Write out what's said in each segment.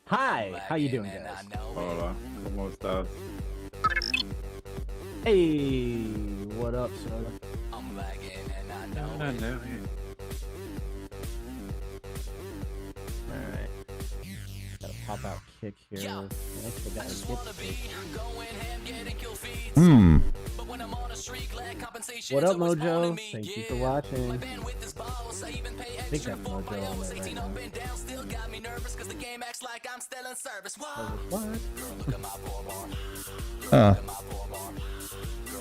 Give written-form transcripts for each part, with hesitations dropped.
Hi, how you doing, guys? Hola, ¿cómo estás? Hey, what up, Soda? I'm lagging and I know I it. know it. Alright. Gotta pop out kick here. Yo, Actually, I gotta just get wanna be going ham, getting kill feeds. But when I'm on a streak, lag compensation. What up, Mojo? Thank you for watching. My bandwidth is boss. I even pay think extra that's for my Mojo on hours. there right 18 now. up and down still got me nervous because the game acts like I'm still in service. What? Look at my poor bar. Uh, Look at my poor bar.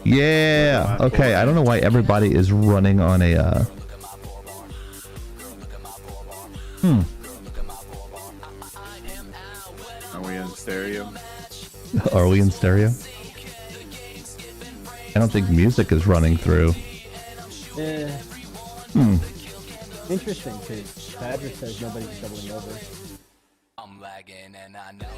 yeah. Okay. I don't know why everybody is running on a. Look at my poor bar. Look at my poor bar. Look at my poor bar. I am out when Are we in stereo? Are we in stereo? I don't think music is running through. Interesting, because Badger says nobody's doubling over. I'm lagging and I know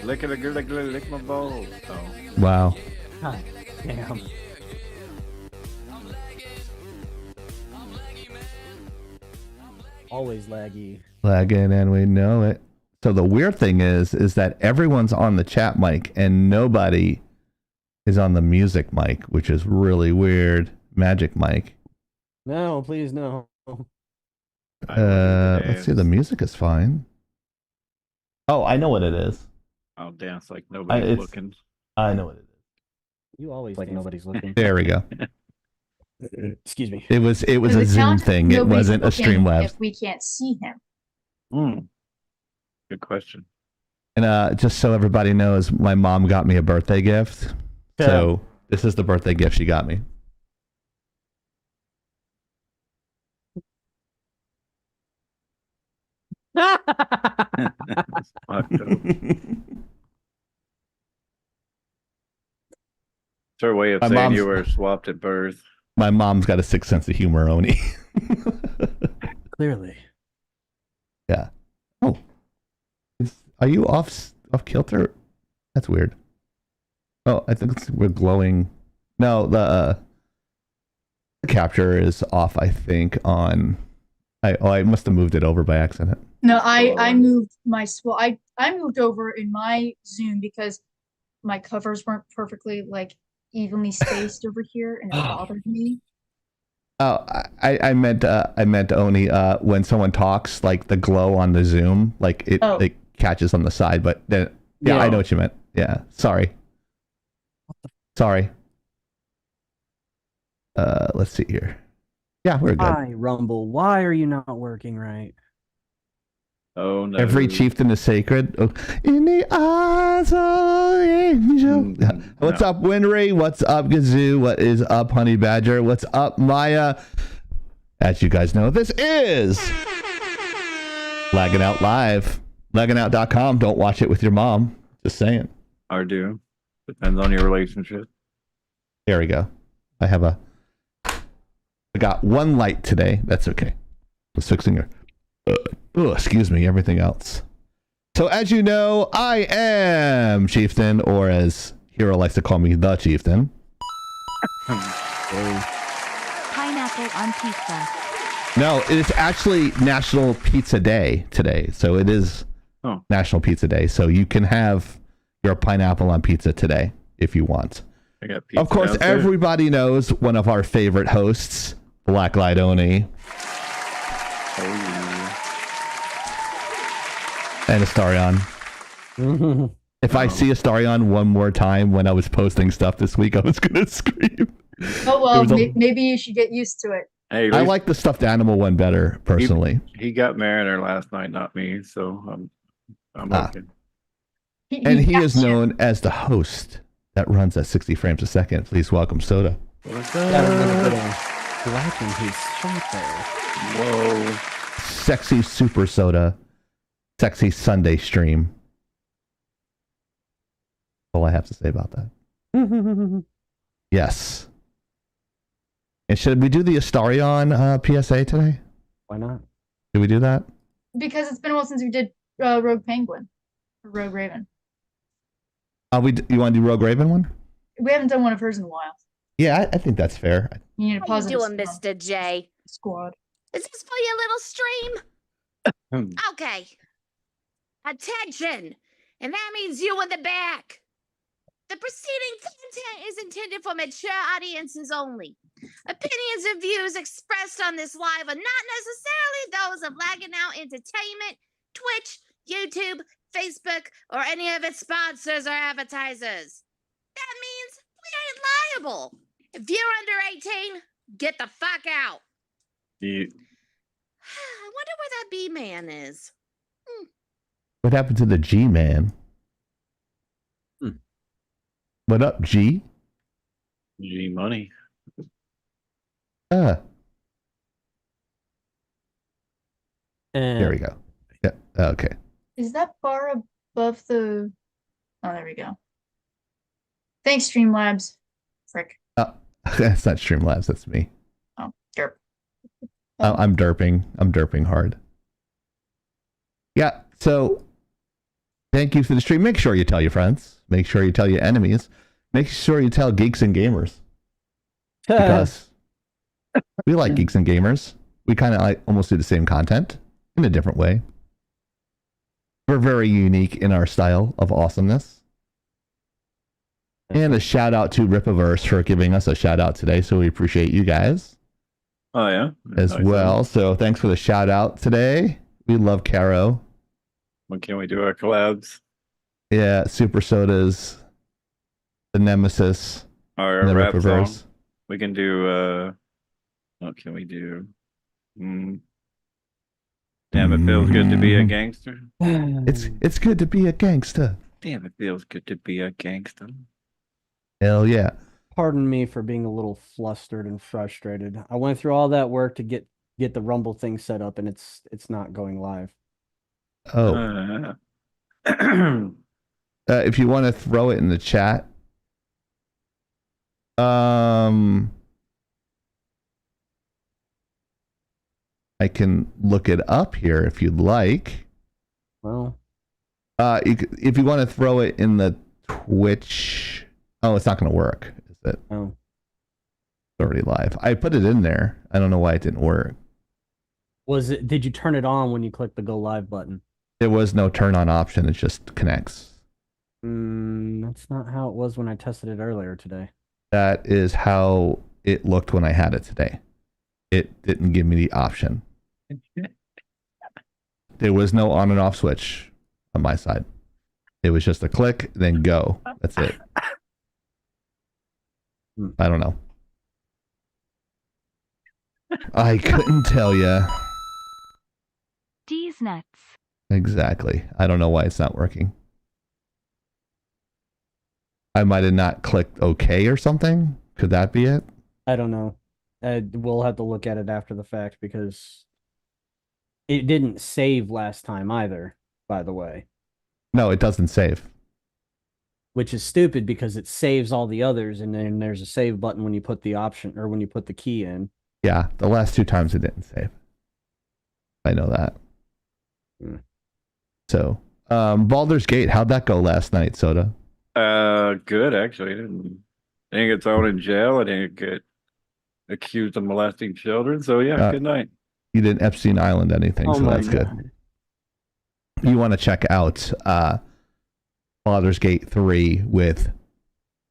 it. Lick my balls. Oh. Wow. God damn. Always laggy. Lagging and we know it. So the weird thing is that everyone's on the chat mic and nobody is on the music mic, which is really weird. Magic mic. No, please no. Let's see. The music is fine. Oh, I know what it is. I'll dance like nobody's looking. I know what it is. You always like nobody's looking. There we go. Excuse me. It was a Does it Zoom count if thing. It nobody's wasn't a looking Streamlabs. If we can't see him. Good question. And just so everybody knows, my mom got me a birthday gift. So this is the birthday gift she got me. It's fucked up. It's her way of My saying mom's- you were swapped at birth. My mom's got a sick sense of humor, Oni. Clearly. Yeah. Oh. Are you off kilter? That's weird. Oh, I think we're glowing. No, the capture is off, I think, on... I must have moved it over by accident. No, I moved my I moved over in my Zoom because my covers weren't perfectly like evenly spaced over here, and it bothered me. Oh, I meant Oni, when someone talks, like the glow on the Zoom, like it catches on the side, but then yeah, I know what you meant. Yeah, sorry. Sorry. Let's see here. Yeah, we're good. Hi, Rumble. Why are you not working right? Oh no. Every chieftain is sacred. Oh, in the eyes of the angel. What's up, Winry? What's up, Gazoo? What is up, Honey Badger? What's up, Maya? As you guys know, this is Laggin Out Live. LaggingOut.com. Don't watch it with your mom. Just saying. Or do. Depends on your relationship. There we go. I got one light today. That's okay. I was fixing her. Excuse me, everything else. So as you know, I am Chieftain, or as Hero likes to call me, the Chieftain. Pineapple on pizza. No, it's actually National Pizza Day today. So it is National Pizza Day. So you can have your pineapple on pizza today if you want. I got pizza of course, downstairs. everybody knows one of our favorite hosts, Blacklight Oni. Oh, yeah. And Astarion. If I see Astarion one more time when I was posting stuff this week, I was going to scream. Oh well, maybe you should get used to it. Hey, I like the stuffed animal one better, personally. He got Mariner last night, not me, so I'm okay. And he is known as the host that runs at 60 frames a second. Please welcome Soda. What's Blacking his shirt there. Whoa. Sexy Super Soda. Sexy Sunday stream. All I have to say about that. Yes. And should we do the Astarion PSA today? Why not? Did we do that? Because it's been a while since we did Rogue Penguin or Rogue Raven. You want to do Rogue Raven one? We haven't done one of hers in a while. Yeah, I think that's fair. You need to How you pause doing, Mr. J? Squad. Is this for your little stream? Okay. Attention! And that means you in the back. The preceding content is intended for mature audiences only. Opinions and views expressed on this live are not necessarily those of Laggin Out Entertainment, Twitch, YouTube, Facebook, or any of its sponsors or advertisers. That means we ain't liable. If you're under 18, get the fuck out. You, I wonder where that B man is. What happened to the G man? What up, G? G money. There And we go. Yeah. Okay. Is that bar above the? Oh, there we go. Thanks, Streamlabs. Frick. That's not Streamlabs. That's me. Oh, derp. I'm derping. I'm derping hard. Yeah. So, thank you for the stream. Make sure you tell your friends. Make sure you tell your enemies. Make sure you tell geeks and gamers. Because we like geeks and gamers. We kind of like almost do the same content in a different way. We're very unique in our style of awesomeness. And a shout out to Ripaverse for giving us a shout out today. So we appreciate you guys Oh yeah. as Nice. well. So thanks for the shout out today. We love Caro. When can we do our collabs? Yeah, Super Sodas, the Nemesis, Our and the rap Ripaverse. song. We can do what can we do? Damn, it feels good to be a gangster. It's good to be a gangster. Damn, it feels good to be a gangster. Hell yeah. pardon me for being a little flustered and frustrated. I went through all that work to get the Rumble thing set up, and it's not going live. Oh, if you want to throw it in the chat, I can look it up here if you'd like. Well, If you want to throw it in the Twitch, oh, it's not going to work, is it? no. It's already live. I put it in there. I don't know why it didn't work. Did you turn it on when you clicked the go live button? There was no turn on option. It just connects. That's not how it was when I tested it earlier today. That is how it looked when I had it today. It didn't give me the option. There was no on and off switch on my side. It was just a click, then go. That's it. I don't know. I couldn't tell you. D's nuts. Exactly. I don't know why it's not working. I might have not clicked OK or something. Could that be it? I don't know. We'll have to look at it after the fact because it didn't save last time either, by the way. No, it doesn't save. Which is stupid because it saves all the others, and then there's a save button when you put the option or when you put the key in. Yeah, the last two times it didn't save. I know that. So, Baldur's Gate, how'd that go last night, Soda? Good actually. I didn't get thrown in jail. I didn't get accused of molesting children. So yeah, good night. You didn't Epstein Island anything, so that's good. You want to check out Baldur's Gate 3 with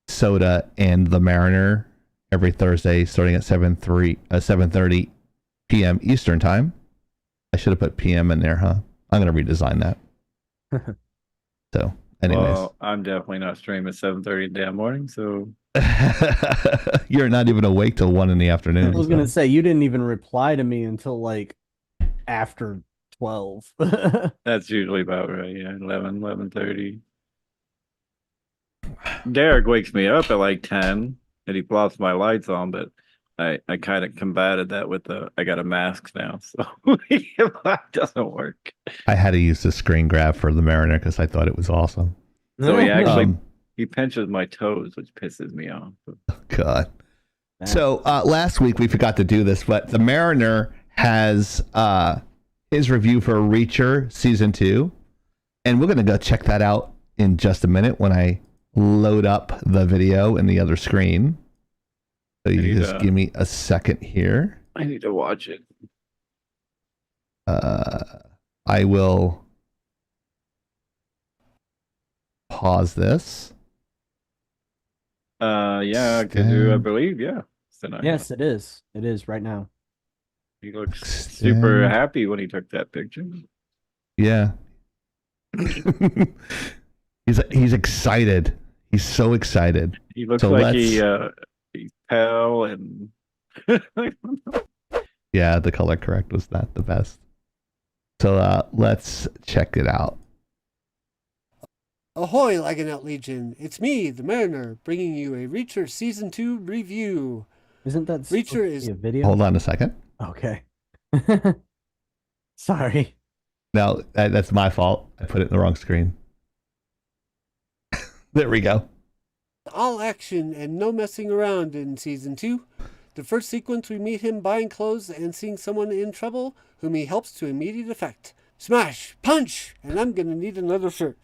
Soda and the Mariner every Thursday starting at 7:30 p.m. Eastern time. I should have put PM in there, huh? I'm going to redesign that. So, anyways. Well, I'm definitely not streaming at 7:30 in the damn morning, so You're not even awake till 1 in the afternoon. I was going to say, you didn't even reply to me until like after 12. that's usually about right. Yeah, 11:30. Derek wakes me up at like 10 and he plops my lights on, but I kind of combated that with I got a mask now, so that doesn't work. I had to use the screen grab for the Mariner because I thought it was awesome. So he actually he pinches my toes, which pisses me off. God. So last week we forgot to do this, but the Mariner has his review for Reacher season 2, and we're gonna go check that out in just a minute when I load up the video in the other screen. So you just give me a second here. I need to watch it. I will pause this. Yeah, Kazoo, I believe, yeah. Tonight. Yes, it is. It is right now. He looks super Extend. happy when he took that picture. Yeah. he's excited. He's so excited. He looks So like he's pale and yeah, the color correct was not the best. So let's check it out. Ahoy, Laggin Out Legion! It's me, the Mariner, bringing you a Reacher Season 2 review. Isn't that Reacher supposed to is be a video? Hold on a second. Okay. Sorry. No, that's my fault. I put it in the wrong screen. There we go. all action and no messing around in Season 2. The first sequence, we meet him buying clothes and seeing someone in trouble, whom he helps to immediate effect. Smash! Punch! And I'm gonna need another shirt.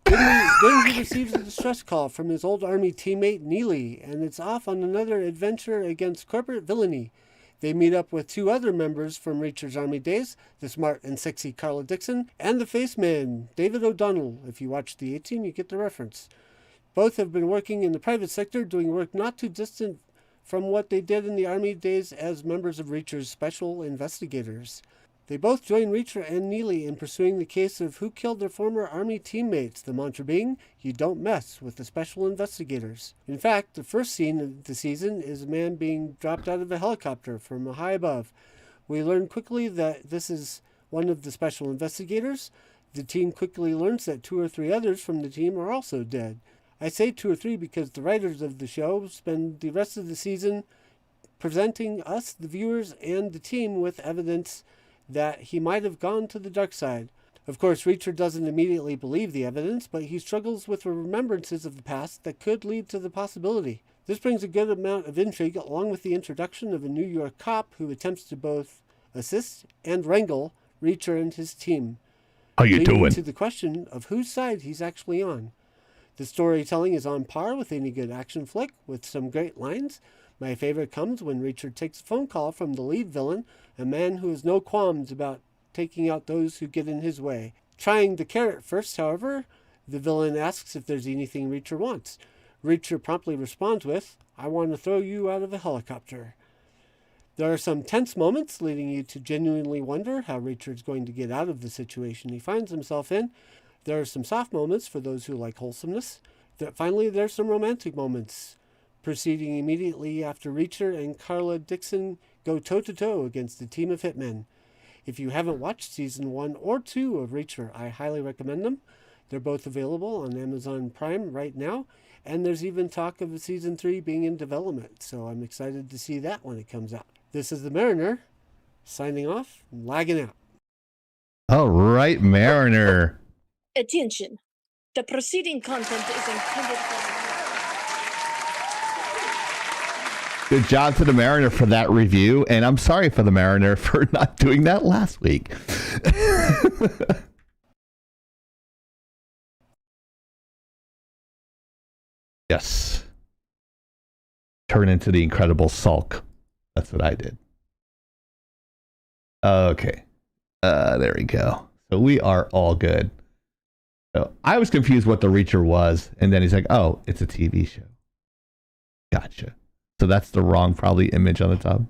Then he receives a distress call from his old army teammate Neely, and it's off on another adventure against corporate villainy. They meet up with two other members from Reacher's Army days, the smart and sexy Carla Dixon, and the face man, David O'Donnell. If you watch the A-Team, you get the reference. Both have been working in the private sector, doing work not too distant from what they did in the Army days as members of Reacher's special investigators. They both join Reacher and Neely in pursuing the case of who killed their former Army teammates, the mantra being, you don't mess with the special investigators. In fact, the first scene of the season is a man being dropped out of a helicopter from high above. We learn quickly that this is one of the special investigators. The team quickly learns that 2 or 3 others from the team are also dead. I say 2 or 3 because the writers of the show spend the rest of the season presenting us, the viewers, and the team with evidence that he might have gone to the dark side. Of course, Reacher doesn't immediately believe the evidence, but he struggles with remembrances of the past that could lead to the possibility. This brings a good amount of intrigue, along with the introduction of a New York cop who attempts to both assist and wrangle Reacher and his team. How you leading doing? to the question of whose side he's actually on. The storytelling is on par with any good action flick, with some great lines. My favorite comes when Reacher takes a phone call from the lead villain, a man who has no qualms about taking out those who get in his way. Trying the carrot first, however, the villain asks if there's anything Reacher wants. Reacher promptly responds with, I want to throw you out of a helicopter. There are some tense moments leading you to genuinely wonder how Reacher is going to get out of the situation he finds himself in. There are some soft moments for those who like wholesomeness. Finally, there's some romantic moments, proceeding immediately after Reacher and Carla Dixon go toe-to-toe against a team of hitmen. If you haven't watched Season 1 or 2 of Reacher, I highly recommend them. They're both available on Amazon Prime right now, and there's even talk of a Season 3 being in development, so I'm excited to see that when it comes out. This is the Mariner, signing off, lagging out. All right, Mariner. Attention. The preceding content is intended for... Good job to the Mariner for that review, and I'm sorry for the Mariner for not doing that last week. Yes. Turn into the Incredible Sulk. That's what I did. Okay. There we go. So we are all good. So I was confused what the Reacher was, and then he's like, oh, it's a TV show. Gotcha. So that's the wrong, probably, image on the top.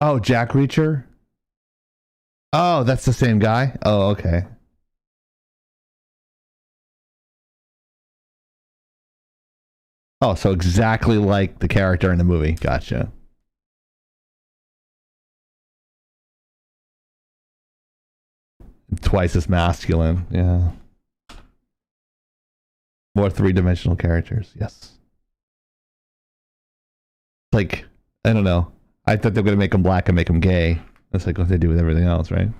Oh, Jack Reacher? Oh, that's the same guy? Oh, okay. Oh, so exactly like the character in the movie. Gotcha. Twice as masculine. Yeah. More three-dimensional characters. Yes. Like, I don't know. I thought they were going to make him black and make him gay. That's like what they do with everything else, right?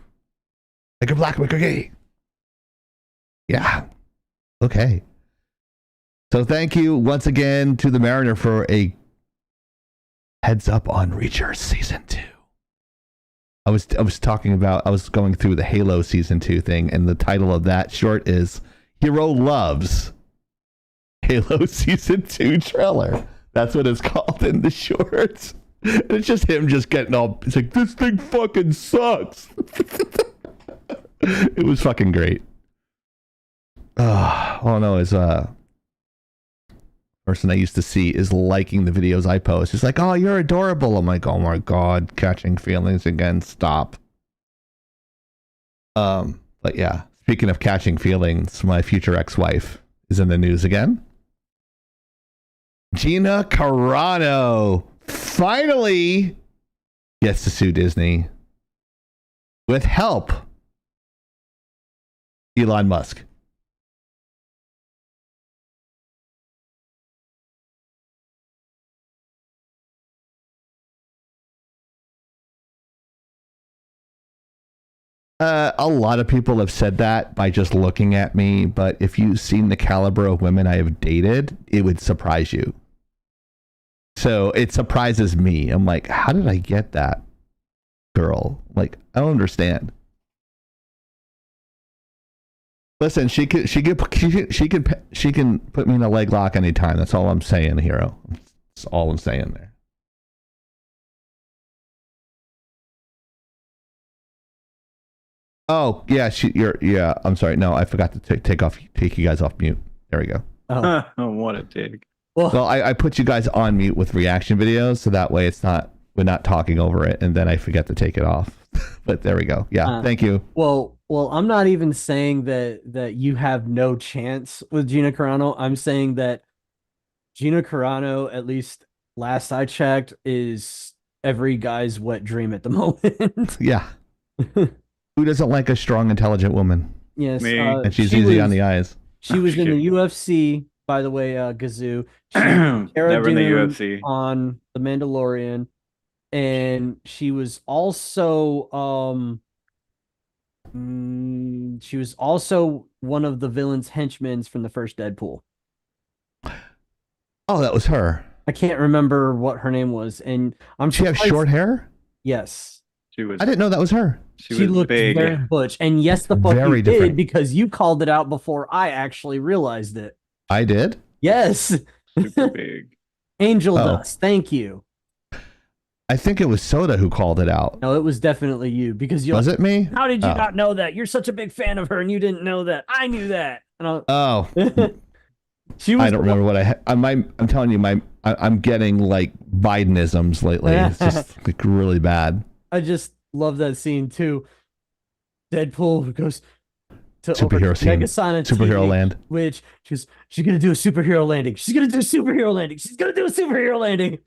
Make her black, make her gay. Yeah. Okay. So thank you once again to the Mariner for a heads up on Reacher Season 2. I was going through the Halo Season 2 thing, and the title of that short is Hero Loves Halo Season 2 Trailer. That's what it's called in the shorts. It's just him just getting all. It's like, this thing fucking sucks. It was fucking great. Oh no, is person I used to see is liking the videos I post. It's like, oh, you're adorable. I'm like, oh my god, catching feelings again. Stop. But yeah, speaking of catching feelings, my future ex-wife is in the news again. Gina Carano finally gets to sue Disney with help. Elon Musk. A lot of people have said that by just looking at me, but if you've seen the caliber of women I have dated, it would surprise you. So it surprises me. I'm like, how did I get that girl? Like, I don't understand. Listen, she can put me in a leg lock anytime. That's all I'm saying, hero. That's all I'm saying there. Oh yeah, yeah. I'm sorry. No, I forgot to take you guys off mute. There we go. Oh. What a dig. Well, I put you guys on mute with reaction videos, so that way we're not talking over it, and then I forget to take it off. But there we go. Yeah, thank you. Well, I'm not even saying that you have no chance with Gina Carano. I'm saying that Gina Carano, at least last I checked, is every guy's wet dream at the moment. Yeah. Who doesn't like a strong, intelligent woman? Yes, and she's easy on the eyes. She was in the UFC, by the way, Gazoo. She Never in the UFC. On The Mandalorian, and she was also one of the villain's henchmen from the first Deadpool. Oh, that was her. I can't remember what her name was, and She have short hair? Yes. She was. I didn't know that was her. She looked big. very butch, and yes, the fuck Very you different. did, because you called it out before I actually realized it. I did? Yes. Super big. Angel Dust. Thank you. I think it was Soda who called it out. No, it was definitely you, because you. Was it me? How did you not know that? You're such a big fan of her, and you didn't know that. I knew that. Oh. She was. I don't remember what I'm telling you, I'm getting like Bidenisms lately. It's just like really bad. I just love that scene too. Deadpool goes to Superhero scene. Megasonic Superhero TV, land. which she's gonna do a superhero landing. She's gonna do a superhero landing. She's gonna do a superhero landing.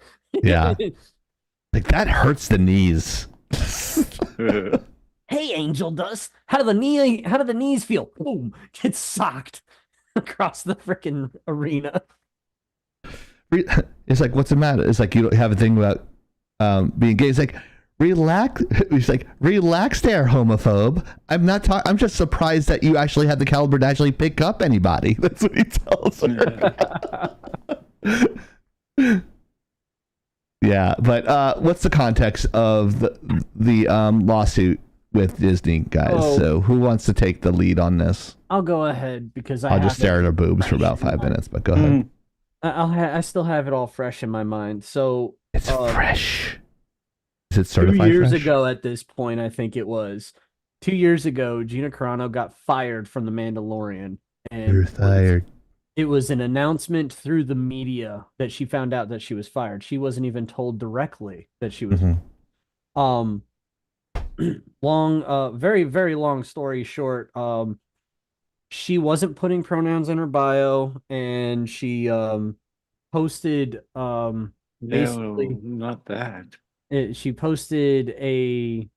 Yeah. Like that hurts the knees. Hey, Angel Dust. How do the knees feel? Boom. Gets socked across the freaking arena. It's like, what's the matter? It's like, you don't have a thing about being gay. It's like, relax. He's like, relax there, homophobe. I'm not talking. I'm just surprised that you actually had the caliber to actually pick up anybody. That's what he tells her. Yeah, but what's the context of the lawsuit with Disney, guys? Oh. So who wants to take the lead on this? I'll go ahead because I'll just stare at her boobs for about 5 minutes, but go ahead. I still have it all fresh in my mind. So It's fresh. Is it certified 2 years fresh? ago at this point, I think it was 2 years ago, Gina Carano got fired from The Mandalorian. And You're fired. it was an announcement through the media that she found out that she was fired. She wasn't even told directly that she was. Very, very long story short, she wasn't putting pronouns in her bio, and she posted basically not that. she posted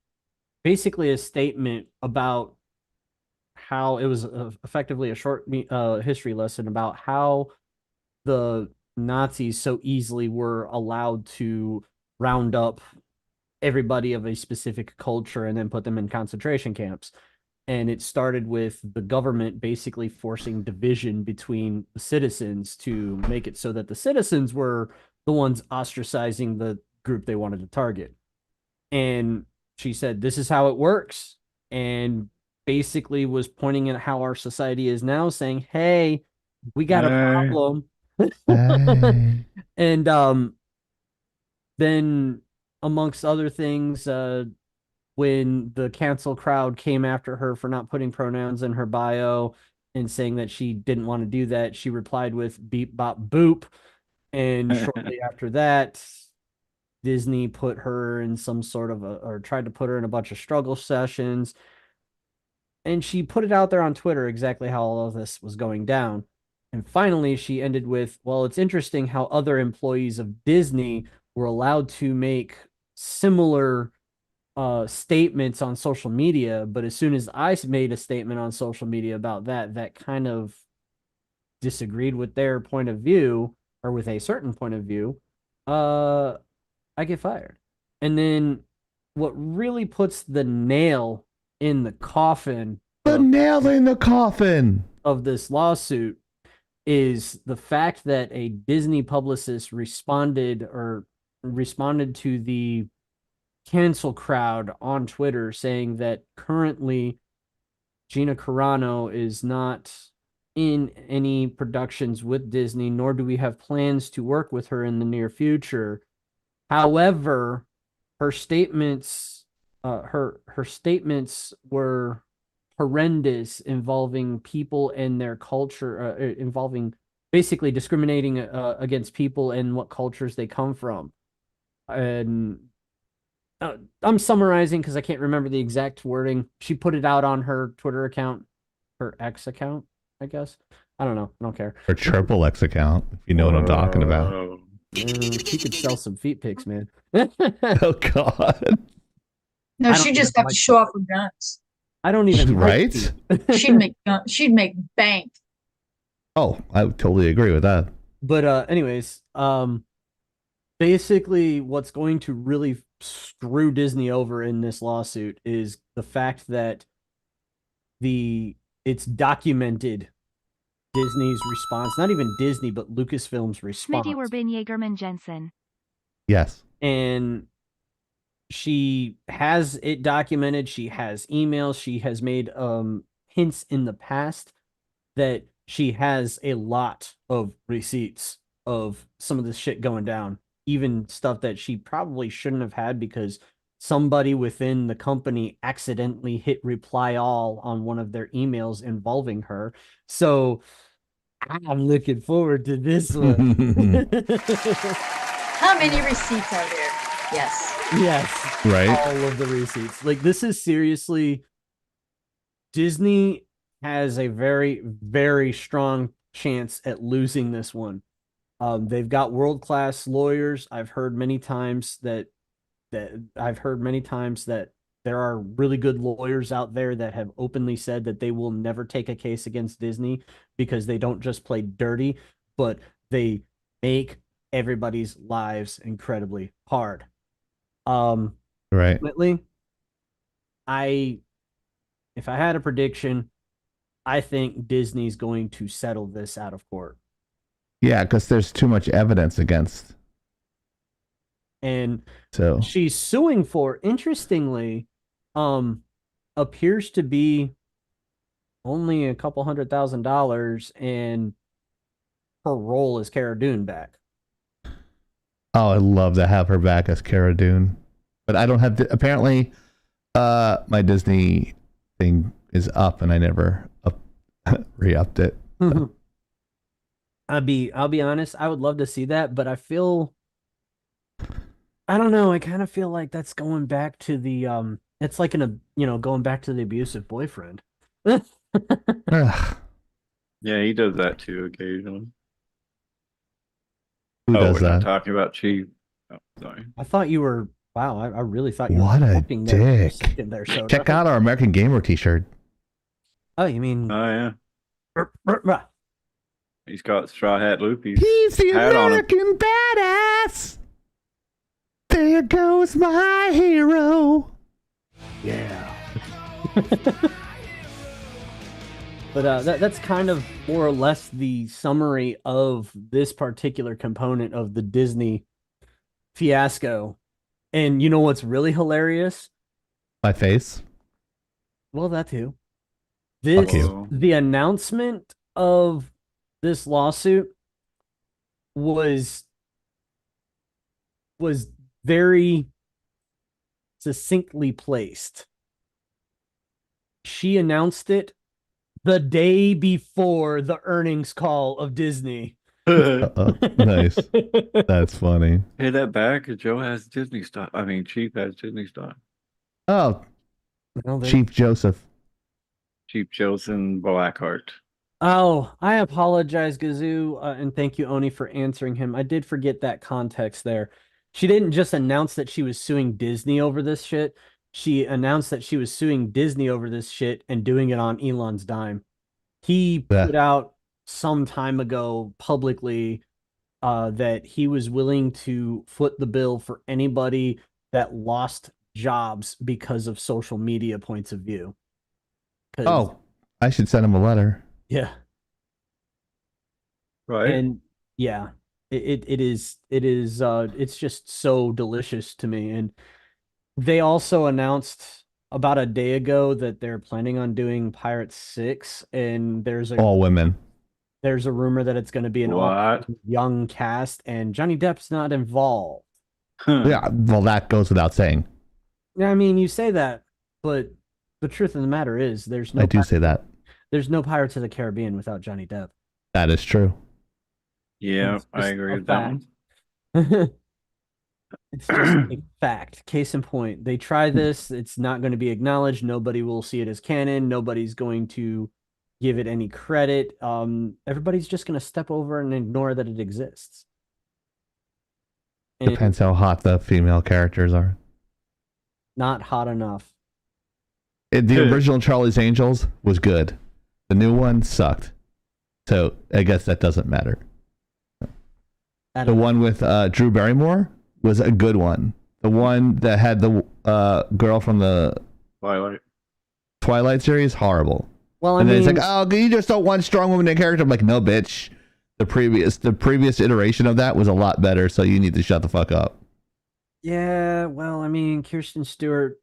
basically a statement about how it was effectively a short history lesson about how the Nazis so easily were allowed to round up everybody of a specific culture and then put them in concentration camps. And it started with the government basically forcing division between the citizens to make it so that the citizens were the ones ostracizing the group they wanted to target. And she said, this is how it works. And basically was pointing at how our society is now, saying, hey, we got a problem. And then amongst other things, when the cancel crowd came after her for not putting pronouns in her bio and saying that she didn't want to do that, she replied with beep bop boop. And shortly after that, Disney put her in some sort of or tried to put her in a bunch of struggle sessions. And she put it out there on Twitter exactly how all of this was going down. And finally, she ended with, well, it's interesting how other employees of Disney were allowed to make similar statements on social media, but as soon as I made a statement on social media about that, that kind of disagreed with their point of view or with a certain point of view, I get fired. And then what really puts the nail in the coffin The nail in the coffin of this lawsuit is the fact that a Disney publicist responded to the cancel crowd on Twitter saying that currently Gina Carano is not in any productions with Disney, nor do we have plans to work with her in the near future. However, her statements were horrendous, involving people and their culture, involving basically discriminating against people and what cultures they come from. And I'm summarizing because I can't remember the exact wording. She put it out on her Twitter account, her X account, I guess. I don't know. I don't care. or triple X account, if you know what I'm talking about. She could sell some feet pics, man. Oh God! No, she just got to show off her guns. I don't even right. She'd make bank. Oh, I totally agree with that. But anyways, basically what's going to really screw Disney over in this lawsuit is the fact that it's documented Disney's response, not even Disney, but Lucasfilm's response. Smitty Werbin Jaegerman Jensen. Yes. And she has it documented. She has emails. She has made hints in the past that she has a lot of receipts of some of this shit going down, even stuff that she probably shouldn't have had because somebody within the company accidentally hit reply all on one of their emails involving her. So I'm looking forward to this one. How many receipts are there? Yes. Yes. Right. All of the receipts. Like, this is seriously, Disney has a very, very strong chance at losing this one. They've got world-class lawyers. I've heard many times that there are really good lawyers out there that have openly said that they will never take a case against Disney because they don't just play dirty, but they make everybody's lives incredibly hard. Right. Ultimately, if I had a prediction, I think Disney's going to settle this out of court. Yeah, because there's too much evidence against. And so she's suing for, interestingly, appears to be only a couple $100,000, and her role as Cara Dune back. Oh, I'd love to have her back as Cara Dune, but I don't have to. Apparently, my Disney thing is up, and I never re-upped it. So. I'll be honest. I would love to see that, but I don't know. I kind of feel like that's going back to the it's like going back to the abusive boyfriend. Yeah, he does that too occasionally. Who does we're that? not talking about Chief. Oh, sorry. I thought you were. Wow, I really thought you what were. What a dick! There, so check out our American Gamer T-shirt. Oh, you mean? Oh yeah. He's got straw hat loopies. He's the American badass. There goes my hero. Yeah. But that's kind of more or less the summary of this particular component of the Disney fiasco. And you know what's really hilarious? My face. Well, that too. The announcement of this lawsuit was very succinctly placed. She announced it the day before the earnings call of Disney. Nice. That's funny. Pay that back. Joe has Disney stock. I mean, Chief has Disney stock. Oh, Well, Chief Joseph. Chief Joseph Blackheart. Oh, I apologize, Gazoo, and thank you, Oni, for answering him. I did forget that context there. She didn't just announce that she was suing Disney over this shit. She announced that she was suing Disney over this shit and doing it on Elon's dime. He Yeah. put out some time ago publicly that he was willing to foot the bill for anybody that lost jobs because of social media points of view. Oh, I should send him a letter. Yeah. Right. And yeah, it's just so delicious to me. And they also announced about a day ago that they're planning on doing Pirates 6, and All women. there's a rumor that it's going to be an all young cast, and Johnny Depp's not involved. Yeah, well, that goes without saying. Yeah, I mean, you say that, but the truth of the matter is I do say that. There's no Pirates of the Caribbean without Johnny Depp. That is true. Yeah, It's I just agree a with that one. It's just a fact. Case in point, they try this, it's not going to be acknowledged. Nobody will see it as canon. Nobody's going to give it any credit. Everybody's just going to step over and ignore that it exists. And Depends how hot the female characters are. not hot enough. The original Charlie's Angels was good. The new one sucked. So I guess that doesn't matter. The one with Drew Barrymore was a good one. The one that had the girl from the Twilight series, horrible. Well, and then it's like, oh, you just don't want strong women in character. I'm like, no, bitch. The previous iteration of that was a lot better. So you need to shut the fuck up. Yeah, well, I mean, Kirsten Stewart.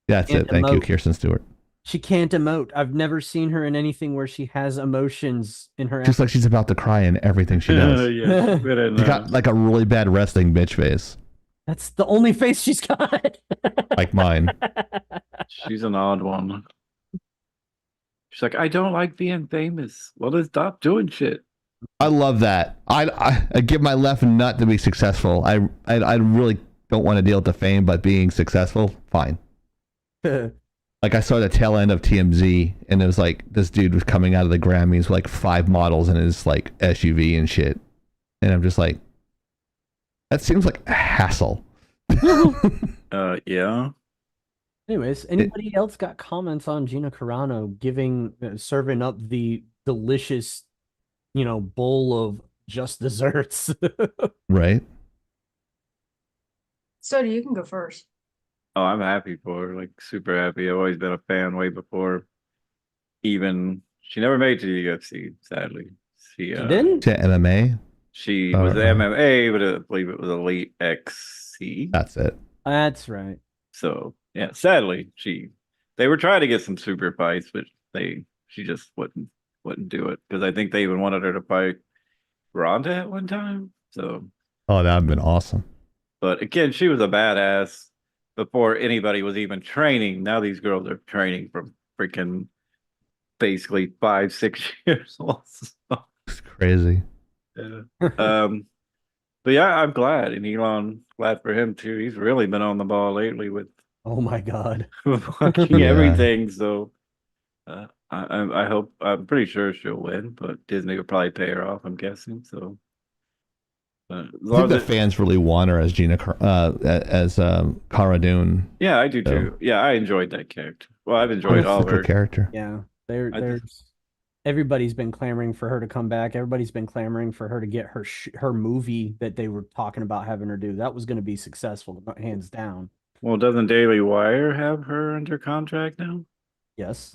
That's it. Thank you, Kirsten Stewart. She can't emote. I've never seen her in anything where she has emotions in her. Just like she's about to cry in everything she does. Yeah, she got like a really bad resting bitch face. That's the only face she's got. Like mine. She's an odd one. She's like, I don't like being famous. Well, then stop doing shit. I love that. I give my left nut to be successful. I really don't want to deal with the fame, but being successful, fine. Like I saw the tail end of TMZ, and it was like this dude was coming out of the Grammys with like 5 models in his like SUV and shit, and I'm just like, that seems like a hassle. Yeah. Anyways, anybody else got comments on Gina Carano serving up the delicious, bowl of just desserts? Right. So you can go first. Oh, I'm happy for her, like super happy. I've always been a fan way before. Even she never made it to the UFC, sadly. She didn't? To MMA? She was the MMA, but I believe it was Elite XC. That's it. That's right. So yeah, sadly, they were trying to get some super fights, but she just wouldn't do it because I think they even wanted her to fight Ronda at one time. So that would have been awesome. But again, she was a badass before anybody was even training. Now these girls are training from freaking basically 5-6 years old. So, it's crazy. Yeah. But yeah, I'm glad, and Elon, glad for him too. He's really been on the ball lately with oh my god, fucking everything. So I hope, I'm pretty sure she'll win, but Disney will probably pay her off, I'm guessing. So I think the fans really want her as Gina, as Cara Dune. Yeah, I do too. Yeah, I enjoyed that character. Well, I've enjoyed all of her character. Yeah, everybody's been clamoring for her to come back. Everybody's been clamoring for her to get her movie that they were talking about having her do. That was going to be successful, hands down. Well, doesn't Daily Wire have her under contract now? Yes.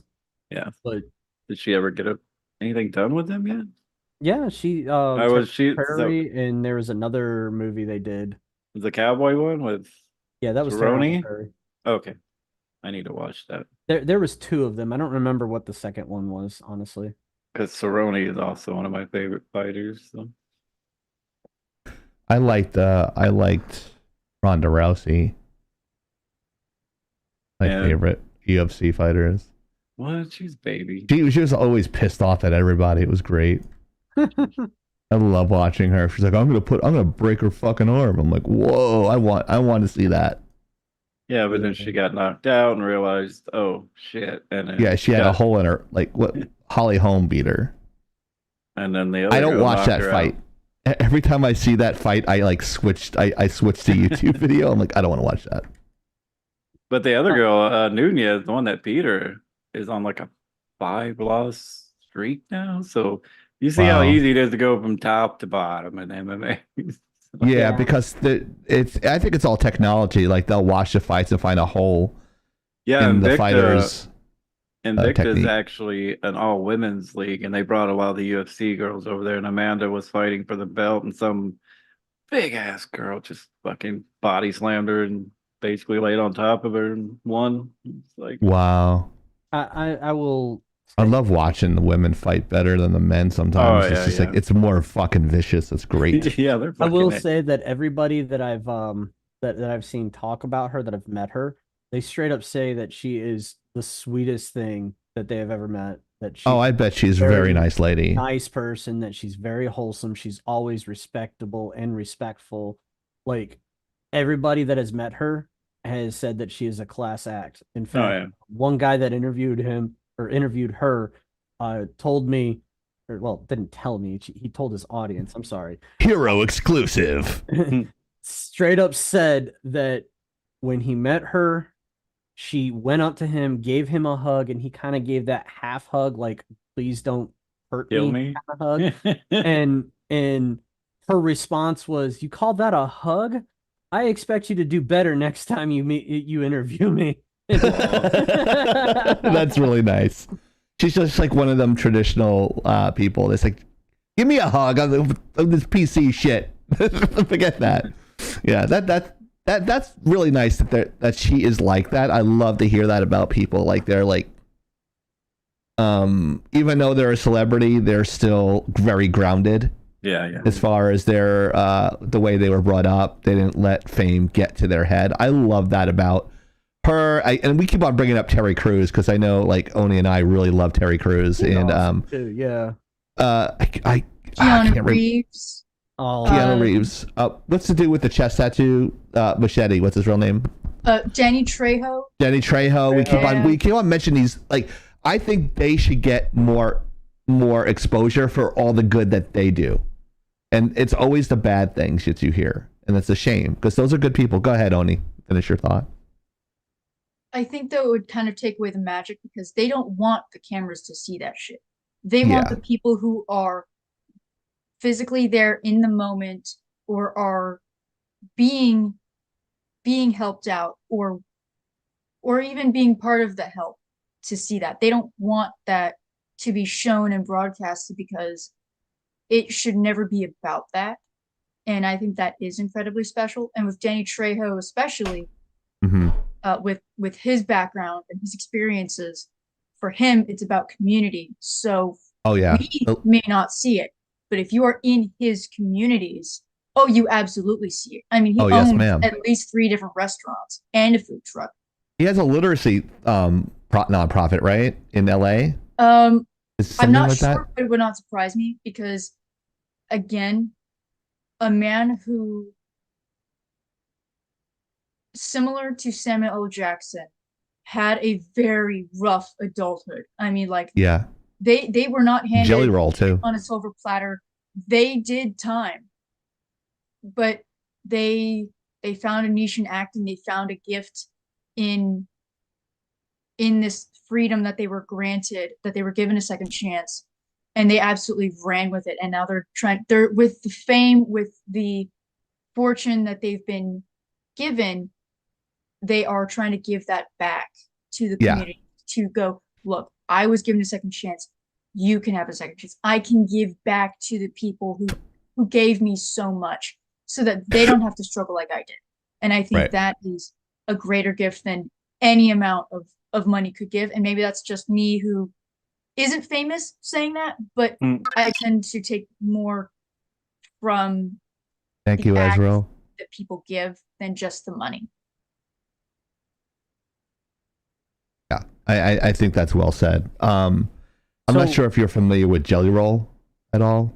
Yeah, but did she ever get anything done with them yet? Yeah, she Prairie, and there was another movie they did. The cowboy one with that was Roni. Okay, I need to watch that. There was 2 of them. I don't remember what the second one was, honestly. Because Cerrone is also one of my favorite fighters. So. I liked Ronda Rousey. My And- favorite UFC fighters. What? She's baby. She was always pissed off at everybody. It was great. I love watching her. She's like, I'm gonna break her fucking arm. I'm like, whoa, I want to see that. Yeah, but then she got knocked out and realized, oh shit. And then Yeah, she had a hole in her. Like what? Holly Holm beat her. And then the other I don't girl watch knocked that her fight. out. Every time I see that fight, I like switched. I switched to YouTube video. I'm like, I don't want to watch that. But the other girl, Nunez, the one that beat her, is on like a 5-loss streak now. So you see how Wow. easy it is to go from top to bottom in MMA. Yeah, because I think it's all technology. Like they'll watch the fights and find a hole Yeah, in the Invicta, fighters. Invicta is technique. actually an all women's league, and they brought a lot of the UFC girls over there. And Amanda was fighting for the belt, and some big ass girl just fucking body slammed her and basically laid on top of her and won. It's like, Wow. I will. I love watching the women fight better than the men sometimes. Oh, It's yeah, just yeah. like it's more fucking vicious. It's great. yeah, they're. I will fucking- say that everybody that I've that I've seen talk about her, that I've met her, they straight up say that she is the sweetest thing that they have ever met. That she Oh, I bet she's a very nice lady. nice person, that she's very wholesome, she's always respectable and respectful. Like everybody that has met her has said that she is a class act. In fact, yeah. one guy that interviewed her told me, or well, didn't tell me, he told his audience, I'm sorry, Hero exclusive. straight up said that when he met her, she went up to him, gave him a hug, and he kind of gave that half hug, like, please don't hurt Kill me, me. kind of hug. and her response was, you call that a hug? I expect you to do better next time you interview me. That's really nice. She's just like one of them traditional people. It's like, give me a hug on this PC shit. Forget that. Yeah, that's really nice that she is like that. I love to hear that about people. Like they're like, even though they're a celebrity, they're still very grounded. Yeah. As far as their the way they were brought up, they didn't let fame get to their head. I love that about her. And we keep on bringing up Terry Crews because I know like Oni and I really love Terry Crews. And yeah. I Keanu can't remember. Reeves. Oh, Keanu Reeves. What's to do with the chest tattoo? Machete. What's his real name? Danny Trejo. Danny Trejo. We keep on mentioning these. Like, I think they should get more exposure for all the good that they do, and it's always the bad things that you hear, and it's a shame because those are good people. Go ahead, Oni. Finish your thought. I think that it would kind of take away the magic because they don't want the cameras to see that shit. They want the people who are physically there in the moment or are being helped out or even being part of the help to see that. They don't want that to be shown and broadcasted because it should never be about that. And I think that is incredibly special. And with Danny Trejo especially, with his background and his experiences, for him it's about community. So we may not see it, but if you are in his communities, you absolutely see it. I mean, he owns at least 3 different restaurants and a food truck. He has a literacy nonprofit, right, in LA. I'm not like sure, but it would not surprise me because, again, a man who, similar to Samuel L. Jackson, had a very rough adulthood. I mean, like, they were not handed Jelly Roll too on a silver platter. They did time, but they found a niche in acting. They found a gift in this freedom that they were granted, that they were given a second chance, and they absolutely ran with it. And now they're with the fame, with the fortune that they've been given, they are trying to give that back to the community, to go, look, I was given a second chance. You can have a second chance. I can give back to the people who gave me so much so that they don't have to struggle like I did. And I think that is a greater gift than any amount of money could give. And maybe that's just me who isn't famous saying that, but I tend to take more from Thank you, Ezra. that people give than just the money. I think that's well said. I'm not So- sure if you're familiar with Jelly Roll at all.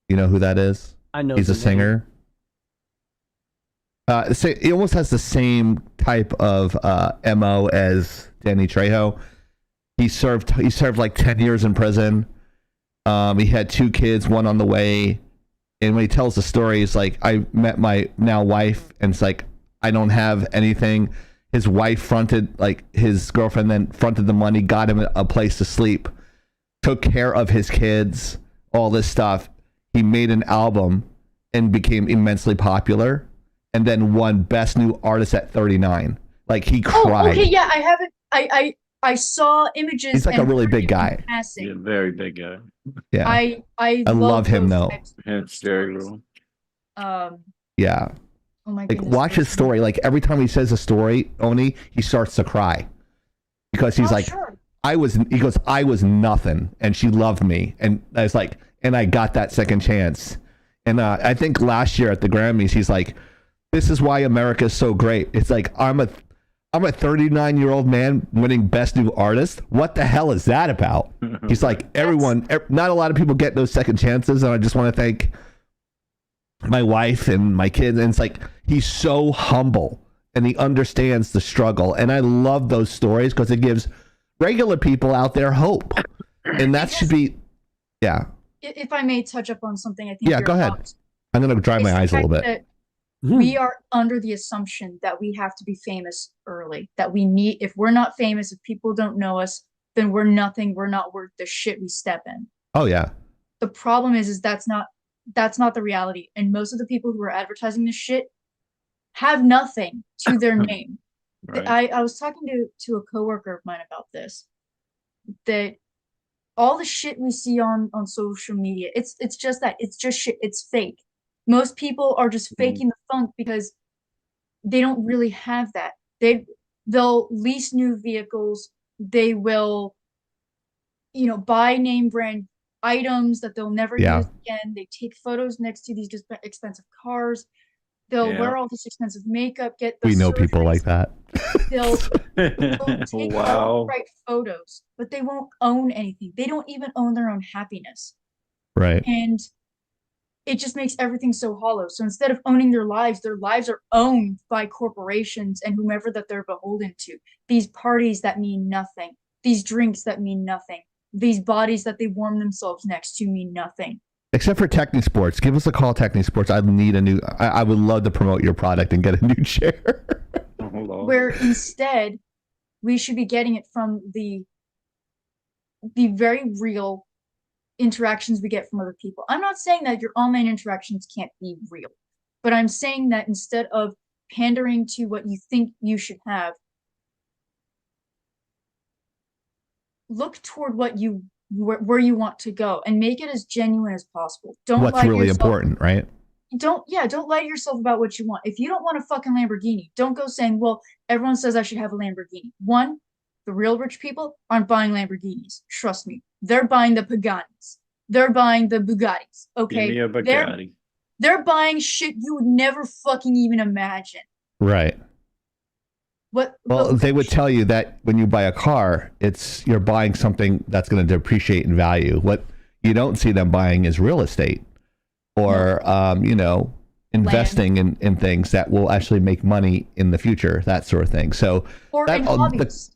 You know who that is? I know He's a the name. singer. He almost has the same type of MO as Danny Trejo. He served like 10 years in prison. He had 2 kids, one on the way. And when he tells the story, he's like, I met my now wife, and it's like, I don't have anything. His wife fronted, like his girlfriend then fronted the money, got him a place to sleep, took care of his kids, all this stuff. He made an album and became immensely popular, and then won Best New Artist at 39. Like, he cried. Oh, okay, yeah, I haven't. I saw images. He's like a and really heard big him in guy. passing. Yeah, very big guy. Yeah. I love him, those though. types of Hence Jerry stories. Rule. Yeah. Oh my Like, goodness. watch his story. Like, every time he says a story, Oni, he starts to cry. Because he's like, sure. he goes, I was nothing, and she loved me. And I was like, and I got that second chance. And I think last year at the Grammys, he's like, this is why America is so great. It's like, I'm a 39-year-old man winning Best New Artist. What the hell is that about? He's like, not a lot of people get those second chances, and I just want to thank my wife and my kids. And it's like, he's so humble, and he understands the struggle. And I love those stories because it gives regular people out there hope. And that should be, yeah. If I may touch up on something, I think. Yeah, go ahead. I'm going to dry my eyes a little bit. We are under the assumption that we have to be famous early, that we need, if we're not famous, if people don't know us, then we're nothing. We're not worth the shit we step in. Oh, yeah. The problem is that's not the reality. And most of the people who are advertising this shit have nothing to their name. Right. I was talking to a coworker of mine about this, that all the shit we see on social media, it's just that, it's just shit. It's fake. Most people are just faking the funk because they don't really have that. They'll lease new vehicles. They will, buy name brand items that they'll never use again. They take photos next to these just expensive cars. They'll wear all this expensive makeup. We know people like that. They'll take all Wow. the right photos, but they won't own anything. They don't even own their own happiness. Right. And it just makes everything so hollow. So instead of owning their lives are owned by corporations and whomever that they're beholden to. These parties that mean nothing. These drinks that mean nothing. These bodies that they warm themselves next to mean nothing. Except for Techni Sports. Give us a call, Techni Sports. I would love to promote your product and get a new chair. Where instead, we should be getting it from the very real interactions we get from other people. I'm not saying that your online interactions can't be real, but I'm saying that instead of pandering to what you think you should have, look toward where you want to go and make it as genuine as possible. What's really important, right? Don't lie to yourself about what you want. If you don't want a fucking Lamborghini, don't go saying, well, everyone says I should have a Lamborghini. One, the real rich people aren't buying Lamborghinis. Trust me. They're buying the Paganis. They're buying the Bugattis. Okay. Give me a Bugatti. They're buying shit you would never fucking even imagine. Right. Well, they would tell you that when you buy a car, you're buying something that's going to depreciate in value. What you don't see them buying is real estate, or investing in things that will actually make money in the future, that sort of thing. So, or in hobbies.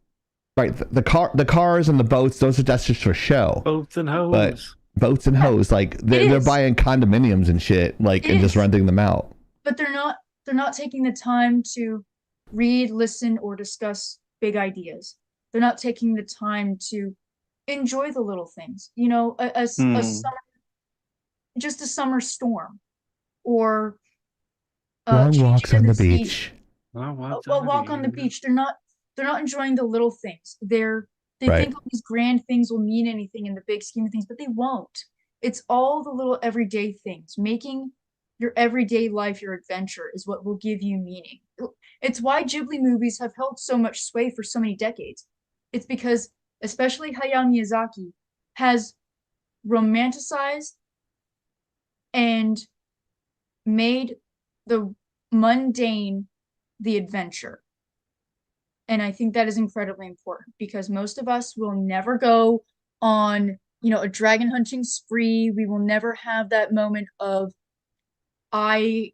The cars and the boats, that's just for show. Boats and hoes. But boats and hoes, like they're buying condominiums and shit, and just renting them out. But they're not taking the time to read, listen, or discuss big ideas. They're not taking the time to enjoy the little things. A summer, just a summer storm, or long walks on the beach. Walk on the beach. They're not enjoying the little things. They think all these grand things will mean anything in the big scheme of things, but they won't. It's all the little everyday things. Making your everyday life your adventure is what will give you meaning. It's why Ghibli movies have held so much sway for so many decades. It's because especially Hayao Miyazaki has romanticized and made the mundane the adventure. And I think that is incredibly important because most of us will never go on, a dragon hunting spree. We will never have that moment of I'm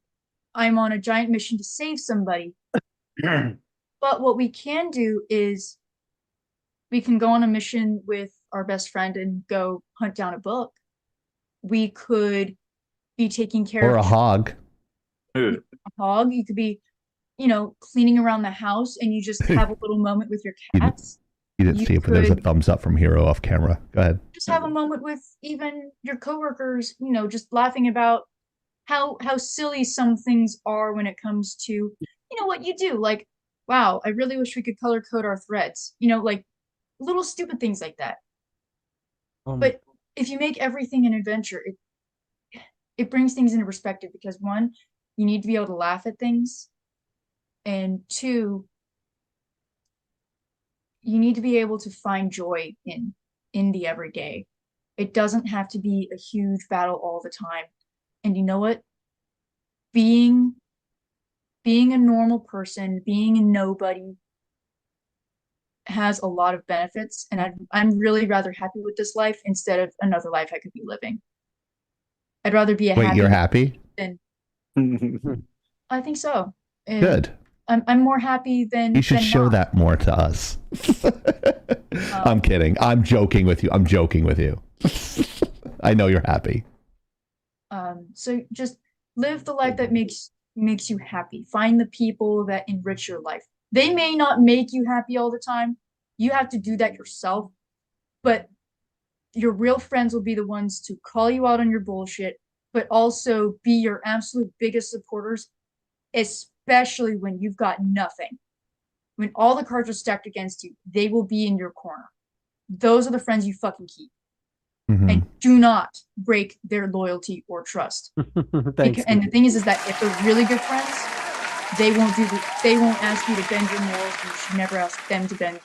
on a giant mission to save somebody. But what we can do is we can go on a mission with our best friend and go hunt down a book. We could be taking care Or of a hog. a hog. You could be, cleaning around the house and you just have a little moment with your cats. You didn't see it, but there was a thumbs up from Hero off camera. Go ahead. Just have a moment with even your coworkers, just laughing about how silly some things are when it comes to, what you do. Like, wow, I really wish we could color code our threads. Like little stupid things like that. But if you make everything an adventure, it brings things into perspective because one, you need to be able to laugh at things. And two, you need to be able to find joy in the everyday. It doesn't have to be a huge battle all the time. And you know what? Being a normal person, being a nobody has a lot of benefits. And I'm really rather happy with this life instead of another life I could be living. I'd rather be a Wait, happy you're happy? than I think so. And Good. I'm more happy than You should than show not. that more to us. I'm kidding. I'm joking with you. I know you're happy. So just live the life that makes you happy. Find the people that enrich your life. They may not make you happy all the time. You have to do that yourself. But your real friends will be the ones to call you out on your bullshit, but also be your absolute biggest supporters, especially when you've got nothing. When all the cards are stacked against you, they will be in your corner. Those are the friends you fucking keep. Mm-hmm. And do not break their loyalty or trust. Thanks. And the thing is that if they're really good friends, they won't ask you to bend your morals, and you should never ask them to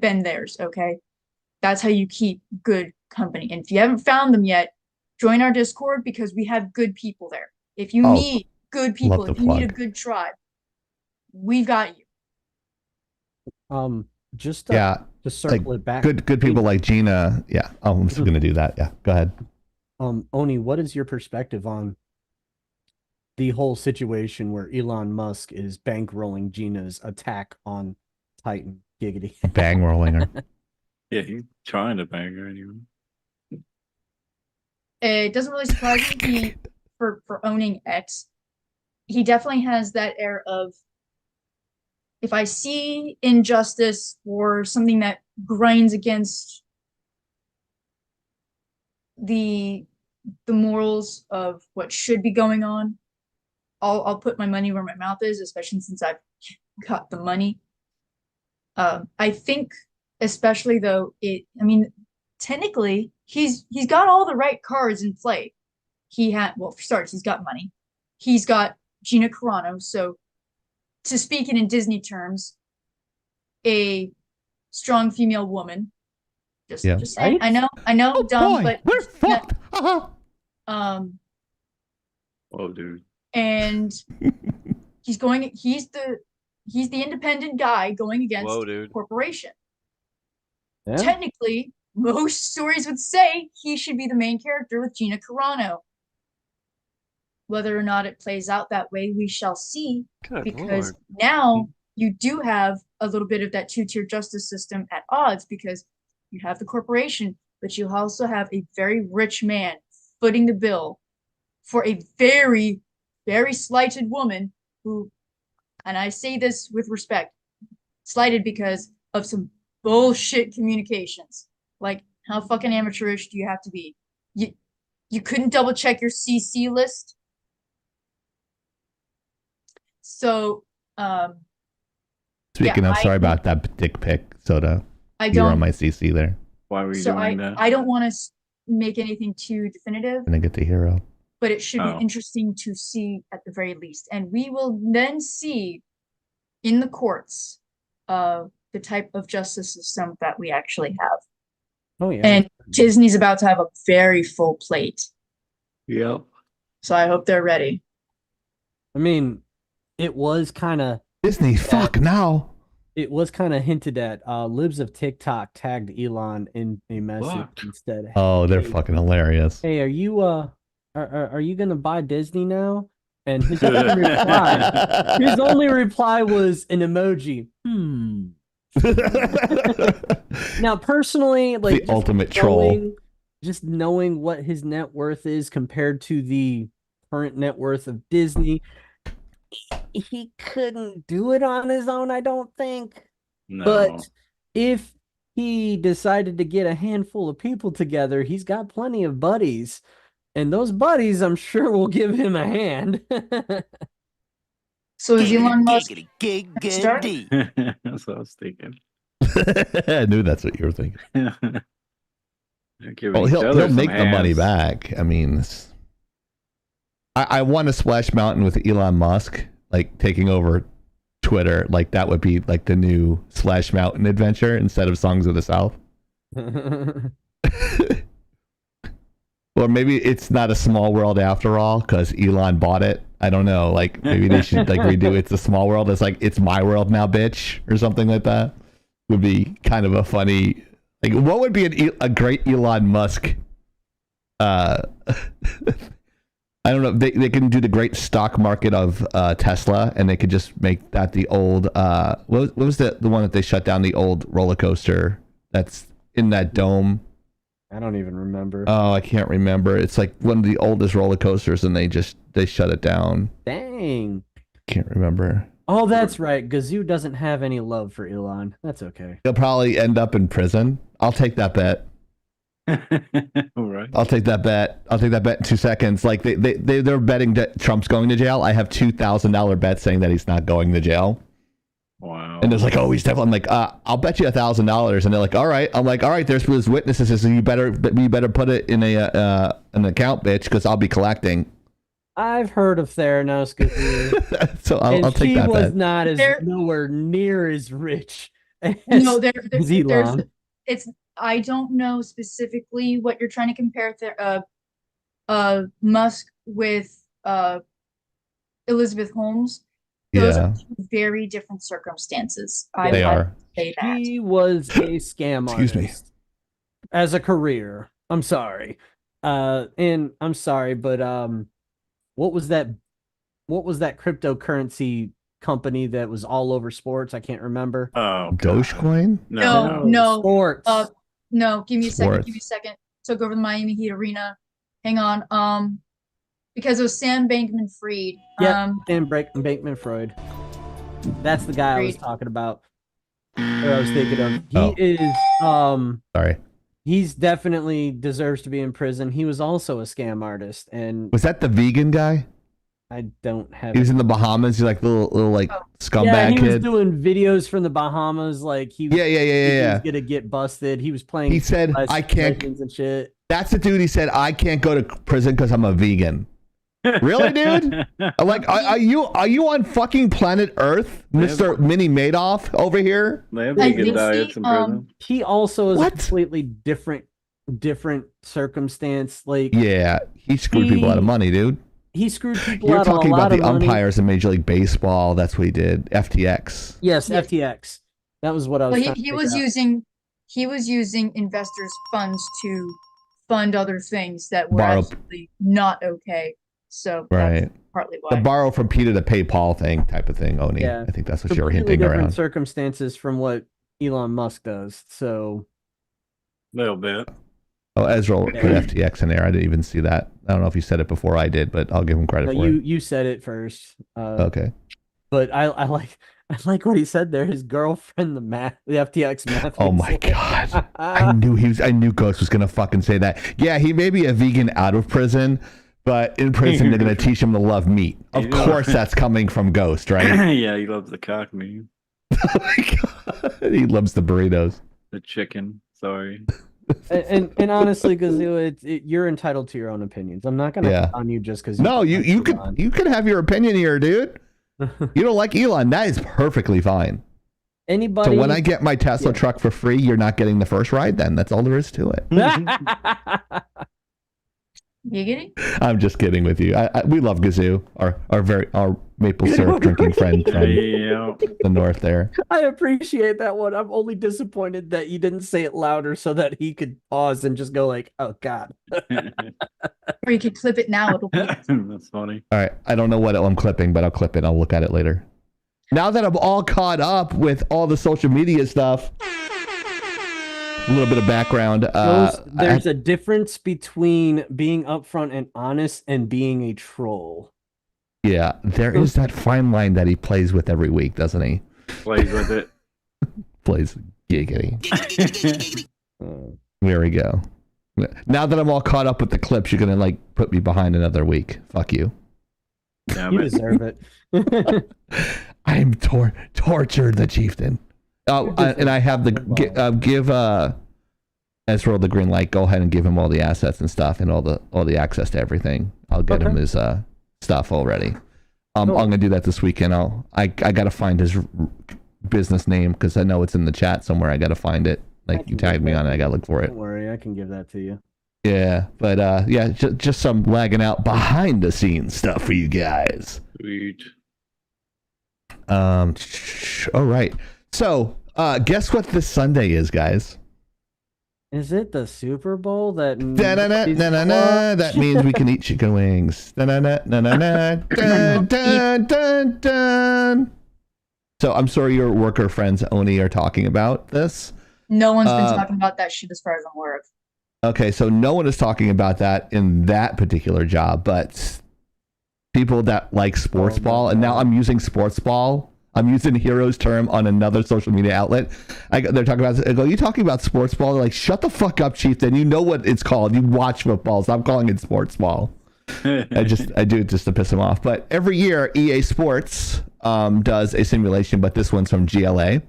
bend theirs, okay? That's how you keep good company. And if you haven't found them yet, join our Discord because we have good people there. If you need good people, if you need a good tribe, we've got you. Just to circle it back. Good people like Gina. Yeah. Oh, I'm still gonna do that. Yeah. Go ahead. Oni, what is your perspective on the whole situation where Elon Musk is bankrolling Gina's attack on Titan? Giggity. Bang rolling her. Yeah, he's trying to bang her anyway. It doesn't really surprise me for owning X. He definitely has that air of, if I see injustice or something that grinds against the morals of what should be going on, I'll put my money where my mouth is, especially since I've got the money. I think, especially though, technically he's got all the right cards in play. For starters, he's got money. He's got Gina Carano, so to speak it in Disney terms, a strong female woman. Just saying. I know, Oh, dumb, boy, but we're fucked. Oh, dude. And he's the independent guy going against a corporation. Yeah. Technically, most stories would say he should be the main character with Gina Carano. Whether or not it plays out that way, we shall see. Good because Lord. now you do have a little bit of that two-tier justice system at odds because you have the corporation, but you also have a very rich man footing the bill for a very, very slighted woman who, and I say this with respect, slighted because of some bullshit communications. Like, how fucking amateurish do you have to be? You couldn't double check your CC list? So, Speaking of, sorry about that dick pic, Soda. You were on my CC there. Why were you doing that? I don't want to make anything too definitive. And then get to Hero. But it should be interesting to see at the very least. And we will then see in the courts the type of justice system that we actually have. Oh, yeah. And Disney's about to have a very full plate. Yep. So I hope they're ready. I mean, it was kind of Disney, fuck now. it was kind of hinted at. Libs of TikTok tagged Elon in a message What? instead. Oh, they're Hey, fucking hilarious. hey, are you gonna buy Disney now? And his only reply was an emoji. Now, personally, like The just ultimate troll. just knowing what his net worth is compared to the current net worth of Disney, he couldn't do it on his own, I don't think. No. But if he decided to get a handful of people together, he's got plenty of buddies. And those buddies, I'm sure, will give him a hand. So is Elon Musk start? That's what I was thinking. I knew that's what you were thinking. They're giving Well, each other he'll some make the money hands. back. I mean, I want a Splash Mountain with Elon Musk, like taking over Twitter. Like that would be like the new Splash Mountain adventure instead of Songs of the South. Or maybe it's not a small world after all because Elon bought it. I don't know. Like maybe they should like redo It's a Small World. It's like It's My World now, bitch, or something like that. Would be kind of a funny. Like, what would be a great Elon Musk? I don't know. They can do the great stock market of Tesla, and they could just make that the old. What was the one that they shut down? The old roller coaster that's in that dome. I don't even remember. Oh, I can't remember. It's like one of the oldest roller coasters, and they shut it down. Dang. Can't remember. Oh, that's right. Gazoo doesn't have any love for Elon. That's okay. He'll probably end up in prison. I'll take that bet. All right. I'll take that bet. I'll take that bet in 2 seconds. Like they're betting that Trump's going to jail. I have $2,000 bets saying that he's not going to jail. Wow. And it's like, oh, he's definitely. I'm like, I'll bet you $1,000. And they're like, all right. I'm like, all right. There's witnesses. So you better put it in an account, bitch, because I'll be collecting. I've heard of Theranos Gazoo. So I'll take that bet. He was not nowhere near as rich as, No, as Elon. I don't know specifically what you're trying to compare Musk with Elizabeth Holmes. Those are two very different circumstances. They are. Say that. He was a scam Excuse artist. me. As a career. I'm sorry. And I'm sorry, but what was that cryptocurrency company that was all over sports? I can't remember. Oh, Dogecoin? No. Sports. No, give me a second. Took over the Miami Heat arena. Hang on. Because it was Sam Bankman-Fried. Yeah, Sam Bankman-Fried. That's the guy I was talking about. Or I was thinking of. He is sorry. He's definitely deserves to be in prison. He was also a scam artist, and was that the vegan guy? I don't have. He was in the Bahamas. He's like little like scumbag yeah, he kid. was doing videos from the Bahamas. Like he was gonna get busted. He was playing. He said, "I can't." And shit. That's the dude. He said, "I can't go to prison because I'm a vegan." Really, dude? I'm like, are you on fucking planet Earth, Mr. Mini Madoff over here? They have vegan diets in prison. He also is a completely different circumstance. Like, yeah, he screwed people out of money, dude. He screwed people You're out of a lot of money. You're talking about the umpires in Major League Baseball. That's what he did. FTX. Yes, FTX. That was what I was. Well, he was using investors' funds to fund other things that were absolutely not okay. So that's partly why. The borrow from Peter to pay Paul type of thing, Oni. Yeah. I think that's what you're hinting different around. Circumstances from what Elon Musk does. So little bit. Oh, Ezra put FTX in there. I didn't even see that. I don't know if you said it before I did, but I'll give him credit for it. You said it first. Okay. But I like what he said there. His girlfriend, the FTX math. Oh my god! I knew Ghost was gonna fucking say that. Yeah, he may be a vegan out of prison, but in prison they're gonna teach him to love meat. Of course, that's coming from Ghost, right? Yeah, he loves the cock meat. Oh my god! He loves the burritos. The chicken. Sorry. and honestly, Gazoo, you're entitled to your own opinions. I'm not gonna put on you just because. No, you can have your opinion here, dude. You don't like Elon. That is perfectly fine. Anybody? So when I get my Tesla truck for free, you're not getting the first ride. Then that's all there is to it. Giggity? I'm just kidding with you. We love Gazoo, our maple syrup drinking friend from Yeah. the north there. I appreciate that one. I'm only disappointed that you didn't say it louder so that he could pause and just go like, "Oh God." Or you could clip it now. It'll be That's funny. All right. I don't know what I'm clipping, but I'll clip it. I'll look at it later. Now that I'm all caught up with all the social media stuff, a little bit of background. There's a difference between being upfront and honest and being a troll. Yeah, there is that fine line that he plays with every week, doesn't he? Plays with it. Plays giggity. There we go. Now that I'm all caught up with the clips, you're gonna like put me behind another week. Fuck you. Damn You it. deserve it. I'm tortured, the chieftain. Oh, and I have the give Ezreal the green light. Go ahead and give him all the assets and stuff, and all the access to everything. I'll get him his stuff already. I'm gonna do that this weekend. I gotta find his business name because I know it's in the chat somewhere. I gotta find it. Like you tagged me on it. I gotta look for it. Don't worry, I can give that to you. Yeah, but yeah, just some lagging out behind the scenes stuff for you guys. Sweet. All right. So, guess what this Sunday is, guys? Is it the Super Bowl that? Da-na-na-na-na-na. That means we can eat chicken wings. Da-na-na-na-na-na. Dun, dun, dun, dun. So I'm sorry your worker friends Oni are talking about this. No one's been talking about that shit as far as I'm aware of. Okay, so no one is talking about that in that particular job, but people that like sports ball, and now I'm using sports ball. I'm using Hero's term on another social media outlet. They're talking about. I go, you talking about sports ball? They're like, shut the fuck up, Chieftain. You know what it's called. You watch football. Stop calling it sports ball. I do it just to piss them off. But every year, EA Sports does a simulation, but this one's from GLA.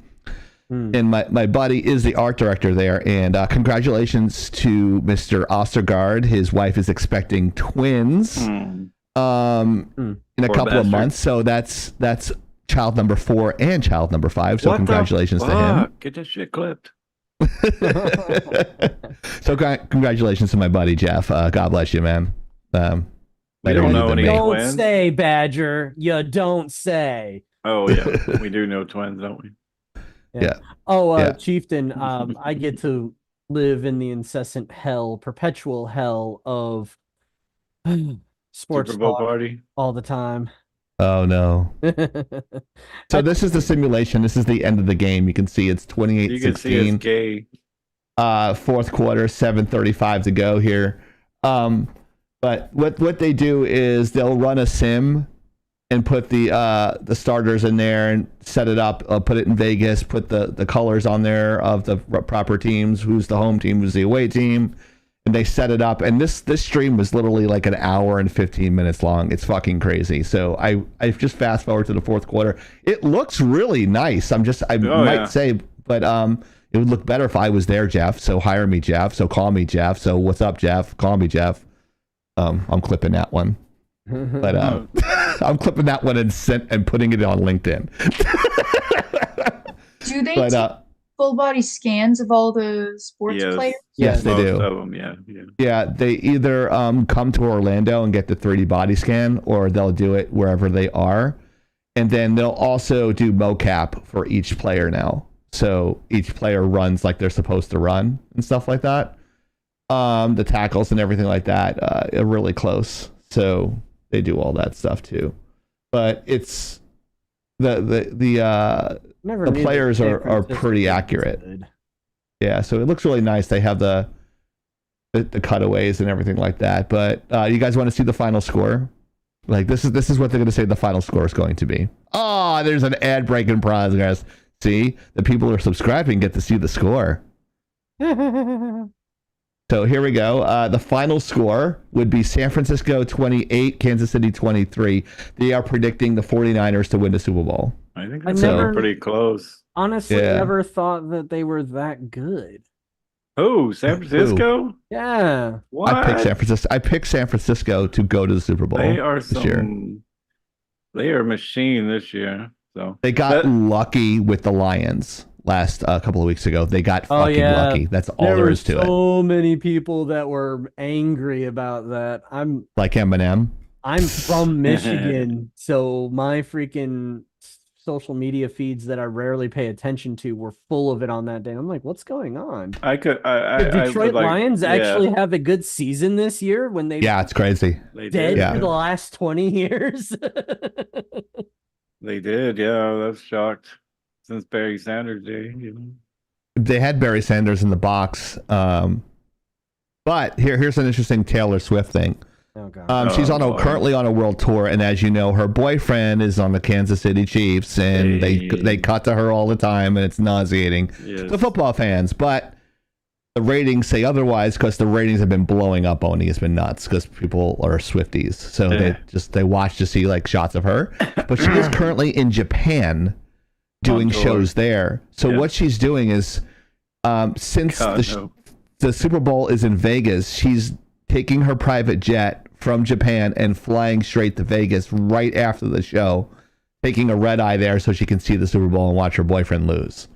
And my buddy is the art director there. And congratulations to Mr. Ostergaard. His wife is expecting twins in a couple of months. So that's child number 4 and child number 5. So congratulations to him. Get this shit clipped. So congratulations to my buddy Jeff. God bless you, man. We don't know any Don't twins. say, Badger. You don't say. Oh yeah, we do know twins, don't we? Yeah. Oh, Yeah. Chieftain, I get to live in the incessant hell, perpetual hell of sports Super Bowl talk party. all the time. Oh no. So this is the simulation. This is the end of the game. You can see it's 28-16. You can see it's gay. Fourth quarter, 7:35 to go here. But what they do is they'll run a sim and put the starters in there and set it up. Put it in Vegas. Put the colors on there of the proper teams. Who's the home team? Who's the away team? And they set it up. And this stream was literally like an hour and 15 minutes long. It's fucking crazy. So I just fast forward to the fourth quarter. It looks really nice. I might say, but it would look better if I was there, Jeff. So hire me, Jeff. So call me, Jeff. So what's up, Jeff? Call me, Jeff. I'm clipping that one. But I'm clipping that one and putting it on LinkedIn. Do they take full body scans of all the sports players? Yes, they do. Most of them, yeah. Yeah, they either come to Orlando and get the 3D body scan, or they'll do it wherever they are. And then they'll also do mocap for each player now. So each player runs like they're supposed to run and stuff like that. The tackles and everything like that are really close. So they do all that stuff too. But it's the players are pretty accurate. Yeah, so it looks really nice. They have the cutaways and everything like that. But you guys want to see the final score? Like this is what they're going to say the final score is going to be. Oh, there's an ad break in progress. See, the people who are subscribing get to see the score. So here we go. The final score would be San Francisco 28, Kansas City 23. They are predicting the 49ers to win the Super Bowl. I think that's pretty close. Honestly, never thought that they were that good. Oh, San Francisco? Yeah. What? I picked San Francisco to go to the Super Bowl. They are this year. They are a machine this year. So they got lucky with the Lions. last couple of weeks ago. They got Oh, fucking yeah. lucky. That's all There there were is to it. so many people that were angry about that. Like Eminem. I'm from Michigan, so my freaking social media feeds that I rarely pay attention to were full of it on that day. I'm like, what's going on? I could. The I Detroit would like, Lions yeah, actually have a good season this year when they Yeah, it's crazy. They dead did. Yeah. for the last 20 years. They did. Yeah, I was shocked since Barry Sanders day. You know. They had Barry Sanders in the box. But here's an interesting Taylor Swift thing. Oh, God. She's currently on a world tour, and as you know, her boyfriend is on the Kansas City Chiefs, and they cut to her all the time, and it's nauseating Yes. to football fans. But the ratings say otherwise because the ratings have been blowing up. Only it's been nuts because people are Swifties, so they watch to see like shots of her. But she is currently in Japan doing shows there. So what she's doing is, since the Super Bowl is in Vegas, she's taking her private jet from Japan and flying straight to Vegas right after the show, taking a red eye there so she can see the Super Bowl and watch her boyfriend lose.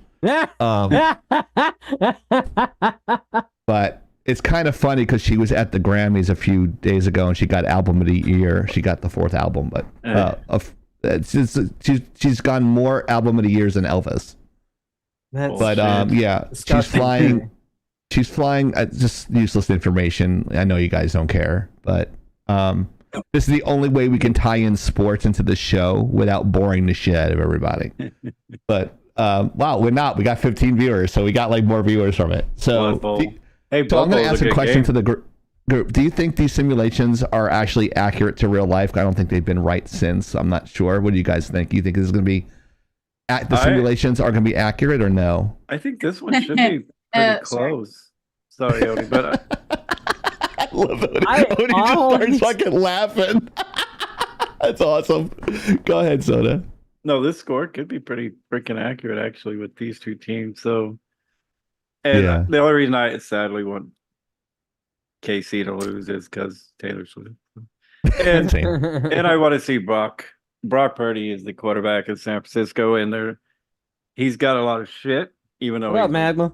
But it's kind of funny because she was at the Grammys a few days ago and she got Album of the Year. She got the 4th album, but she's gotten more Album of the Years than Elvis. She's flying. She's flying. Just useless information. I know you guys don't care, but this is the only way we can tie in sports into the show without boring the shit out of everybody. But wow, we're not. We got 15 viewers, so we got like more viewers from it. So, I'm going to ask a question to the group. Do you think these simulations are actually accurate to real life? I don't think they've been right since. I'm not sure. What do you guys think? You think this is going to be the simulations are going to be accurate or no? I think this one should be pretty close. Sorry, Odie, but I love Odie. Odie just starts fucking laughing. That's awesome. Go ahead, Soda. No, this score could be pretty freaking accurate actually with these two teams. So, and the only reason I sadly want KC to lose is because Taylor Swift, and I want to see Brock Purdy is the quarterback of San Francisco, and he's got a lot of shit, even though What up, Magma?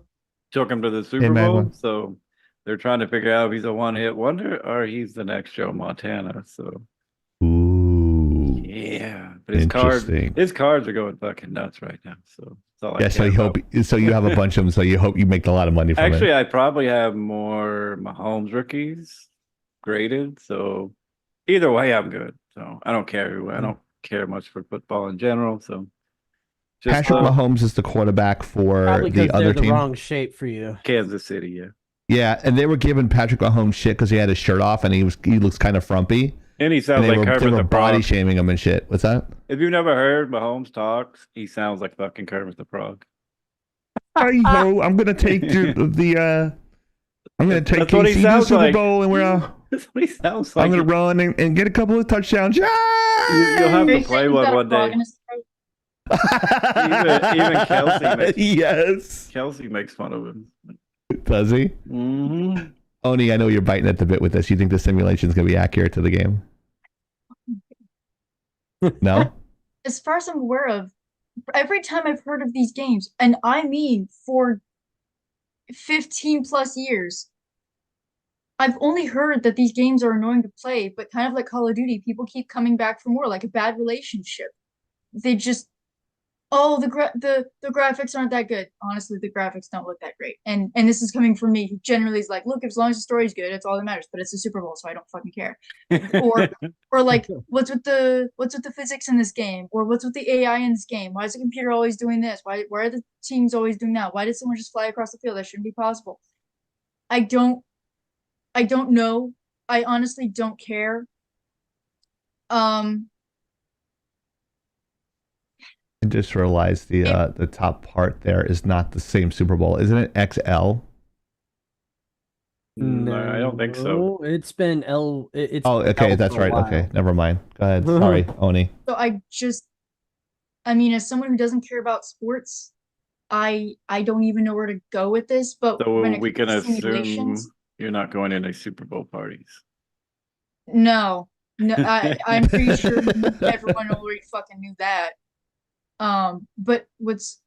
Took him to the Super Bowl. So they're trying to figure out if he's a one-hit wonder or he's the next Joe Montana. So yeah, but his cards are going fucking nuts right now. So that's all I care so you have a bunch of them. So you hope you make a lot of money from it. Actually, I probably have more Mahomes rookies graded. So either way, I'm good. So I don't care. I don't care much for football in general. So. Patrick Mahomes is the quarterback for the other team. The wrong shape for you. Kansas City, yeah. Yeah, and they were giving Patrick Mahomes shit because he had his shirt off and he looks kind of frumpy. And he sounds like Kermit they were the body Frog. shaming him and shit. What's that? If you've never heard Mahomes talks, he sounds like fucking Kermit the Frog. I know. I'm gonna take I'm gonna take KC to the Super Bowl and that's what he sounds like. I'm gonna run and get a couple of touchdowns. You'll have to play one day. even Kelsey makes fun of him. Does he? Mm-hmm. Oni, I know you're biting at the bit with this. You think the simulation is going to be accurate to the game? No? As far as I'm aware of, every time I've heard of these games, and I mean for 15 plus years, I've only heard that these games are annoying to play, but kind of like Call of Duty, people keep coming back for more, like a bad relationship. They just, the graphics aren't that good. Honestly, the graphics don't look that great. And this is coming from me, who generally is like, look, as long as the story's good, it's all that matters. But it's a Super Bowl, so I don't fucking care. Or like, what's with the physics in this game? Or what's with the AI in this game? Why is the computer always doing this? Why are the teams always doing that? Why did someone just fly across the field? That shouldn't be possible. I don't know. I honestly don't care. I just realized the top part there is not the same Super Bowl, isn't it? XL. No, I don't think so. It's been L. It's okay, that's right. Okay, never mind. Go ahead. Sorry, Oni. So as someone who doesn't care about sports, I don't even know where to go with this. But so when we can assume you're not going into Super Bowl parties. No, I'm pretty sure everyone already fucking knew that. But what's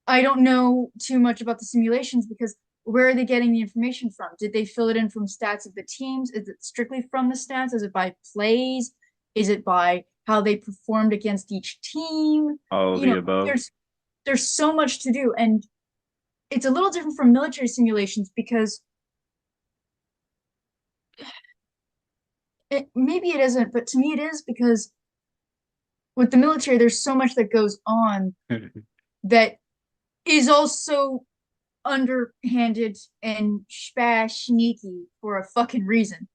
I don't know too much about the simulations because where are they getting the information from? Did they fill it in from stats of the teams? Is it strictly from the stats? Is it by plays? Is it by how they performed against each team? All of You the know, above. there's so much to do, and it's a little different from military simulations because maybe it isn't, but to me it is because with the military, there's so much that goes on that is also underhanded and sneaky for a fucking reason.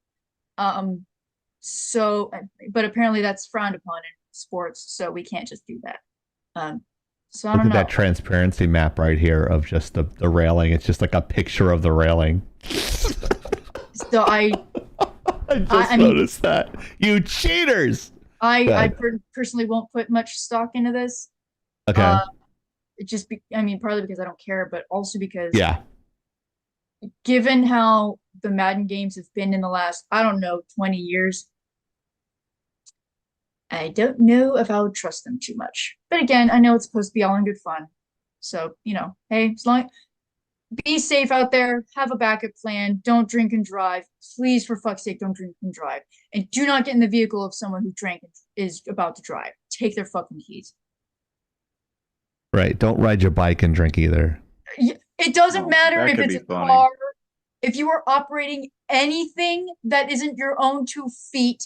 So, but apparently that's frowned upon in sports, so we can't just do that. So I Look don't at know. that transparency map right here of just the railing. It's just like a picture of the railing. So I just noticed that. You cheaters! I personally won't put much stock into this. Okay. It just partly because I don't care, but also because Yeah. given how the Madden games have been in the last, I don't know, 20 years, I don't know if I would trust them too much. But again, I know it's supposed to be all in good fun. So, hey, as long be safe out there, have a backup plan, don't drink and drive. Please, for fuck's sake, don't drink and drive. And do not get in the vehicle of someone who drank and is about to drive. Take their fucking keys. Right. Don't ride your bike and drink either. It doesn't matter if it's a funny. car. If you are operating anything that isn't your own 2 feet,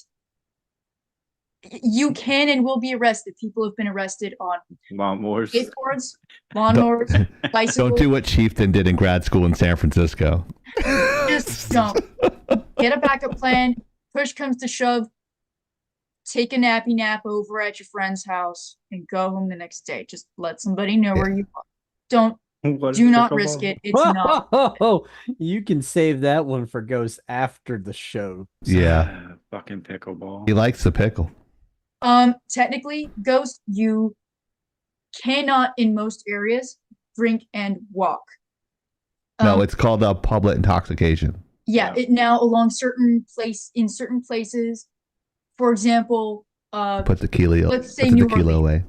you can and will be arrested. People have been arrested on Lawnmowers. skateboards, lawnmowers, bicycles. Don't do what Chieftain did in grad school in San Francisco. Just don't. Get a backup plan. Push comes to shove. Take a nappy nap over at your friend's house and go home the next day. Just let somebody know where you are. Do not risk it. It's not. Oh, you can save that one for Ghost after the show. Yeah. Fucking pickleball. He likes the pickle. Technically, Ghost, you cannot in most areas drink and walk. No, it's called a public intoxication. Yeah, it now along certain places. For example, Put the kilo. let's say put the New tequila Orleans.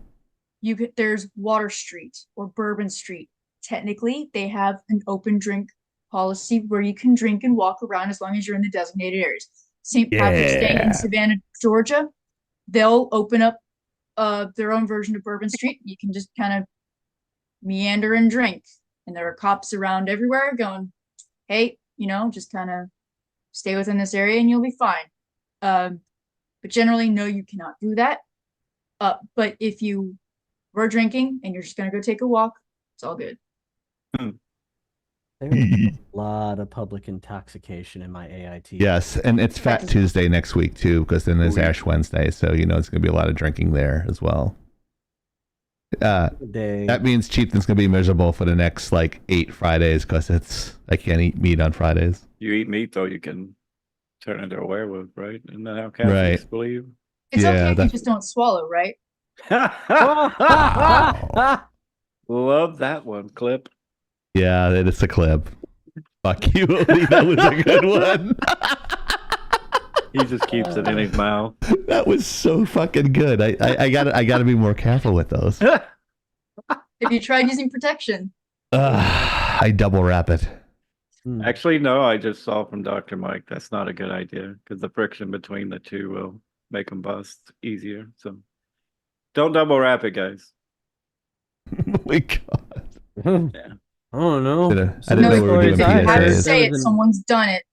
away. There's Water Street or Bourbon Street. Technically, they have an open drink policy where you can drink and walk around as long as you're in the designated areas. St. Patrick's Day in Savannah, Georgia, they'll open up their own version of Bourbon Street. You can just kind of meander and drink. And there are cops around everywhere going, hey, just kind of stay within this area and you'll be fine. But generally, no, you cannot do that. But if you were drinking and you're just going to go take a walk, it's all good. There's a lot of public intoxication in my AIT. Yes, and it's Fat Tuesday next week too, because then there's Ash Wednesday, so it's going to be a lot of drinking there as well. That means Chieftain's going to be miserable for the next 8 Fridays because I can't eat meat on Fridays. You eat meat though, you can turn into a werewolf, right? Isn't that how Catholics believe? It's okay if you just don't swallow, right? Love that one clip. Yeah, it's a clip. Fuck you, Odie. That was a good one. He just keeps it in his mouth. That was so fucking good. I gotta be more careful with those. Have you tried using protection? I double wrap it. Actually, no, I just saw from Dr. Mike that's not a good idea because the friction between the two will make them bust easier. So don't double wrap it, guys. Oh my God. Yeah. I don't know. I didn't know we were doing I have to PSAs. say it. Someone's done it.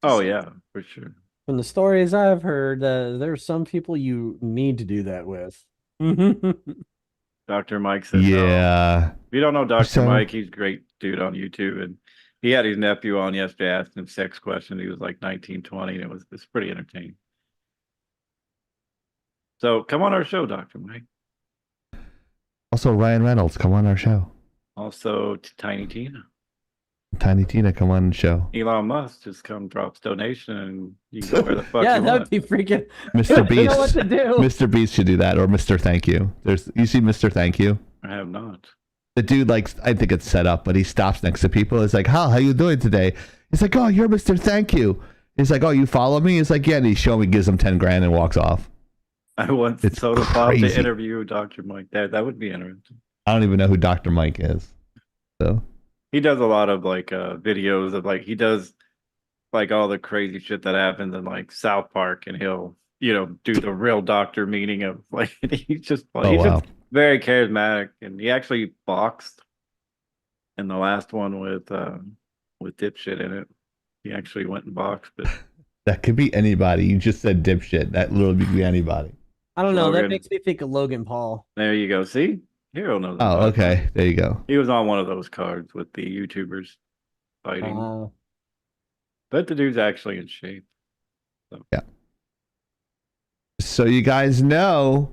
Oh yeah, for sure. From the stories I've heard, there are some people you need to do that with. Dr. Mike says Yeah. If you don't know Dr. So- Mike, he's a great dude on YouTube, and he had his nephew on yesterday asking him sex questions. He was like 19, 20, and it's pretty entertaining. So come on our show, Dr. Mike. Also, Ryan Reynolds, come on our show. Also, Tiny Tina. Tiny Tina, come on the show. Elon Musk just come drops donation, and you can go where the fuck Yeah, you that want. would be freaking. Mr. I don't know what Beast. to do. Mr. Beast should do that, or Mr. Thank You. You see Mr. Thank You? I have not. The dude, I think it's set up, but he stops next to people. It's like, how you doing today? He's like, oh, you're Mr. Thank You. He's like, oh, you follow me? He's like, yeah, and he shows me, gives him 10 grand and walks off. I want It's Soda Pop crazy. to interview Dr. Mike. That would be interesting. I don't even know who Dr. Mike is. So He does a lot of like videos of like he does like all the crazy shit that happens in like South Park, and he'll do the real doctor meaning of like he's just Oh, he's wow. just very charismatic, and he actually boxed in the last one with dipshit in it. He actually went and boxed, but that could be anybody. You just said dipshit. That literally could be anybody. I don't know. That Logan. makes me think of Logan Paul. there you go. See, Hero knows. Oh, okay. There you go. He was on one of those cards with the YouTubers fighting, but the dude's actually in shape. So. Yeah. So you guys know,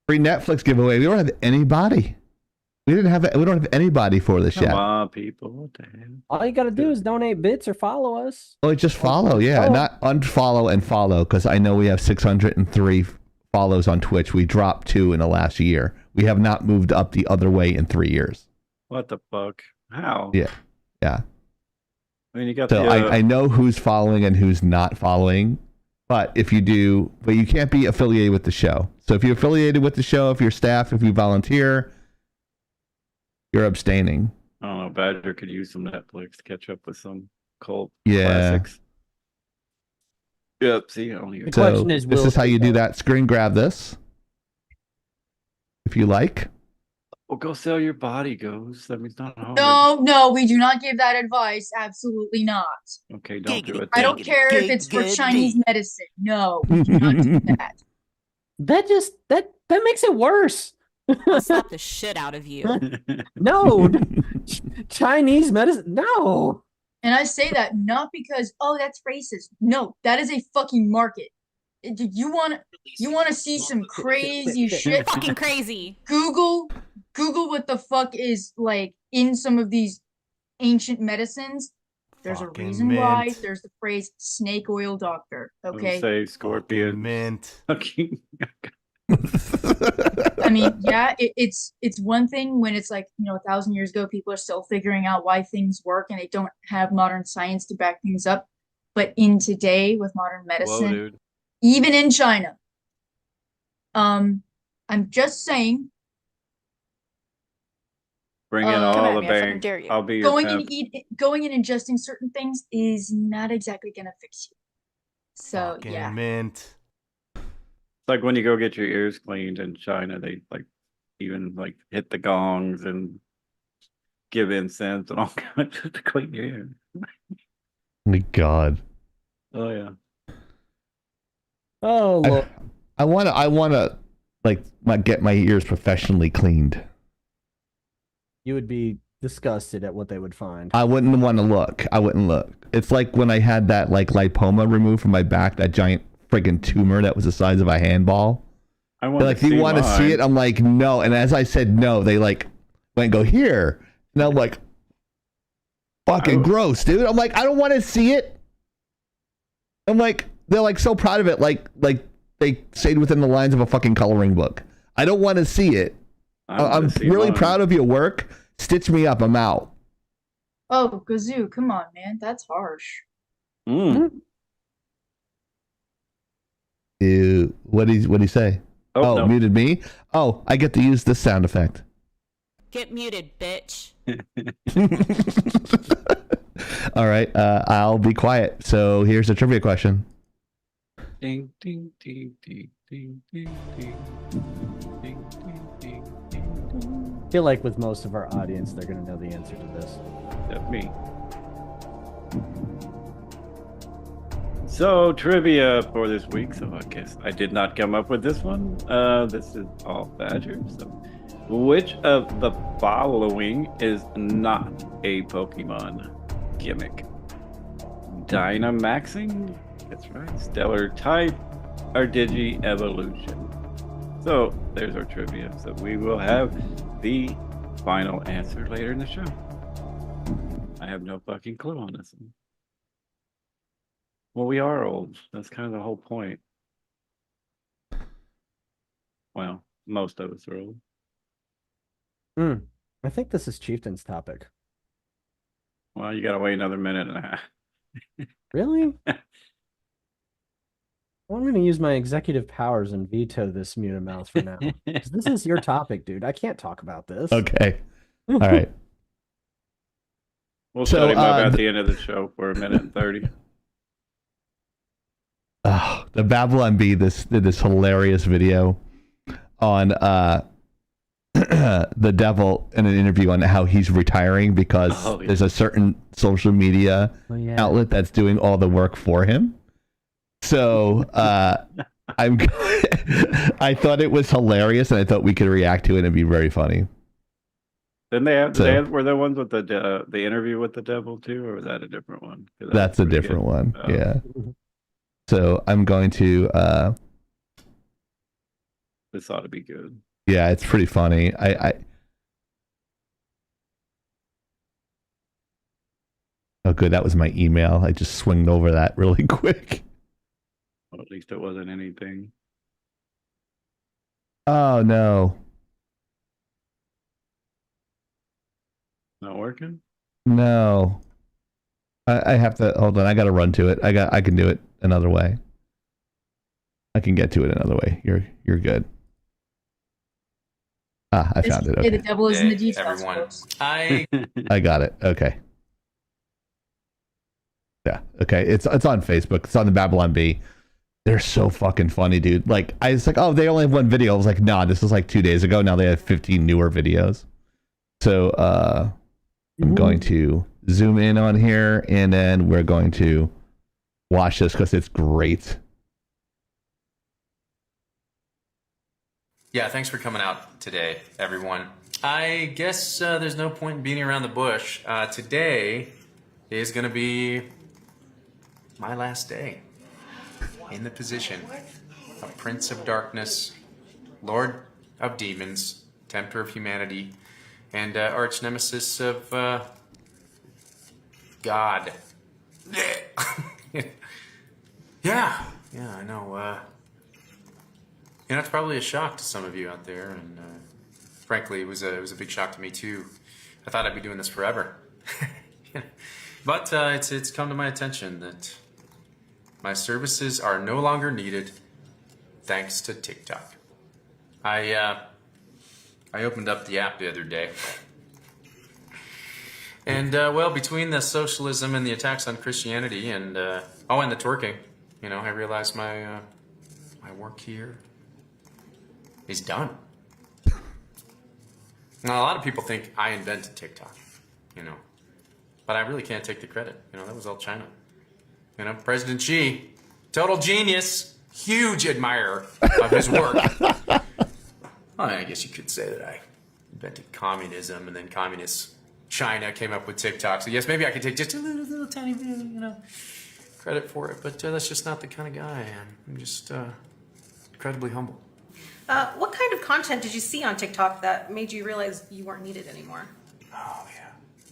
free Netflix giveaway. We don't have anybody. We don't have anybody for this yet. Come on, people. What the hell? All you got to do is donate bits or follow us. Oh, just follow. Yeah, not unfollow and follow, because I know we have 603 follows on Twitch. We dropped 2 in the last year. We have not moved up the other way in 3 years. What the fuck? How? Yeah. I mean, you got so I know who's following and who's not following, but you can't be affiliated with the show. So if you're affiliated with the show, if you're staff, if you volunteer, you're abstaining. I don't know. Badger could use some Netflix to catch up with some cult Yeah. classics. Yep. See, only The question is, this is how you do that. Screen grab this, if you like. Well, go sell your body, Ghost. That means not hard. No, we do not give that advice. Absolutely not. Okay, don't do it. I don't care if it's for Chinese medicine. No, we do not do that. That makes it worse. I'll slap the shit out of you. No, Chinese medicine. No. And I say that not because that's racist. No, that is a fucking market. You want to see some crazy shit? Fucking crazy. Google what the fuck is like in some of these ancient medicines. There's a reason why there's the phrase snake oil doctor. Okay. Say scorpion mint. Okay. I mean, yeah, it's one thing when it's like 1,000 years ago, people are still figuring out why things work and they don't have modern science to back things up. But in today, with modern medicine, dude. even in China, I'm just saying. Bring in all the I fucking bank. dare you. I'll be your Going temp. and going and ingesting certain things is not exactly gonna fix you. So Fucking yeah. mint. It's like when you go get your ears cleaned in China, they even hit the gongs and give incense and all kinds to clean your ear. My God. Oh yeah. Oh, look. I wanna get my ears professionally cleaned. You would be disgusted at what they would find. I wouldn't want to look. I wouldn't look. It's like when I had that lipoma removed from my back, that giant friggin' tumor that was the size of a handball. I They're want like, do you want to see it? I'm like, no. And as I said no, they went and go here. And I'm like, fucking gross, dude. I'm like, I don't want to see it. I'm like, they're so proud of it, like they stayed within the lines of a fucking coloring book. I don't want to see it. I'm really proud of your work. Stitch me up. I'm out. Oh, Gazoo, come on, man. That's harsh. Ew. What'd he say? Oh, no. Muted me? Oh, I get to use this sound effect. Get muted, bitch. All right. I'll be quiet. So here's the trivia question. Ding, ding, ding, ding, ding, ding, ding, ding, ding, ding. I feel like with most of our audience, they're going to know the answer to this. That's me. So, trivia for this week. So, I guess I did not come up with this one. This is all Badger. So, which of the following is not a Pokemon gimmick? Dynamaxing? That's right. Stellar type or Digi-evolution? So, there's our trivia. So, we will have the final answer later in the show. I have no fucking clue on this one. Well, we are old. That's kind of the whole point. Well, most of us are old. I think this is Chieftain's topic. Well, you gotta wait another minute and a half. Really? I'm going to use my executive powers and veto this Muta Mouse for now. 'Cause this is your topic, dude. I can't talk about this. Okay. All right. We'll So, shut him up at the- the end of the show for 1:30. The Babylon Bee did this hilarious video on the devil in an interview on how he's retiring because there's a certain social media outlet that's doing all the work for him. So I thought it was hilarious, and I thought we could react to it and be very funny. Didn't they have were there ones with the interview with the devil too, or was that a different one? That's a different one. Yeah. So I'm going to. This ought to be good. Yeah, it's pretty funny. Oh, good. That was my email. I just swinged over that really quick. Well, at least it wasn't anything. Oh no. Not working? No. I have to hold on. I got to run to it. I can do it another way. I can get to it another way. You're good. Ah, I found it. Okay. The devil is in the details. Everyone, Folks. I got it. Okay. Yeah. Okay. It's on Facebook. It's on the Babylon Bee. They're so fucking funny, dude. Like I was like, oh, they only have one video. I was like, nah, this was like 2 days ago. Now they have 15 newer videos. So I'm going to zoom in on here, and then we're going to watch this because it's great. Yeah, thanks for coming out today, everyone. I guess there's no point in beating around the bush. Today is going to be my last day in the position of Prince of Darkness, Lord of Demons, Tempter of Humanity, and arch nemesis of God. Yeah, I know. You know, it's probably a shock to some of you out there, and frankly, it was a big shock to me too. I thought I'd be doing this forever, but it's come to my attention that my services are no longer needed, thanks to TikTok. I opened up the app the other day, and well, between the socialism and the attacks on Christianity, and and the twerking, you know, I realized my work here is done. Now, a lot of people think I invented TikTok, you know, but I really can't take the credit. You know, that was all China. You know, President Xi, total genius, huge admirer of his work. Well, I guess you could say that I invented communism, and then communist China came up with TikTok. So yes, maybe I could take just a little tiny bit, you know, credit for it, but that's just not the kind of guy I am. I'm just incredibly humble. What kind of content did you see on TikTok that made you realize you weren't needed anymore? Oh,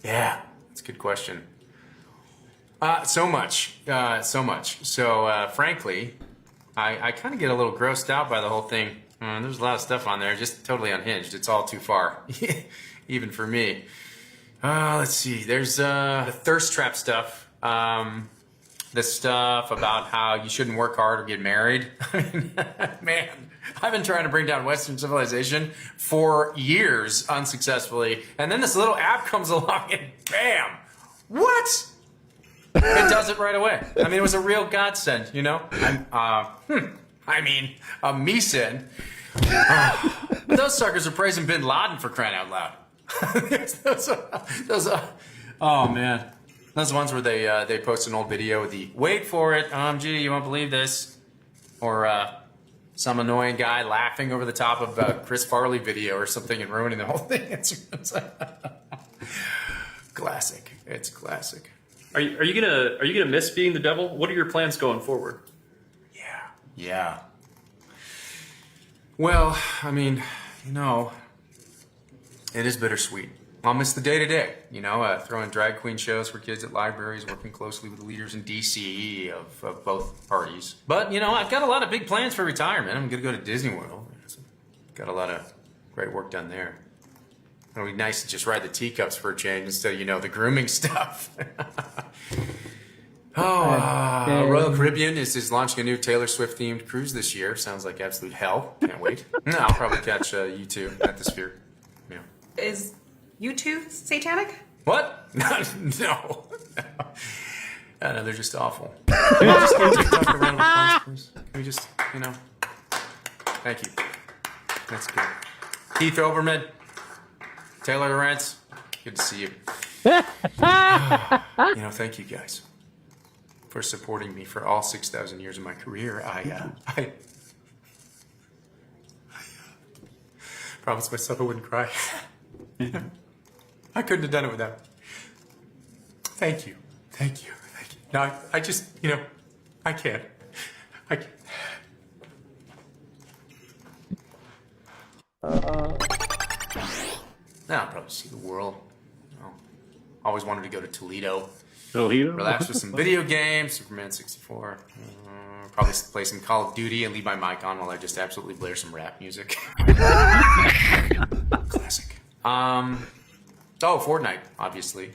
yeah, that's a good question. So much. So, frankly, I kind of get a little grossed out by the whole thing. There's a lot of stuff on there, just totally unhinged. It's all too far, even for me. Let's see. There's the thirst trap stuff. The stuff about how you shouldn't work hard or get married. I mean, man, I've been trying to bring down Western civilization for years unsuccessfully. And then this little app comes along and bam, what? It does it right away. I mean, it was a real godsend, you know? A me-send. Those suckers are praising Bin Laden for crying out loud. Oh, man. Those ones where they post an old video with the, wait for it, gee, you won't believe this. Or some annoying guy laughing over the top of a Chris Farley video or something and ruining the whole thing. It's classic. It's classic. Are you gonna miss being the devil? What are your plans going forward? Yeah. Well, I mean, you know, it is bittersweet. I'll miss the day-to-day, you know, throwing drag queen shows for kids at libraries, working closely with the leaders in D.C. of both parties. But, you know, I've got a lot of big plans for retirement. I'm going to go to Disney World. Got a lot of great work done there. It'll be nice to just ride the teacups for a change instead of, you know, the grooming stuff. Royal Caribbean is launching a new Taylor Swift themed cruise this year. Sounds like absolute hell. Can't wait. No, I'll probably catch you two at the Sphere. Yeah. Is you two satanic? What? No. No, they're just awful. Can we just give TikTok a round of applause, please? Can we just, Thank you. That's good. Keith Oberman, Taylor Lawrence, good to see you. Thank you guys for supporting me for all 6,000 years of my career. I promised myself I wouldn't cry. I couldn't have done it without. Thank you. Thank you. No, I just, I can't. Now I'll probably see the world. Always wanted to go to Toledo. Relax with some video games, Superman 64. Probably play some Call of Duty and leave my mic on while I just absolutely blare some rap music. Classic. Fortnite, obviously.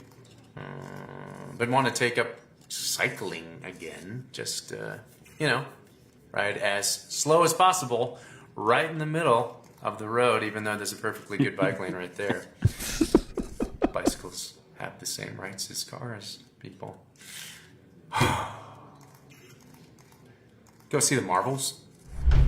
But want to take up cycling again. Just, ride as slow as possible, right in the middle of the road, even though there's a perfectly good bike lane right there. Bicycles have the same rights as cars, people. Go see the Marvels.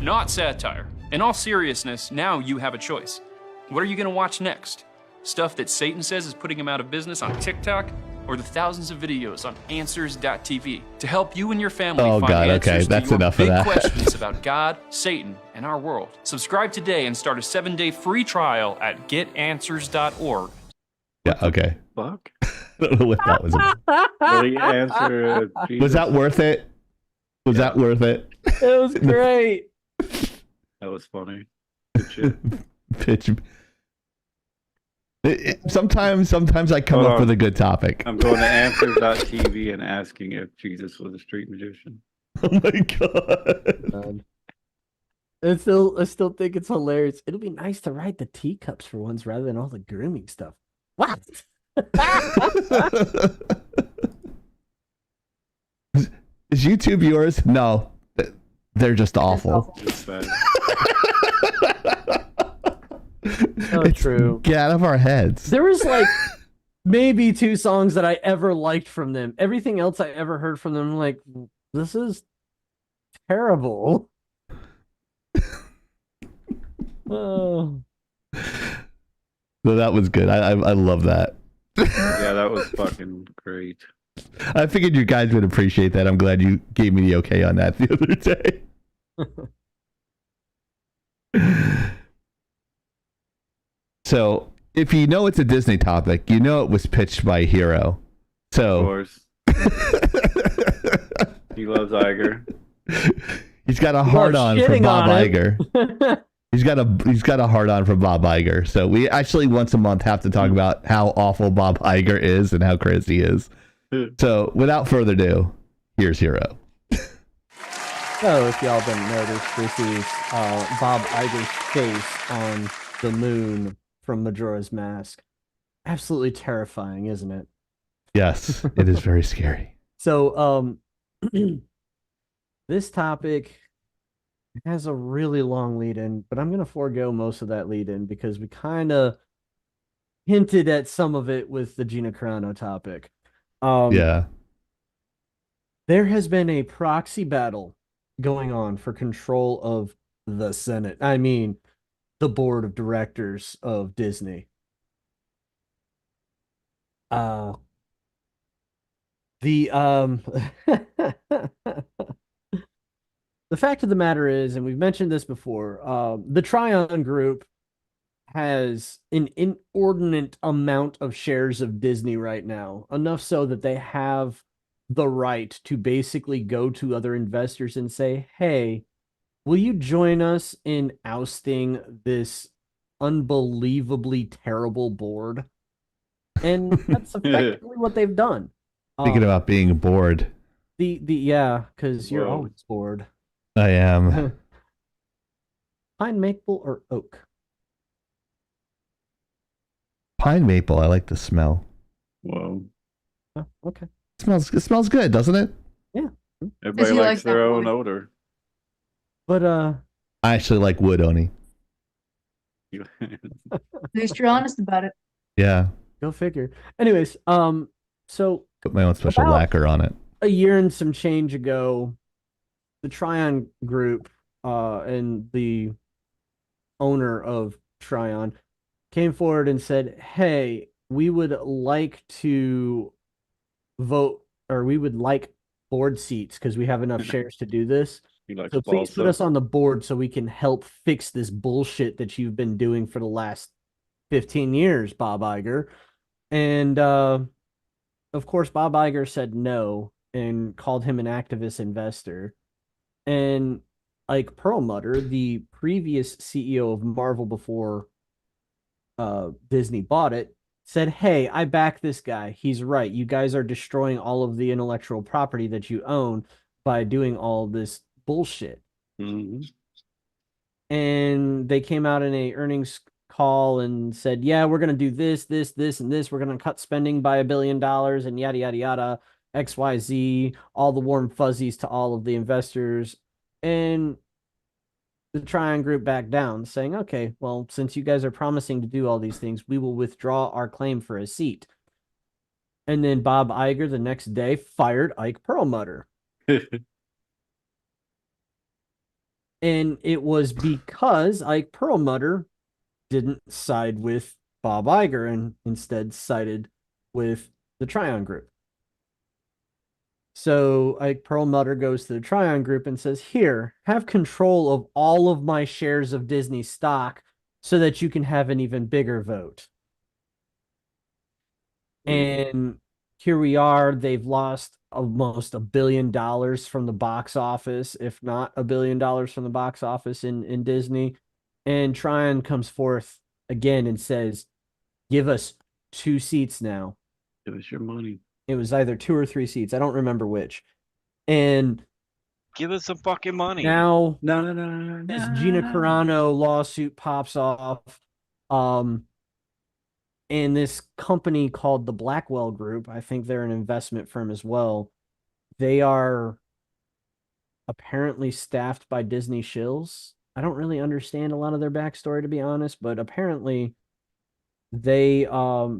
Not satire. In all seriousness, now you have a choice. What are you going to watch next? Stuff that Satan says is putting him out of business on TikTok? Or the thousands of videos on Answers.tv to help you and your family find answers to your big questions about God, Satan, and our world. Subscribe today and start a 7-day free trial at getanswers.org. Yeah, okay. Fuck. I don't know what that was about. The answer, was that worth it? Was that worth it? It was great. That was funny. Good shit. Pitch. Sometimes I come up with a good topic. I'm going to Answers.tv and asking if Jesus was a street magician. Oh my god. I still think it's hilarious. It'll be nice to ride the teacups for once rather than all the grooming stuff. What? Is YouTube yours? No. They're just awful. So true. Get out of our heads. There was maybe 2 songs that I ever liked from them. Everything else I ever heard from them, this is terrible. Oh. So that was good. I love that. Yeah, that was fucking great. I figured you guys would appreciate that. I'm glad you gave me the okay on that the other day. So, if you know it's a Disney topic, you know it was pitched by Hero. So, of course. He loves Iger. He's got a hard on for Bob Iger. He's got a hard on for Bob Iger. So we actually once a month have to talk about how awful Bob Iger is and how crazy he is. So without further ado, here's Hero. So if y'all didn't notice, this is Bob Iger's face on the moon from Majora's Mask. Absolutely terrifying, isn't it? Yes, it is very scary. So this topic has a really long lead in, but I'm going to forego most of that lead in because we kind of hinted at some of it with the Gina Corano topic. Yeah. There has been a proxy battle going on for control of the Senate. I mean, the board of directors of Disney. The fact of the matter is, and we've mentioned this before, the Tryon Group has an inordinate amount of shares of Disney right now, enough so that they have the right to basically go to other investors and say, hey, will you join us in ousting this unbelievably terrible board? And that's effectively what they've done. Thinking about being bored. Yeah, because you're always bored. I am. Pine maple or oak? Pine maple. I like the smell. Whoa. Oh, okay. It smells good, doesn't it? Everybody he likes likes that their own wood. odor. But I actually like wood, Oni. At least you're honest about it. Yeah. go figure. Anyways, so Put my own special about lacquer on it. a year and some change ago, the Tryon Group, and the owner of Tryon came forward and said, "Hey, we would like to vote, or we would like board seats because we have enough shares to do this. He likes So please put balsa. us on the board so we can help fix this bullshit that you've been doing for the last 15 years, Bob Iger." And of course, Bob Iger said no and called him an activist investor. And like Perlmutter, the previous CEO of Marvel before Disney bought it, said, "Hey, I back this guy. He's right. You guys are destroying all of the intellectual property that you own by doing all this bullshit." Mm-hmm. And they came out in a earnings call and said, "Yeah, we're going to do this, this, this, and this. We're going to cut spending by $1 billion and yada, yada, yada, XYZ, all the warm fuzzies to all of the investors." And the Tryon Group backed down, saying, "Okay, well, since you guys are promising to do all these things, we will withdraw our claim for a seat." And then Bob Iger the next day fired Ike Perlmutter. And it was because Ike Perlmutter didn't side with Bob Iger and instead sided with the Tryon Group. So Ike Perlmutter goes to the Tryon Group and says, "Here, have control of all of my shares of Disney stock so that you can have an even bigger vote." And here we are. They've lost almost $1 billion from the box office, if not $1 billion from the box office in Disney. And Tryon comes forth again and says, "Give us 2 seats now." Give us your money. It was either 2 or 3 seats. I don't remember which. And give us some fucking money. Now, no, this Gina Corano lawsuit pops off. And this company called the Blackwell Group, I think they're an investment firm as well. They are apparently staffed by Disney shills. I don't really understand a lot of their backstory, to be honest, but apparently they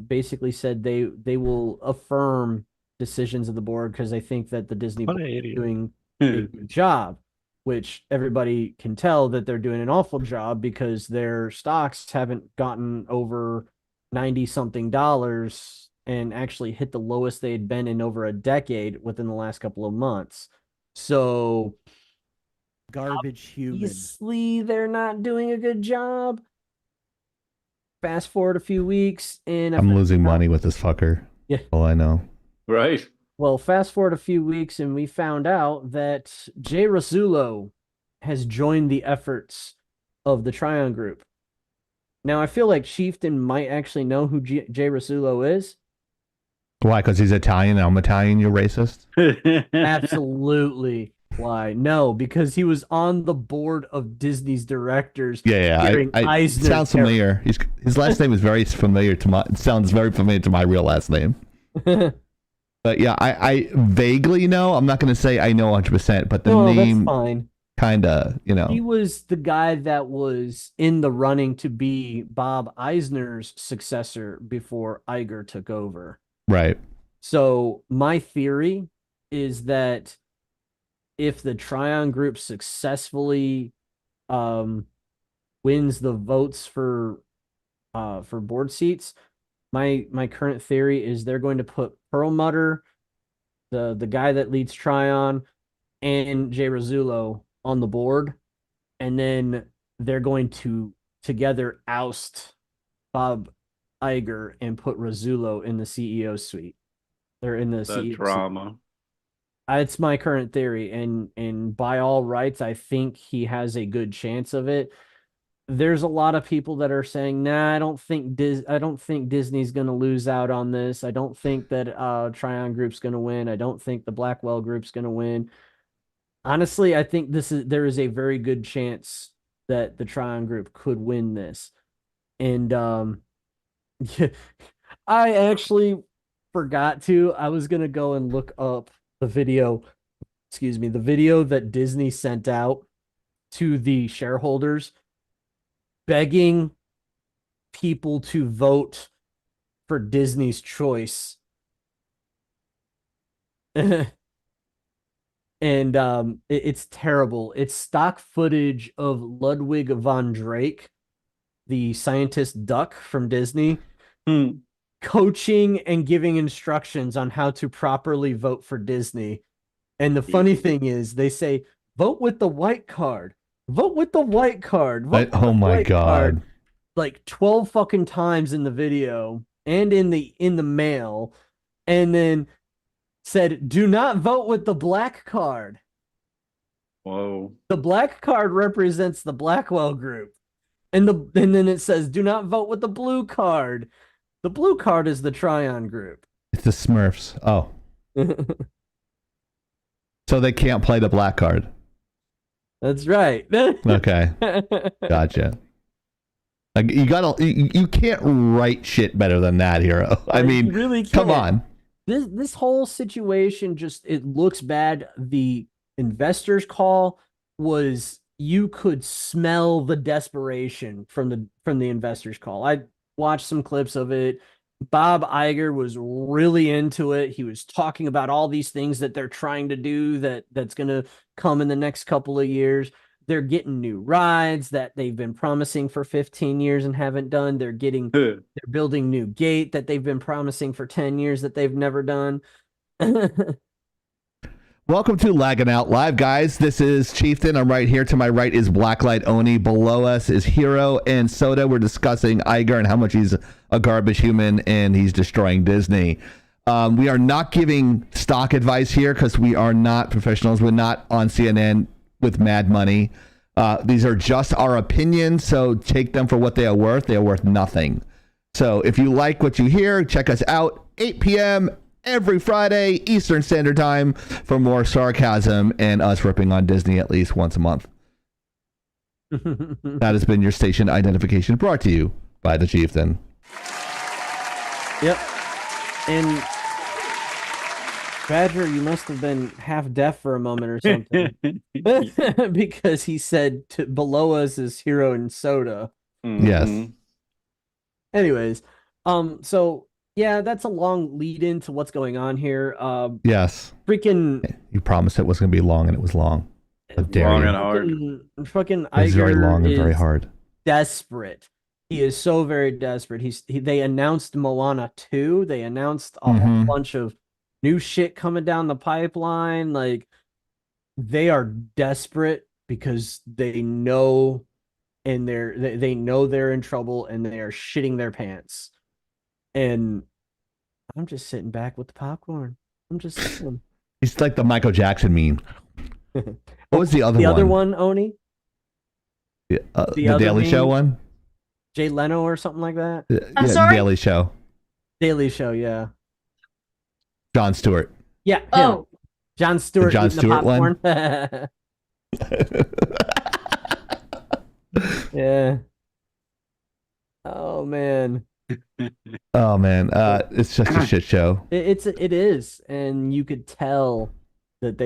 basically said they will affirm decisions of the board because they think that the Disney board is doing a good job, which everybody can tell that they're doing an awful job because their stocks haven't gotten over 90 something dollars and actually hit the lowest they had been in over a decade within the last couple of months. So garbage human. Obviously, they're not doing a good job. Fast forward a few weeks, and I'm losing money with this fucker. Yeah. All I know. Right. Well, fast forward a few weeks, and we found out that Jay Rasulo has joined the efforts of the Tryon Group. Now, I feel like Chieftain might actually know who Jay Rasulo is. Why? Because he's Italian and I'm Italian, you're racist? Absolutely. Why? No, because he was on the board of Disney's directors. Yeah. I sounds familiar. His last name is very familiar to my. It sounds very familiar to my real last name. But yeah, I vaguely know. I'm not going to say I know 100%, but the name, that's fine. Kind of, He was the guy that was in the running to be Bob Eisner's successor before Iger took over. Right. So my theory is that if the Tryon Group successfully wins the votes for board seats, my current theory is they're going to put Perlmutter, the guy that leads Tryon, and Jay Rasulo on the board, and then they're going to together oust Bob Iger and put Rasulo in the CEO suite. They're in the CEO drama. Suite. It's my current theory, and by all rights, I think he has a good chance of it. There's a lot of people that are saying, "Nah, I don't think Disney's going to lose out on this. I don't think that Tryon Group's going to win. I don't think the Blackwell Group's going to win." Honestly, I think there is a very good chance that the Tryon Group could win this. And yeah, I actually forgot to. I was gonna go and look up the video excuse me, the video that Disney sent out to the shareholders begging people to vote for Disney's choice. And it's terrible. It's stock footage of Ludwig von Drake, the scientist duck from Disney, coaching and giving instructions on how to properly vote for Disney. And the funny thing is, they say, vote with the white card. Vote with the white card. Oh my God. Like 12 fucking times in the video and in the mail. And then said, do not vote with the black card. Whoa. The black card represents the Blackwell group. And then it says, do not vote with the blue card. The blue card is the Tryon group. It's the Smurfs. Oh. So they can't play the black card. That's right. Okay. Gotcha. Like you can't write shit better than that, Hero. I mean, You really come can't. on. This whole situation just, it looks bad. The investors call was, you could smell the desperation from the investors call. I watched some clips of it. Bob Iger was really into it. He was talking about all these things that they're trying to do that's going to come in the next couple of years. They're getting new rides that they've been promising for 15 years and haven't done. They're building new gate that they've been promising for 10 years that they've never done. Welcome to Laggin Out Live, guys. This is Chieftain. I'm right here. To my right is Blacklight Oni. Below us is Hero and Soda. We're discussing Iger and how much he's a garbage human and he's destroying Disney. We are not giving stock advice here because we are not professionals. We're not on CNN with mad money. These are just our opinions, so take them for what they are worth. They are worth nothing. So if you like what you hear, check us out 8 p.m. every Friday Eastern Standard Time for more sarcasm and us ripping on Disney at least once a month. That has been your station identification, brought to you by the Chieftain. Yep. And Badger, you must have been half deaf for a moment or something. Because he said below us is Hero and Soda. Yes. Anyways, so yeah, that's a long lead into what's going on here. Yes. Freaking, you promised it was going to be long, and it was long. How dare Long you. and hard. Fucking It's very Iger long and very is hard. desperate. He is so very desperate. They announced Moana 2. They announced a whole Mhm. bunch of new shit coming down the pipeline. Like, they are desperate because they know, and they know they're in trouble, and they are shitting their pants. And I'm just sitting back with the popcorn. I'm just sitting. He's like the Michael Jackson meme. What was the other one? The other one, Oni? The other Daily Show meme? one? Jay Leno or something like that? I'm Yeah, sorry? Daily Show. Daily Show, yeah. Jon Stewart. Yeah. him. Oh, John Stewart. Jon eating the Stewart one? popcorn. Yeah. Oh man. Oh man, it's just a shit show. It is, and you could tell that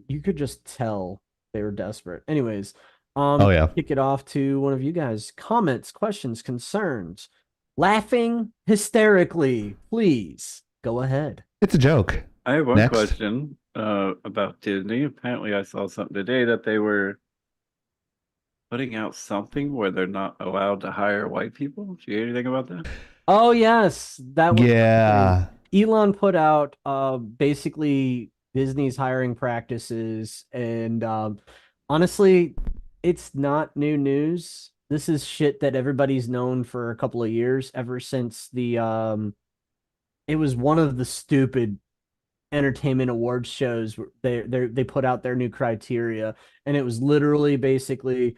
you could just tell they were desperate. Anyways, Oh, yeah. kick it off to one of you guys. Comments, questions, concerns, laughing hysterically. Please go ahead. It's a joke. I have one Next. question about Disney. Apparently, I saw something today that they were putting out something where they're not allowed to hire white people. Did you hear anything about that? Oh yes, that was Yeah. Elon put out basically Disney's hiring practices, and honestly, it's not new news. This is shit that everybody's known for a couple of years, ever since it was one of the stupid entertainment awards shows where they put out their new criteria, and it was literally basically,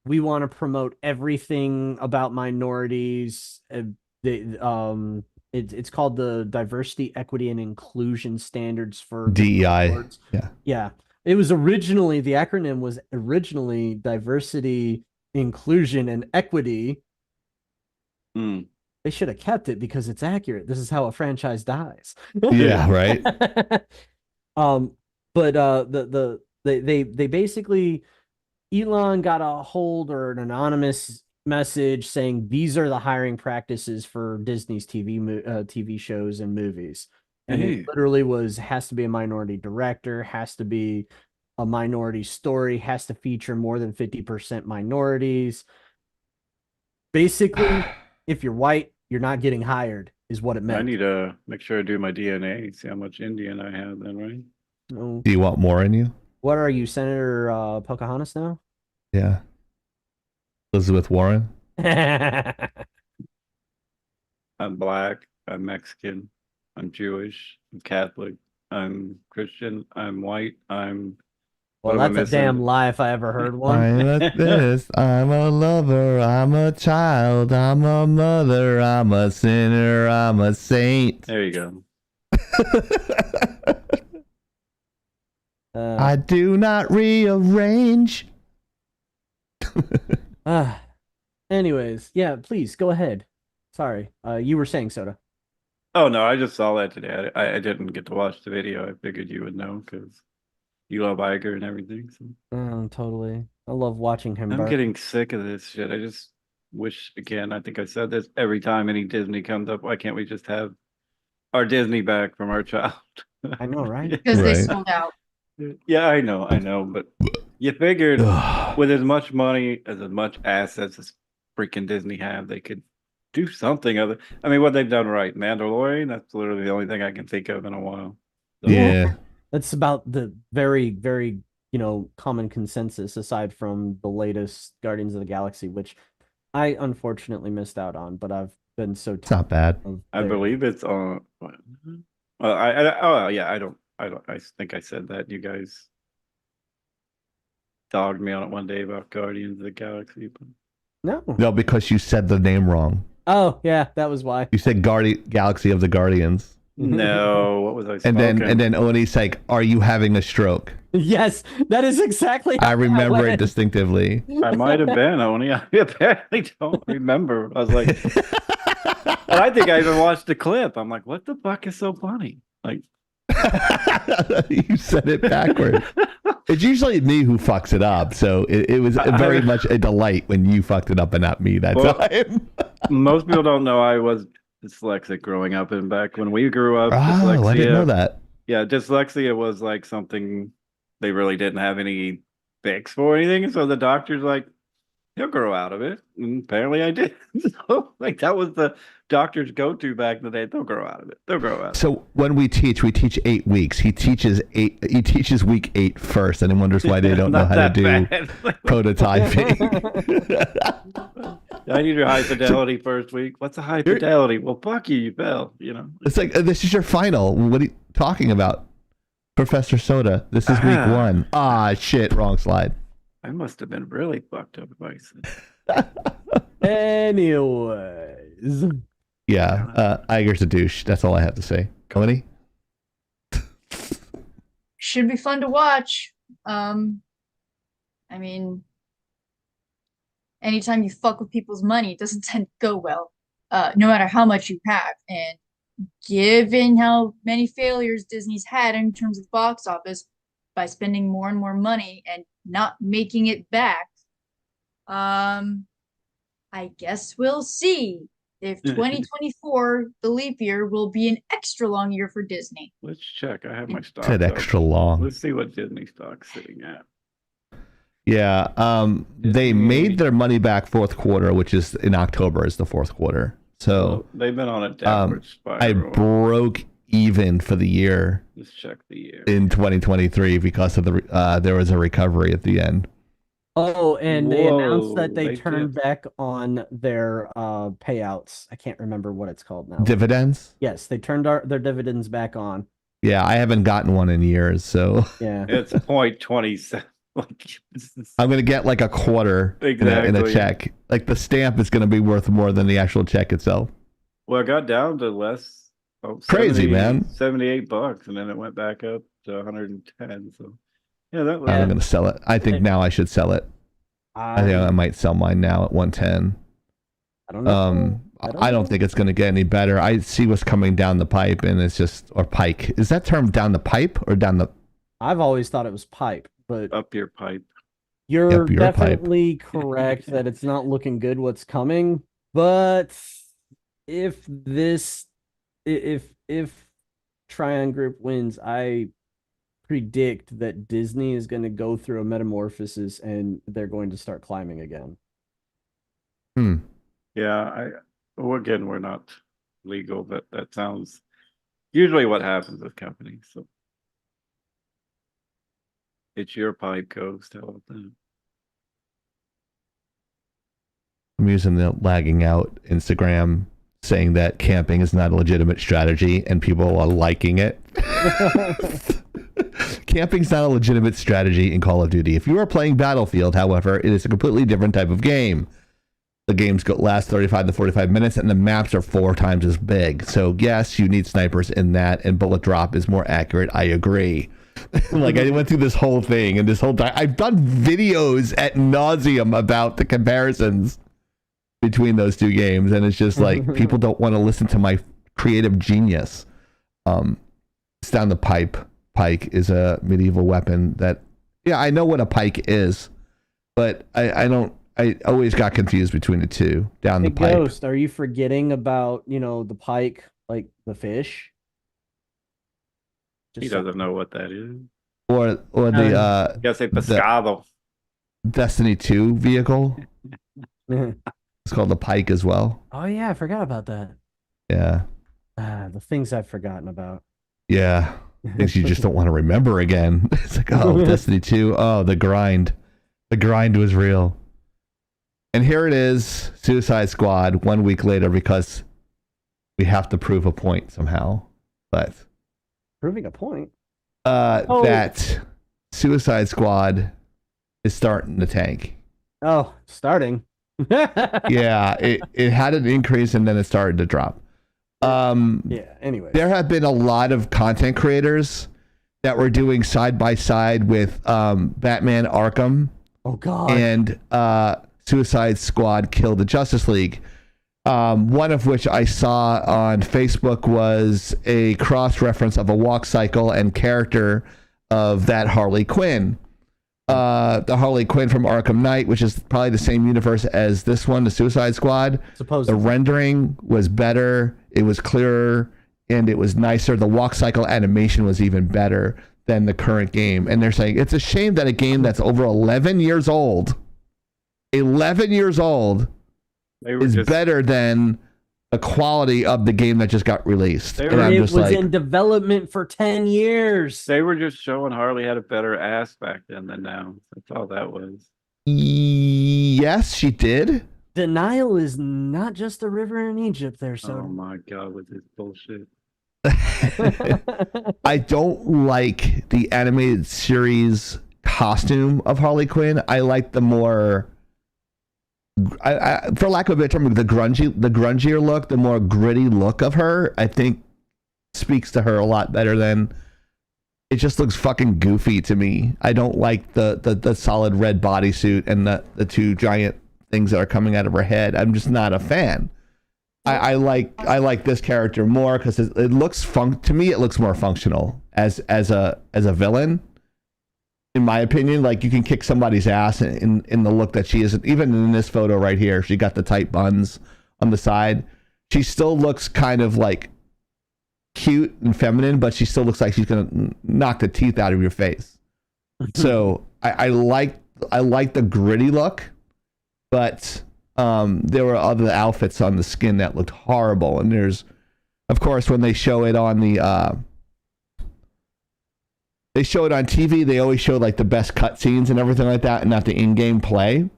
we want to promote everything about minorities. It's called the Diversity, Equity, and Inclusion Standards for DEI. awards. Yeah. Yeah. It was originally, the acronym was originally Diversity, Inclusion, and Equity. Mm. They should have kept it because it's accurate. This is how a franchise dies. Yeah, right. But they basically, Elon got a hold or an anonymous message saying these are the hiring practices for Disney's TV shows and movies. And it literally has to be a minority director, has to be a minority story, has to feature more than 50% minorities. Basically, if you're white, you're not getting hired, is what it meant. I need to make sure I do my DNA, see how much Indian I have then, right? Oh. Do you want more in you? What are you, Senator Pocahontas now? Yeah. Elizabeth Warren. I'm black, I'm Mexican, I'm Jewish, I'm Catholic, I'm Christian, I'm white, I'm... Well, that's a damn lie if I ever heard one. I'm a this, I'm a lover, I'm a child, I'm a mother, I'm a sinner, I'm a saint. There you go. I do not rearrange. Anyways, yeah, please go ahead. Sorry, you were saying, Soda. Oh no, I just saw that today. I didn't get to watch the video. I figured you would know because you love Iger and everything. So. Totally. I love watching him. I'm getting sick of this shit. I just wish, again, I think I said this every time any Disney comes up. Why can't we just have our Disney back from our child? I know, right? Because they sold out. Yeah, I know, but you figured with as much money, as much assets as freaking Disney have, they could do something other. I mean, what they've done right, Mandalorian, that's literally the only thing I can think of in a while. So, yeah. That's about the very, very, common consensus aside from the latest Guardians of the Galaxy, which I unfortunately missed out on, but I've been so It's not bad. I believe it's on. I think I said that. You guys dogged me on it one day about Guardians of the Galaxy. But... No, because you said the name wrong. Oh, yeah, that was why. You said Galaxy of the Guardians. No, what was I And smoking? then Oni's like, "Are you having a stroke?" Yes, that is exactly how I remember that it distinctly. I might have been, Oni. I apparently don't remember. I was like, and I think I even watched the clip. I'm like, what the fuck is so funny? Like, you said it backwards. It's usually me who fucks it up, so it was very much a delight when you fucked it up and not me that time. Most people don't know I was dyslexic growing up, and back when we grew up, I didn't know that. Yeah, dyslexia was like something they really didn't have any fix for or anything. So the doctor's like, he'll grow out of it. And apparently I did. So like that was the doctor's go-to back in the day. They'll grow out of it. They'll grow out of it. So when we teach 8 weeks. He teaches week 8 first, and he wonders why they don't know how to do prototyping. I need your high fidelity first week. What's a high fidelity? Well, fuck you, you fell, It's like, this is your final. What are you talking about? Professor Soda, this is week 1. Ah, shit, wrong slide. I must have been really fucked up if I said. Anyways. Yeah, Iger's a douche. That's all I have to say. Cody? Should be fun to watch. I mean, anytime you fuck with people's money, it doesn't tend to go well, no matter how much you have. And given how many failures Disney's had in terms of box office, by spending more and more money and not making it back, I guess we'll see if 2024, the leap year, will be an extra long year for Disney. Let's check. I have my stock. Said extra long. Let's see what Disney stock's sitting at. Yeah, they made their money back fourth quarter, which is in October is the fourth quarter. So they've been on a downward spiral. I broke even for the year. Let's check the year. In 2023 because of the there was a recovery at the end. Oh, and they announced that they turned back on their payouts. I can't remember what it's called now. Dividends? Yes, they turned their dividends back on. Yeah, I haven't gotten one in years, so yeah, it's 0.27. I'm gonna get like a quarter in a check. Like the stamp is gonna be worth more than the actual check itself. Well, it got down to less. Crazy, man. $78, and then it went back up to 110. So, yeah, that was. I'm gonna sell it. I think now I should sell it. I think I might sell mine now at 110. I don't know. I don't think it's gonna get any better. I see what's coming down the pipe, and it's just or pike. Is that term down the pipe or down the I've always thought it was pipe, but Up your pipe. you're Up your pipe. definitely correct that it's not looking good what's coming. But if this, if Tryon Group wins, I predict that Disney is going to go through a metamorphosis and they're going to start climbing again. Yeah, well, again, we're not legal, but that sounds usually what happens with companies. So it's your pipe, Ghost. How about that? I'm using the lagging out Instagram saying that camping is not a legitimate strategy and people are liking it. Camping's not a legitimate strategy in Call of Duty. If you are playing Battlefield, however, it is a completely different type of game. The games last 35 to 45 minutes and the maps are 4 times as big. So yes, you need snipers in that, and bullet drop is more accurate. I agree. Like, I went through this whole thing, and this whole time I've done videos at nauseum about the comparisons between those two games, and it's just like people don't want to listen to my creative genius. It's down the pipe. Pike is a medieval weapon that, yeah, I know what a pike is, but I always got confused between the two. Down the pipe. Ghost, are you forgetting about, the pike, like the fish? He doesn't know what that is. Or the You gotta say pescado. Destiny 2 vehicle. It's called the Pike as well. Oh yeah, I forgot about that. Yeah. The things I've forgotten about. Yeah. Things you just don't want to remember again. It's like, oh, Destiny 2. Oh, the grind. The grind was real. And here it is, Suicide Squad, 1 week later, because we have to prove a point somehow. But proving a point? That Suicide Squad is starting to tank. Oh, starting. Yeah, it had an increase and then it started to drop. Anyway. There have been a lot of content creators that were doing side by side with Batman Arkham. Oh God. And Suicide Squad Kill the Justice League. One of which I saw on Facebook was a cross-reference of a walk cycle and character of that Harley Quinn. The Harley Quinn from Arkham Knight, which is probably the same universe as this one, the Suicide Squad. Supposedly. The rendering was better, it was clearer, and it was nicer. The walk cycle animation was even better than the current game. And they're saying it's a shame that a game that's over 11 years old, 11 years old, is better than the quality of the game that just got released. And I'm it just was like, in development for 10 years. They were just showing Harley had a better ass back then than now. That's all that was. Yes, she did. Denial is not just a river in Egypt there, so. Oh my God, with this bullshit. I don't like the animated series costume of Harley Quinn. I like the more, for lack of a better term, the grungier look, the more gritty look of her. I think speaks to her a lot better than it just looks fucking goofy to me. I don't like the solid red bodysuit and the two giant things that are coming out of her head. I'm just not a fan. I like this character more because it looks to me it looks more functional as a villain. In my opinion, like you can kick somebody's ass in the look that she is. Even in this photo right here, she got the tight buns on the side. She still looks kind of like cute and feminine, but she still looks like she's gonna knock the teeth out of your face. So I like the gritty look, but there were other outfits on the skin that looked horrible. And there's, of course, when they show it on the they show it on TV, they always show like the best cutscenes and everything like that, and not the in-game play.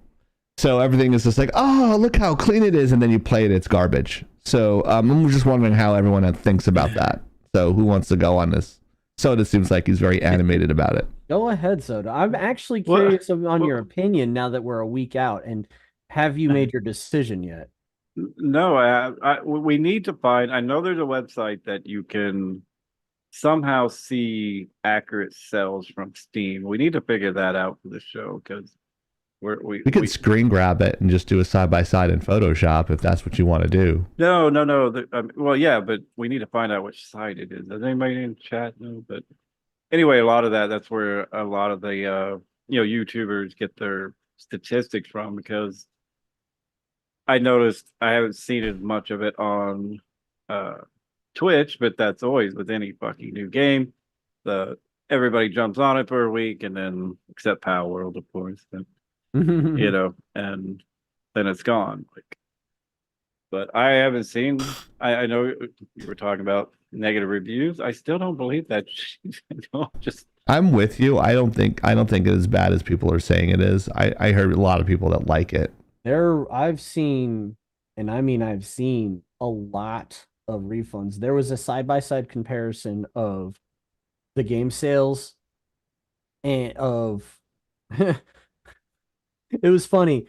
So everything is just like, oh, look how clean it is, and then you play it, it's garbage. So I'm just wondering how everyone thinks about that. So who wants to go on this? Soda seems like he's very animated about it. Go ahead, Soda. I'm actually curious on your opinion now that we're a week out, and have you made your decision yet? No, we need to find. I know there's a website that you can somehow see accurate sales from Steam. We need to figure that out for the show because we could screen grab it and just do a side by side in Photoshop if that's what you want to do. No. Well, yeah, but we need to find out which site it is. Does anybody in chat know? But anyway, a lot of that's where a lot of the YouTubers get their statistics from, because I noticed I haven't seen as much of it on Twitch, but that's always with any fucking new game. The everybody jumps on it for a week, and then except Power World, of course, and and then it's gone. Like, but I haven't seen. I know you were talking about negative reviews. I still don't believe that. Just I'm with you. I don't think it's as bad as people are saying it is. I heard a lot of people that like it. I've seen, and I mean I've seen a lot of refunds. There was a side-by-side comparison of the game sales and of it was funny.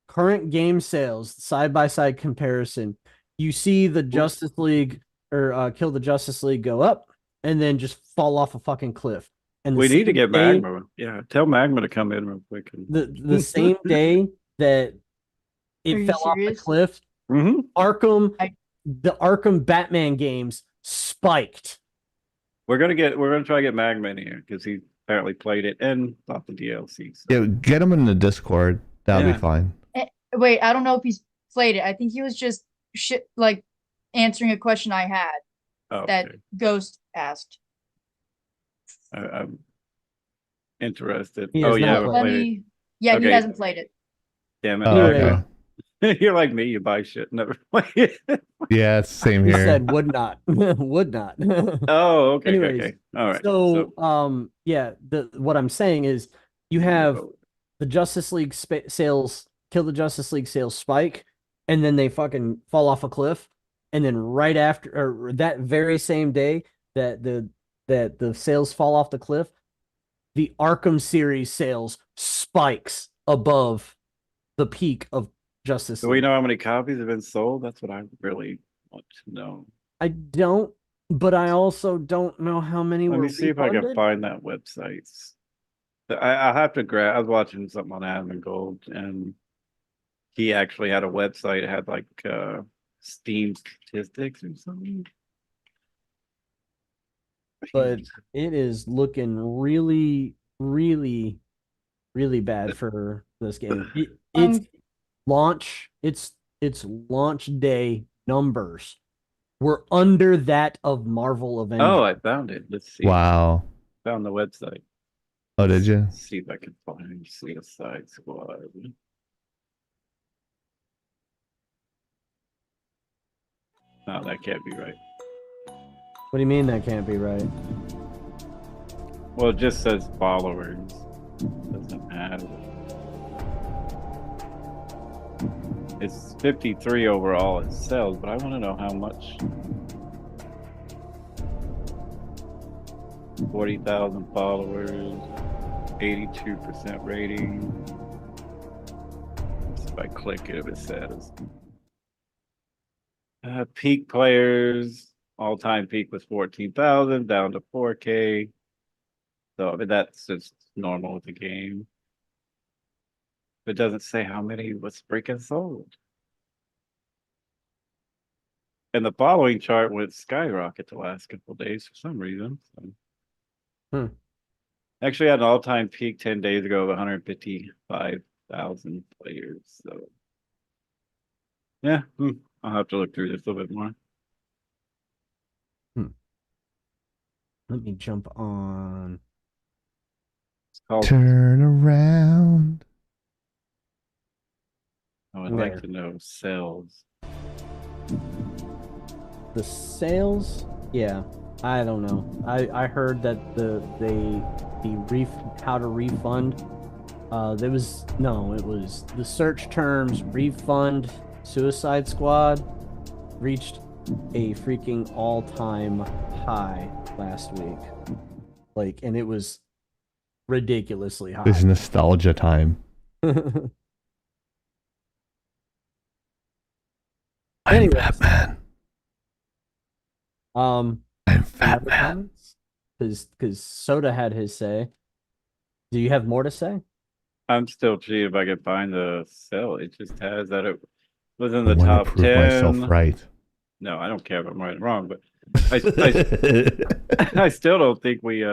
Current game sales, side-by-side comparison. You see the Justice League or Kill the Justice League go up and then just fall off a fucking cliff. And we need to get Magma. Yeah, tell Magma to come in real quick. The same day that it fell off the cliff, the Arkham Batman games spiked. We're gonna try to get Magma in here because he apparently played it and bought the DLC. So. Yeah, get him in the Discord. That'll be fine. Wait, I don't know if he's played it. I think he was just answering a question I had that Ghost asked. I'm interested. He He hasn't played it. Damn it. Okay. You're like me, you buy shit, never play it. Yeah, same here. He said would not. Would not. Oh, okay. Anyways, Okay. All right. So what I'm saying is you have the Justice League sales, Kill the Justice League sales spike, and then they fucking fall off a cliff, and then right after, or that very same day that the sales fall off the cliff, the Arkham series sales spikes above the peak of Justice League. Do we know how many copies have been sold? That's what I really want to know. I don't, but I also don't know how many Let were me see if I can refunded. find that website. I have to grab. I was watching something on Adam Gold, and he actually had a website. It had like Steam statistics or something. But it is looking really, really, really bad for this game. Its launch day numbers were under that of Marvel Avengers. Oh, I found it. Let's see. Wow. Found the website. Oh, did you? Let's see if I can find Suicide Squad. No, that can't be right. What do you mean that can't be right? Well, it just says followers. Doesn't have. It's 53 overall in sales, but I want to know how much. 40,000 followers, 82% rating. If I click it, it says peak players, all-time peak was 14,000, down to 4K. So I mean, that's just normal with the game. It doesn't say how many was freaking sold. And the following chart went skyrocket the last couple of days for some reason. So. Actually had an all-time peak 10 days ago of 155,000 players. So yeah, I'll have to look through this a little bit more. Let me jump on. It's called Turn around. I would like to know sales. The sales? Yeah, I don't know. I heard that how to refund. It was the search terms refund Suicide Squad reached a freaking all-time high last week. And it was ridiculously high. It's nostalgia time. I'm Batman. I'm Batman. Because Soda had his say. Do you have more to say? I'm still seeing if I can find the sale. It just has that it was in the I want top to prove 10. myself right. No, I don't care if I'm right or wrong, but I still don't think we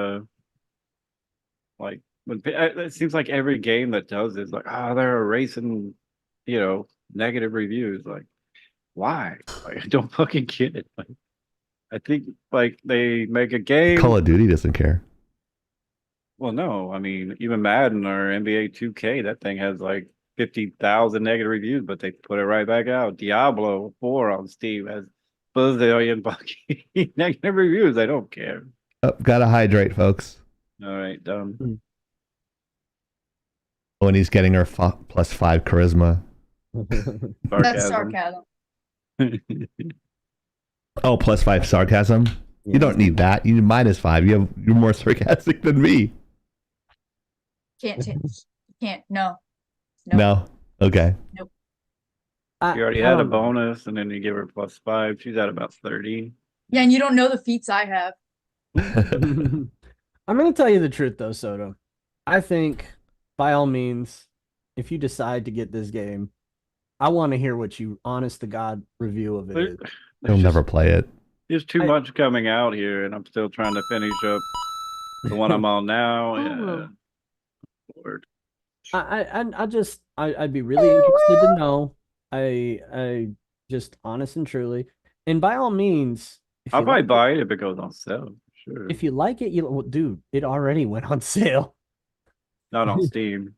Like when it seems like every game that does is like, they're erasing, negative reviews. Like, why? Like, I don't fucking get it. Like, I think like they make a game. Call of Duty doesn't care. Well, no, I mean even Madden or NBA 2K, that thing has like 50,000 negative reviews, but they put it right back out. Diablo 4 on Steam has bazillion fucking negative reviews. They don't care. Oh, gotta hydrate, folks. All right, done. When he's getting her +5 charisma. That's sarcasm. Oh, +5 sarcasm. Yeah. You don't need that. You need -5. You're more sarcastic than me. Can't. No. No. Okay. Nope. You already had a bonus, and then you give her +5. She's at about 30. Yeah, and you don't know the feats I have. I'm going to tell you the truth, though, Soto. I think, by all means, if you decide to get this game, I want to hear what you, honest to God, review of it is. You'll never play it. There's too much coming out here, and I'm still trying to finish up the one I'm on now. Yeah. Lord. I'd be really interested to know. I just honest and truly, and by all means, I'll probably buy it if it goes on sale. Sure. If you like it, dude, it already went on sale. Not on Steam.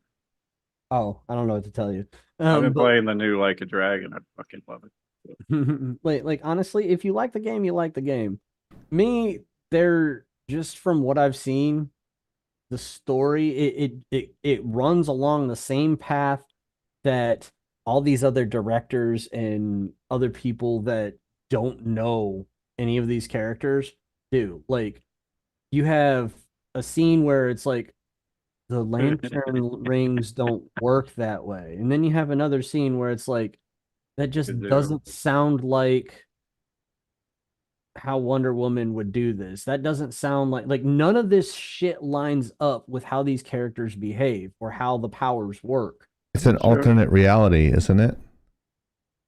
Oh, I don't know what to tell you. I've been playing the new Like a Dragon. I fucking love it. like honestly, if you like the game, you like the game. Me, they're just from what I've seen, the story it runs along the same path that all these other directors and other people that don't know any of these characters do. Like, you have a scene where it's like the lantern rings don't work that way, and then you have another scene where it's like that just doesn't sound like how Wonder Woman would do this. That doesn't sound like none of this shit lines up with how these characters behave or how the powers work. It's an alternate reality, isn't it?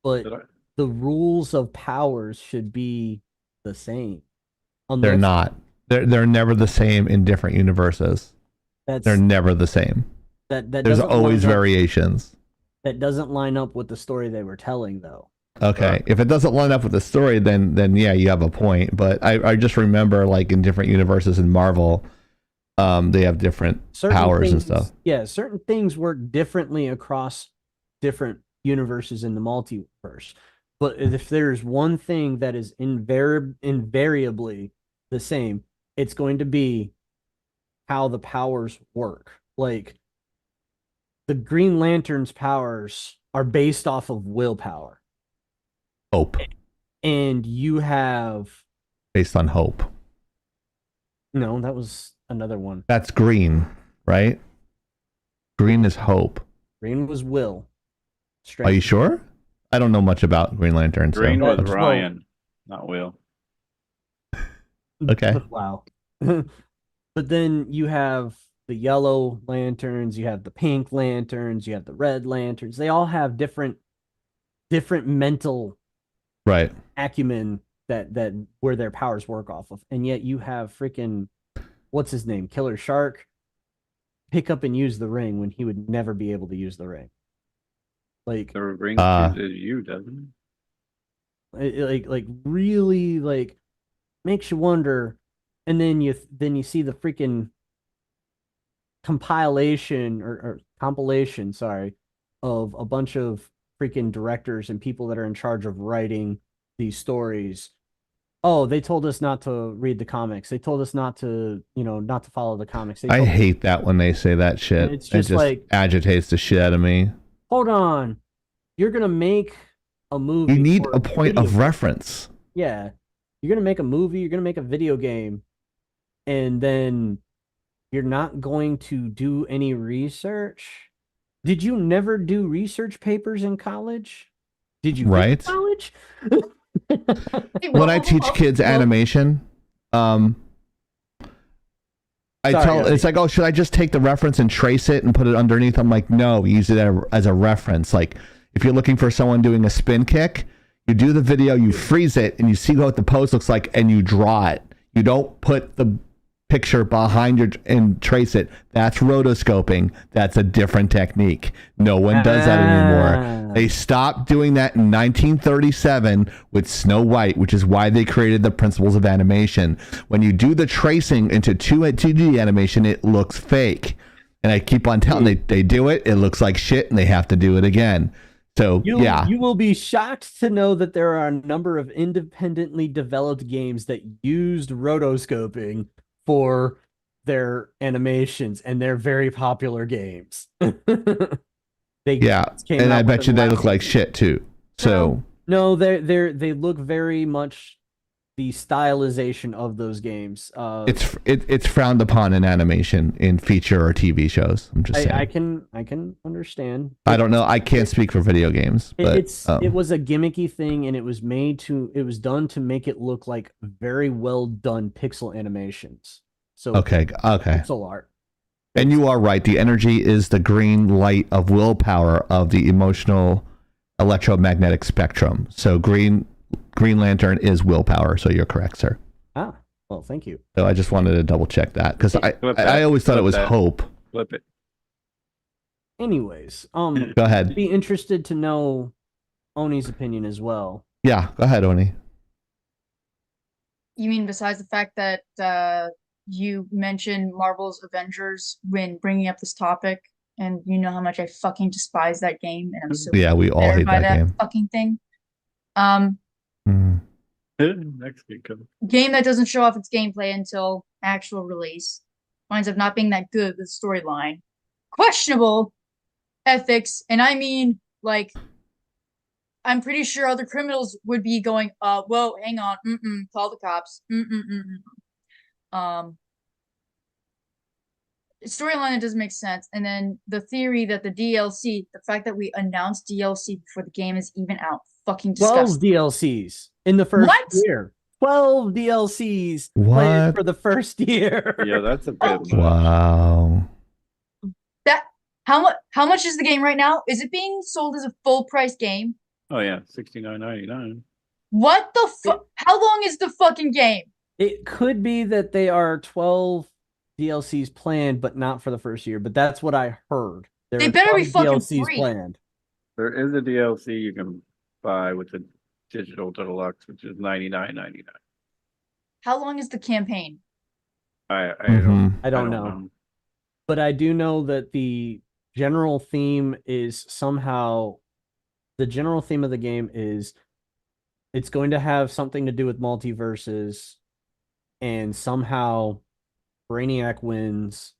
But the rules of powers should be the same. They're not. They're never the same in different universes. They're never the same. There's always variations. That doesn't line up with the story they were telling, though. Okay, if it doesn't line up with the story, then yeah, you have a point. But I just remember, like, in different universes in Marvel, they have different powers and stuff. Yeah, certain things work differently across different universes in the multiverse. But if there's one thing that is invariably the same, it's going to be how the powers work. Like, the Green Lantern's powers are based off of willpower. Hope. And you have... Based on hope. No, that was another one. That's green, right? Green is hope. Green was will. Are you sure? I don't know much about Green Lantern. Green was Ryan, not Will. Okay. Wow. But then you have the yellow lanterns, you have the pink lanterns, you have the red lanterns. They all have different mental acumen that where their powers work off of. And yet you have freaking, what's his name? Killer Shark pick up and use the ring when he would never be able to use the ring. Like, the ring chooses you, doesn't it? Like really, like, makes you wonder. And then you see the freaking compilation or compilation, sorry, of a bunch of freaking directors and people that are in charge of writing these stories. Oh, they told us not to read the comics. They told us not to follow the comics. I hate that when they say that shit. It's just like, agitates the shit out of me. Hold on. You're going to make a movie. You need a point of reference. Yeah. You're going to make a movie. You're going to make a video game. And then you're not going to do any research. Did you never do research papers in college? Did you go to college? When I teach kids animation, it's like, oh, should I just take the reference and trace it and put it underneath? I'm like, no, use it as a reference. Like, if you're looking for someone doing a spin kick, you do the video, you freeze it, and you see what the pose looks like, and you draw it. You don't put the picture behind your and trace it. That's rotoscoping. That's a different technique. No one does that anymore. They stopped doing that in 1937 with Snow White, which is why they created the principles of animation. When you do the tracing into 2D animation, it looks fake. And I keep on telling they do it, it looks like shit, and they have to do it again. So, you will be shocked to know that there are a number of independently developed games that used rotoscoping for their animations, and they're very popular games. And I bet you they look like shit too. So no, they look very much the stylization of those games. it's frowned upon in animation in feature or TV shows. I'm just saying. I can understand. I don't know. I can't speak for video games, but it was a gimmicky thing, and it was done to make it look like very well done pixel animations. So okay. Pixel art. And you are right. The energy is the green light of willpower of the emotional electromagnetic spectrum. So Green Lantern is willpower. So you're correct, sir. Ah, well, thank you. So I just wanted to double check that because I always thought it was hope. Flip it. Anyways, Go ahead. I'd be interested to know Oni's opinion as well. Yeah, go ahead, Oni. You mean besides the fact that you mentioned Marvel's Avengers when bringing up this topic, and you know how much I fucking despise that game, and I'm so we all hate by that game. fucking thing. Next Game that doesn't show off its gameplay until actual release winds up not being that good with storyline, questionable ethics, and I mean like. I'm pretty sure other criminals would be going, whoa, hang on, call the cops, storyline that doesn't make sense, and then the theory that the DLC, the fact that we announced DLC before the game is even out, fucking disgusting. 12 DLCs in the first year. 12 DLCs played for the first year. Yeah, that's a bit. Wow. That how much is the game right now? Is it being sold as a full price game? Oh yeah, $69.99. What the fuck? How long is the fucking game? It could be that they are 12 DLCs planned, but not for the first year. But that's what I heard. They better be fucking free. Planned. There is a DLC you can buy with the digital deluxe, which is $99.99. How long is the campaign? I don't know. But I do know that the general theme is somehow. The general theme of the game is it's going to have something to do with multiverses, and somehow Brainiac wins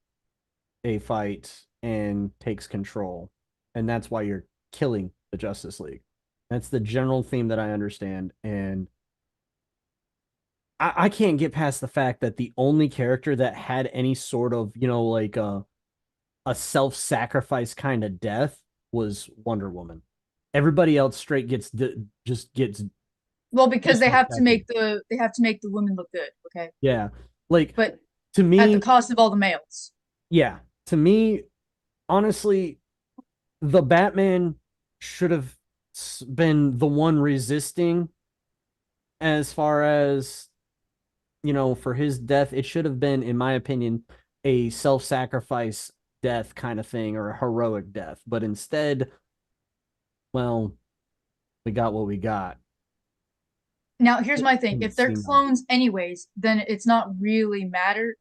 a fight and takes control. And that's why you're killing the Justice League. That's the general theme that I understand. And I can't get past the fact that the only character that had any sort of, like a self-sacrifice kind of death was Wonder Woman. Everybody else straight gets well, because they have to make the women look good, okay? Yeah. But to me, at the cost of all the males. Yeah. To me, honestly, the Batman should have been the one resisting as far as for his death. It should have been, in my opinion, a self-sacrifice death kind of thing, or a heroic death. But instead, well, we got what we got. Now, here's my thing. If they're clones anyways, then it's not really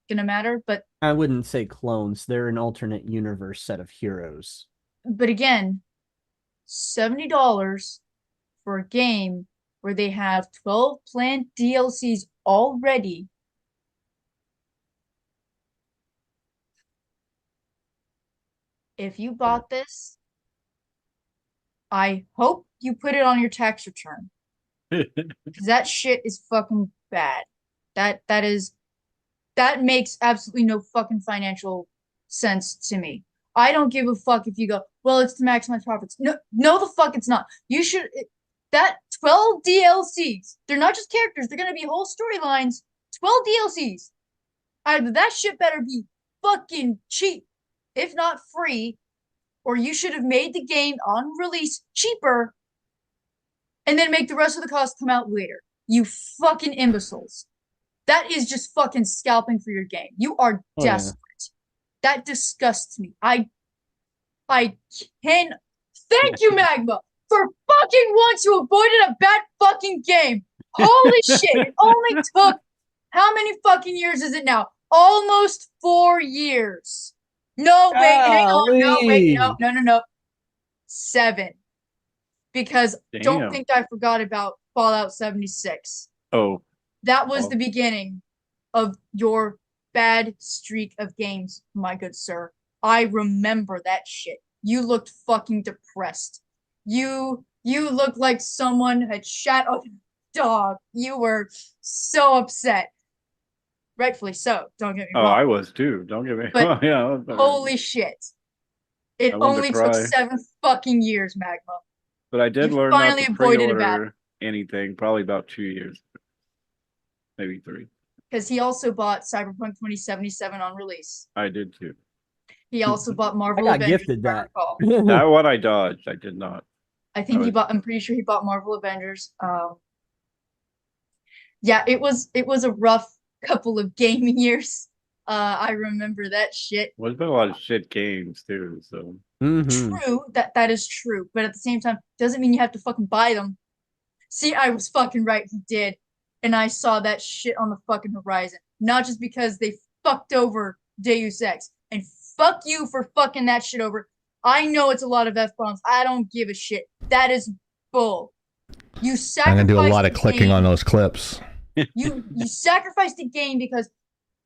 gonna matter, but... I wouldn't say clones. They're an alternate universe set of heroes. But again, $70 for a game where they have 12 planned DLCs already. If you bought this, I hope you put it on your tax return. Because that shit is fucking bad. That makes absolutely no fucking financial sense to me. I don't give a fuck if you go, well, it's to maximize profits. No, the fuck it's not. You should... That 12 DLCs, they're not just characters, they're gonna be whole storylines. 12 DLCs. Either that shit better be fucking cheap, if not free, or you should have made the game on release cheaper and then make the rest of the cost come out later. You fucking imbeciles. That is just fucking scalping for your game. You are Oh, yeah. desperate. That disgusts me. I can thank you, Magma, for fucking once you avoided a bad fucking game. Holy shit! It only took how many fucking years is it now? Almost 4 years. No, wait, hang on. No, wait, no. 7. Because don't Damn. think I forgot about Fallout 76. Oh, That was the beginning of your bad streak of games, my good sir. I remember that shit. You looked fucking depressed. You looked like someone had shat on a dog. You were so upset. Rightfully so, don't get me oh, wrong. I was too. Don't get me But wrong. Yeah, I was better. Holy shit. It I wanted to only took cry. 7 fucking years, Magma. But I did You learn not finally to avoided a bad pre-order anything. Probably about 2 years, maybe 3. because he also bought Cyberpunk 2077 on release. I did too. He also bought Marvel got Avengers. gifted if I that. recall. That one I dodged. I did not. I think I he was- bought. I'm pretty sure he bought Marvel Avengers. Yeah, it was a rough couple of gaming years. I remember that shit. Well, there's been a lot of shit games too. So True, that is true, but at the same time, doesn't mean you have to fucking buy them. See, I was fucking right. He did, and I saw that shit on the fucking horizon. Not just because they fucked over Deus Ex, and fuck you for fucking that shit over. I know it's a lot of F-bombs. I don't give a shit. That is bull. You I'm sacrificed gonna do a lot of the clicking game. on those clips. You sacrificed the game because,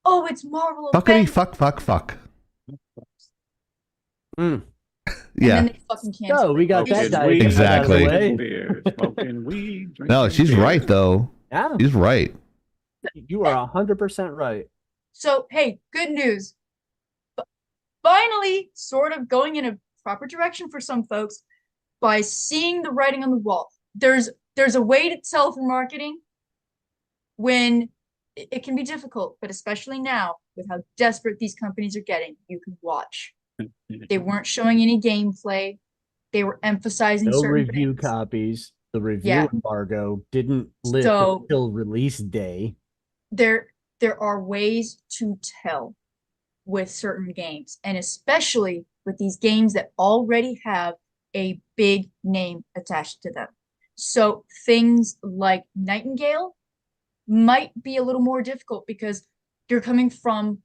oh, it's Marvel Fuckity Avengers. fuck. Mm. Yeah. And then they fucking canceled Oh, we it. got that Smoking guy. weed, Exactly. drinking beer, smoking weed, No, drinking she's beer. right though. Yeah, She's right. you are 100% right. So, hey, good news. Finally, sort of going in a proper direction for some folks by seeing the writing on the wall. There's a way to tell through marketing when it can be difficult, but especially now with how desperate these companies are getting, you can watch. They weren't showing any gameplay. They were emphasizing No certain review things. copies. The review Yeah. embargo didn't lift So- until release day. There are ways to tell with certain games, and especially with these games that already have a big name attached to them. So things like Nightingale might be a little more difficult because you're coming from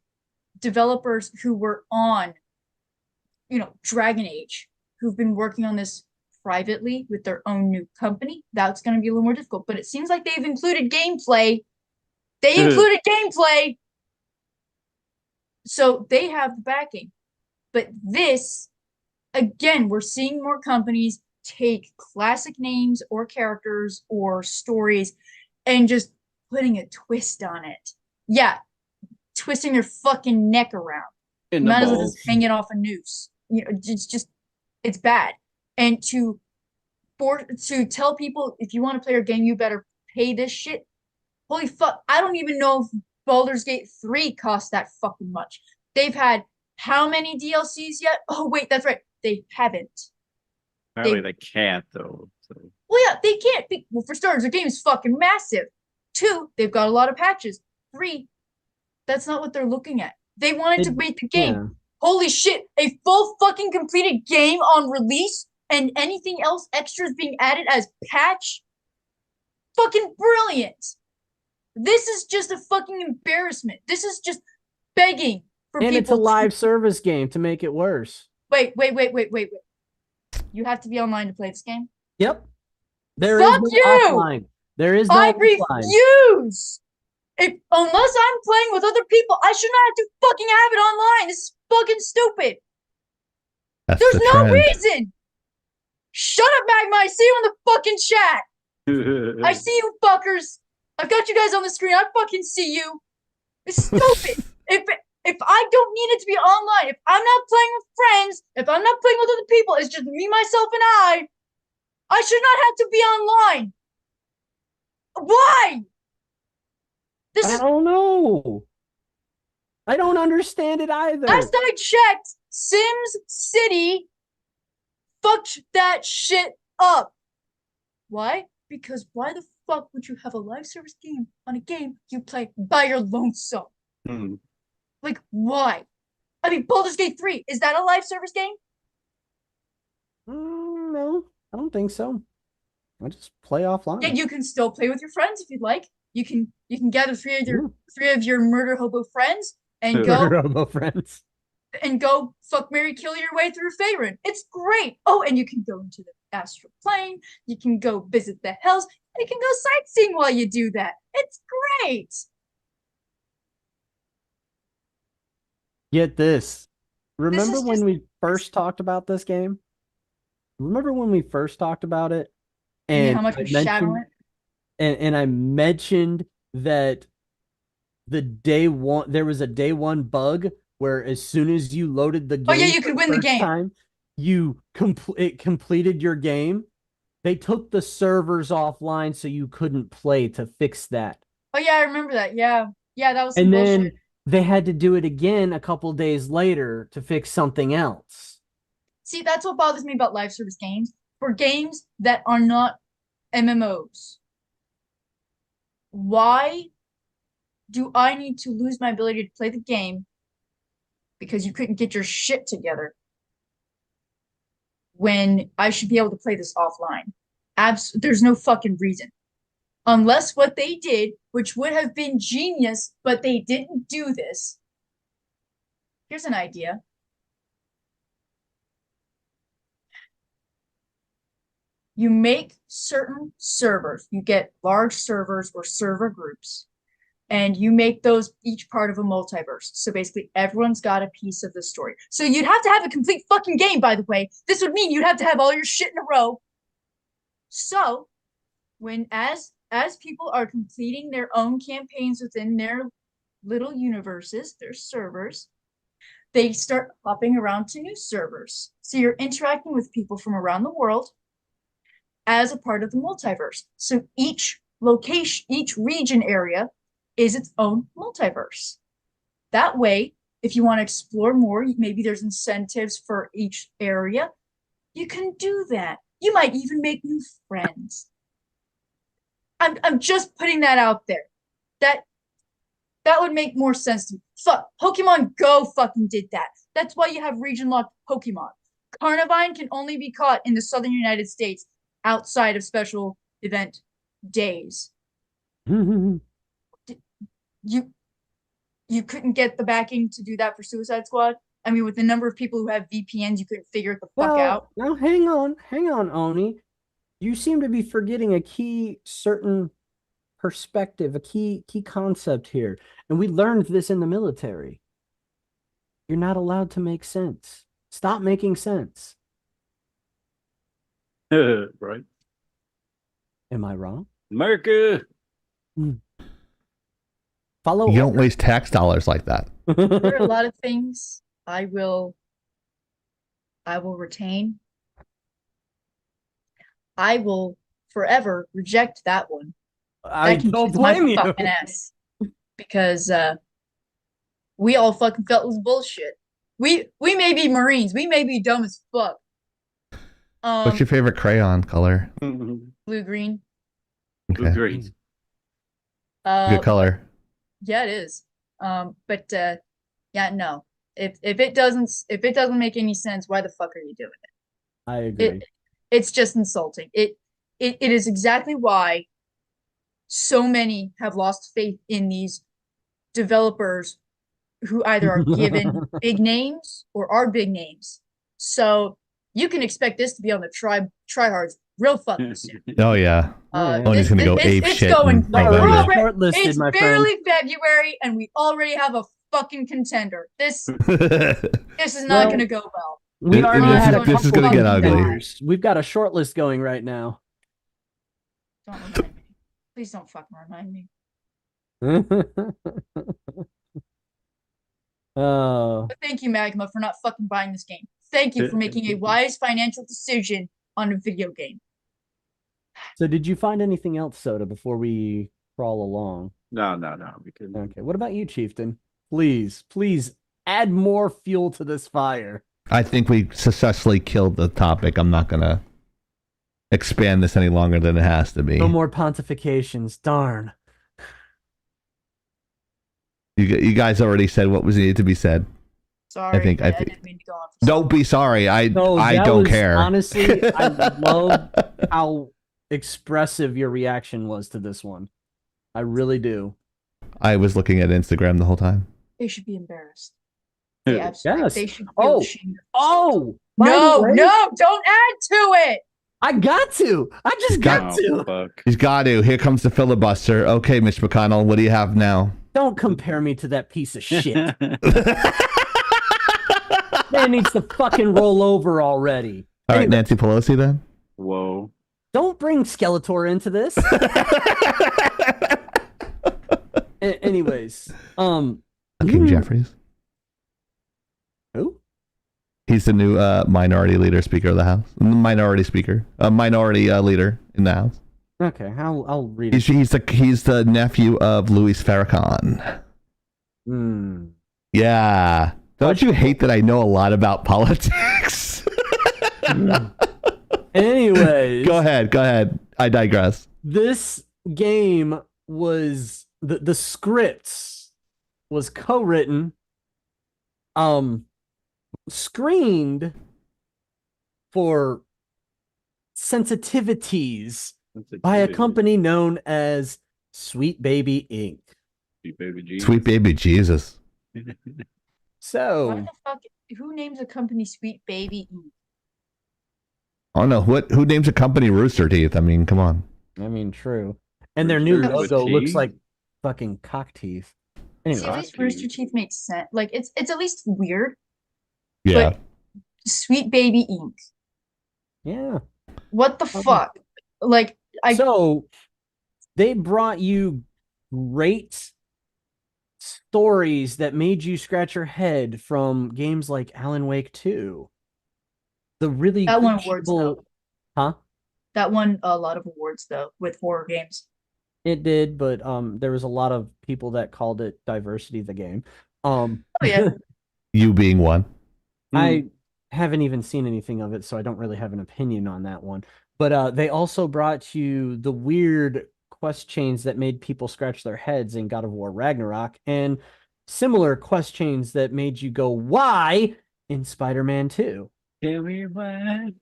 developers who were on, Dragon Age, who've been working on this privately with their own new company. That's going to be a little more difficult, but it seems like they've included gameplay. They included gameplay. So they have the backing. But this, again, we're seeing more companies take classic names or characters or stories and just putting a twist on it. Yeah, twisting their fucking neck around. In the Might as well balls. just hang it off a noose. It's bad. And to tell people, if you want to play your game, you better pay this shit. Holy fuck, I don't even know if Baldur's Gate 3 cost that fucking much. They've had how many DLCs yet? Oh, wait, that's right. They haven't. Apparently they can't though. So. Well, yeah, they can't. Well, for starters, their game is fucking massive. 2, they've got a lot of patches. 3, that's not what they're looking at. They wanted to make the game. Yeah. Holy shit, a full fucking completed game on release and anything else extras being added as patch? Fucking brilliant. This is just a fucking embarrassment. This is just begging for And people. it's a live service game to make it worse. Wait. You have to be online to play this game? Yep. There is Fuck no you! offline. There is no I offline. refuse! Unless I'm playing with other people, I should not have to fucking have it online. This is fucking stupid. That's There's the no trend. reason. Shut up, Magma. I see you in the fucking chat. I see you fuckers. I've got you guys on the screen. I fucking see you. It's stupid. If I don't need it to be online, if I'm not playing with friends, if I'm not playing with other people, it's just me, myself, and I should not have to be online. Why? I don't know. I don't understand it either. Last I checked, Sims City fucked that shit up. Why? Because why the fuck would you have a live service game on a game you play by your lonesome? Hmm. Like, why? I mean, Baldur's Gate 3, is that a live service game? No, I don't think so. I just play offline. Yeah, you can still play with your friends if you'd like. You can gather three of your murder hobo friends and Murder hobo friends. and go fuck, marry, kill your way through Faerun. It's great. Oh, and you can go into the astral plane. You can go visit the hells. And you can go sightseeing while you do that. It's great. Get this. Remember is when just- we first talked about this game? Remember when we first talked about it? And how And much I we shat on mentioned, it? and I mentioned that there was a day one bug where as soon as you loaded the game, Oh, yeah, you could win the first game. time, it completed your game. They took the servers offline so you couldn't play to fix that. Oh yeah, I remember that. Yeah. Yeah, that was some And bullshit. then they had to do it again a couple days later to fix something else. See, that's what bothers me about live service games. For games that are not MMOs, why do I need to lose my ability to play the game because you couldn't get your shit together when I should be able to play this offline? There's no fucking reason. Unless what they did, which would have been genius, but they didn't do this. Here's an idea. You make certain servers, you get large servers or server groups, and you make those each part of a multiverse. So basically, everyone's got a piece of the story. So you'd have to have a complete fucking game, by the way. This would mean you'd have to have all your shit in a row. So, as people are completing their own campaigns within their little universes, their servers, they start hopping around to new servers. So you're interacting with people from around the world as a part of the multiverse. So each location, each region area is its own multiverse. That way, if you want to explore more, maybe there's incentives for each area, you can do that. You might even make new friends. I'm just putting that out there. That would make more sense to me. Fuck, Pokemon Go fucking did that. That's why you have region-locked Pokemon. Carnivine can only be caught in the southern United States outside of special event days. You couldn't get the backing to do that for Suicide Squad? I mean, with the number of people who have VPNs, you couldn't figure it the fuck out. Now hang on, Oni. You seem to be forgetting a key certain perspective, a key concept here. And we learned this in the military. You're not allowed to make sense. Stop making sense. Right. Am I wrong? America. Follow. You don't waste tax dollars like that. There are a lot of things I will retain. I will forever reject that one. I That can don't kiss my blame you. fucking ass. Because we all fucking felt it was bullshit. We may be Marines, we may be dumb as fuck. What's your favorite crayon color? Blue green. Okay. Green. Good color. Yeah, it is. But yeah, no. If it doesn't make any sense, why the fuck are you doing it? I agree. It's just insulting. It is exactly why so many have lost faith in these developers who either are given big names or are big names. So you can expect this to be on the tryhards real fucking soon. Oh yeah. Oni's gonna go ape it's shit. going. in November. Shortlisted, It's my barely February, and we already have a fucking contender. This is not going to go well. We already had a this is couple gonna get of ugly. contenders. We've got a short list going right now. Don't remind me. Please don't fucking remind me. Oh. But thank you, Magma, for not fucking buying this game. Thank you for making a wise financial decision on a video game. So did you find anything else, Soda, before we crawl along? No. We can. Okay. What about you, Chieftain? Please add more fuel to this fire. I think we successfully killed the topic. I'm not gonna. expand this any longer than it has to be. No more pontifications. Darn. You guys already said what was needed to be said. Sorry, I think. didn't mean to go on for Don't be sorry. I that don't was- care. Honestly, I love how expressive your reaction was to this one. I really do. I was looking at Instagram the whole time. They should be embarrassed. They absolutely. Yes. They should feel Oh. ashamed. Oh. by the No, way, no, don't add to it. I got to. I just got to. Fuck. He's got to. Here comes the filibuster. Okay, Mitch McConnell, what do you have now? Don't compare me to that piece of shit. Man needs to fucking roll over already. All right, Anyway, Nancy Pelosi then. Whoa. don't bring Skeletor into this. Anyways, King Jeffries. Who? He's the new minority leader, Speaker of the House. Minority speaker, minority leader in the House. Okay, I'll read it. He's the nephew of Louis Farrakhan. Hmm. Yeah. Don't you hate that I know a lot about politics? Anyways, Go ahead. I digress. this game was the scripts was co-written, screened for sensitivities by a company known as Sweet Baby Inc. Sweet baby Jesus. Sweet baby Jesus. Why So the fuck? Who names a company Sweet Baby? Oh no, who names a company Rooster Teeth? I mean, come on. I mean, true. And their new Rooster with logo looks teeth? like fucking cock teeth. See, Anyway, at least Rooster Teeth makes sense. Like it's at least weird. Yeah. Sweet Baby Inc. yeah. What the fuck? Like So they brought you great stories that made you scratch your head from games like Alan Wake 2. The really that won good awards people- though. Huh? That won a lot of awards though with horror games. It did, but there was a lot of people that called it diversity the game. Oh yeah. You being one. I haven't even seen anything of it, so I don't really have an opinion on that one. But they also brought you the weird quest chains that made people scratch their heads in God of War Ragnarok, and similar quest chains that made you go, why, in Spider-Man 2. Tell me why.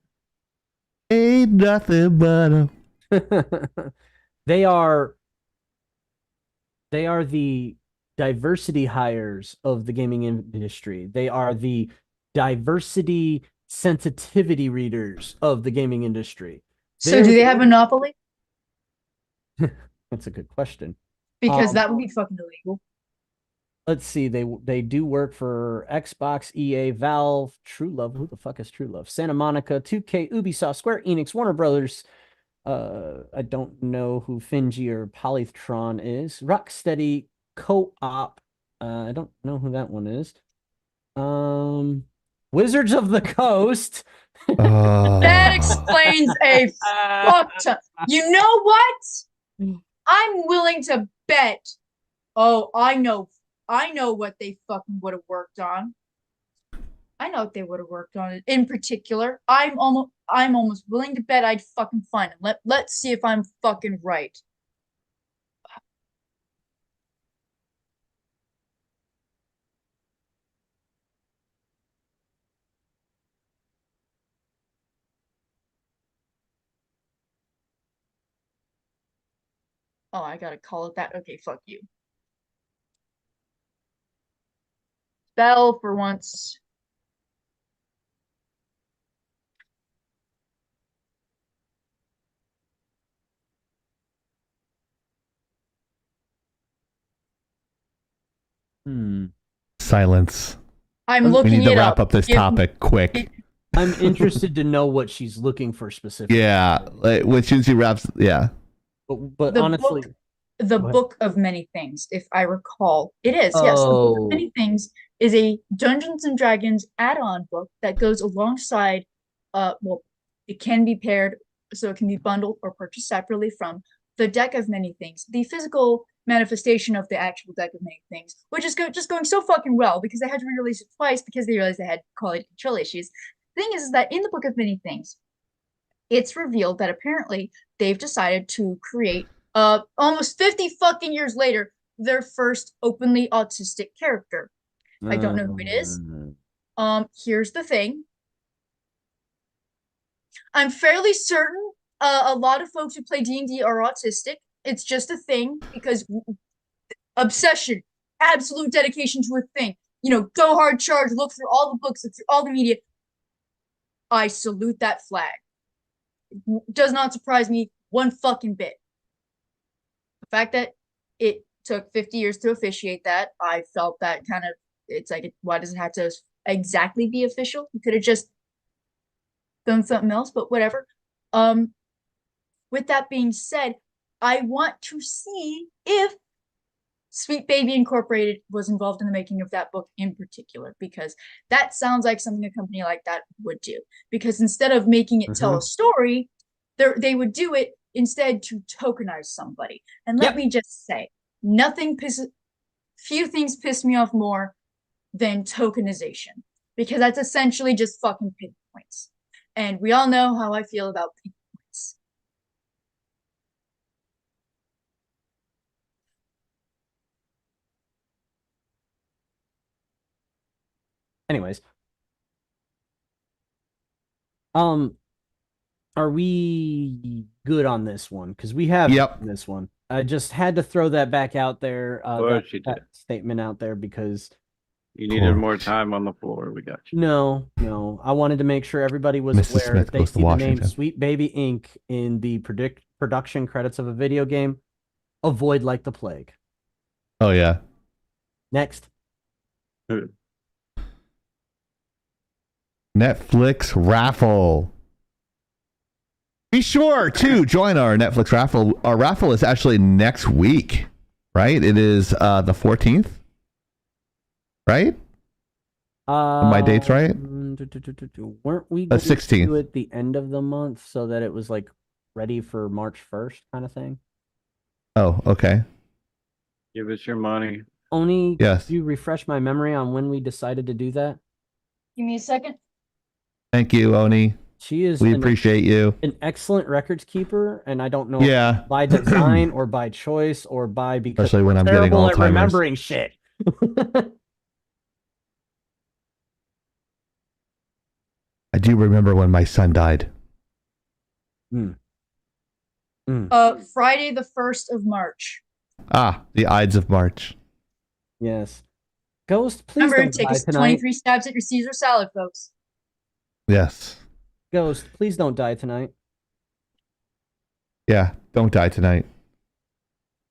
Ain't nothing but a... They are the diversity hires of the gaming industry. They are the diversity sensitivity readers of the gaming industry. So do they have Monopoly? That's a good question. Because that would be fucking illegal. Let's see. They do work for Xbox, EA, Valve, True Love. Who the fuck is True Love? Santa Monica, 2K, Ubisoft, Square Enix, Warner Brothers. I don't know who Finji or Polytron is. Rocksteady, Co-op. I don't know who that one is. Wizards of the Coast. That explains a fuck ton. You know what? I'm willing to bet. Oh, I know what they fucking would have worked on. I know what they would have worked on. In particular, I'm almost willing to bet I'd fucking find it. Let's see if I'm fucking right. Oh, I gotta call it that. Okay, fuck you. Spell for once. Silence. I'm We looking need to it wrap up. up this Give- topic quick. I'm interested to know what she's looking for specifically. Yeah, like when she wraps. Yeah. But The honestly, The Go ahead. Book of Many Things, if I recall. It is, yes. The Book Oh. of Many Things is a Dungeons and Dragons add-on book that goes alongside, well, it can be paired, so it can be bundled or purchased separately from the Deck of Many Things, the physical manifestation of the actual Deck of Many Things, which is just going so fucking well because they had to re-release it twice because they realized they had quality control issues. The thing is that in the Book of Many Things, it's revealed that apparently they've decided to create, almost 50 fucking years later, their first openly autistic character. I don't know who it is. Here's the thing. I'm fairly certain a lot of folks who play D&D are autistic. It's just a thing because obsession, absolute dedication to a thing. You know, go hard charge, look through all the books, look through all the media. I salute that flag. It does not surprise me one fucking bit. The fact that it took 50 years to officiate that, I felt that kind of, it's like, why does it have to exactly be official? You could have just done something else, but whatever. With that being said, I want to see if Sweet Baby Incorporated was involved in the making of that book in particular, because that sounds like something a company like that would do. Because instead of making it tell a story, they would do it instead to tokenize somebody. And let me just say, few things piss me off more than tokenization, because that's essentially just fucking pig points. And we all know how I feel about pig points. Anyways, are we good on this one? Because we have this one. I just had to throw that back out there. That statement out there because you needed more time on the floor. We got you. No. I wanted to make sure everybody was Mr. aware. Smith If they goes to see the name Washington. Sweet Baby Inc. in the production credits of a video game, avoid like the plague. Oh yeah. Next. Netflix raffle. Be sure to join our Netflix raffle. Our raffle is actually next week, right? It is the 14th, right? Are my dates right? Weren't we The going to 16th. do it the end of the month so that it was like ready for March 1st kind of thing? Oh, okay. Give us your money. Oni, Yes. could you refresh my memory on when we decided to do that? Give me a second. Thank you, Oni. She is We appreciate you. An excellent records keeper, and I don't know Yeah. if by design or by choice or by because Especially when we're I'm getting terrible at Alzheimer's. remembering shit. I do remember when my son died. Friday the 1st of March. Ah, the Ides of March. Yes. Ghost, please Remember, don't take die us tonight. 23 stabs at your Caesar salad, folks. Yes. Ghost, please don't die tonight. Yeah, don't die tonight.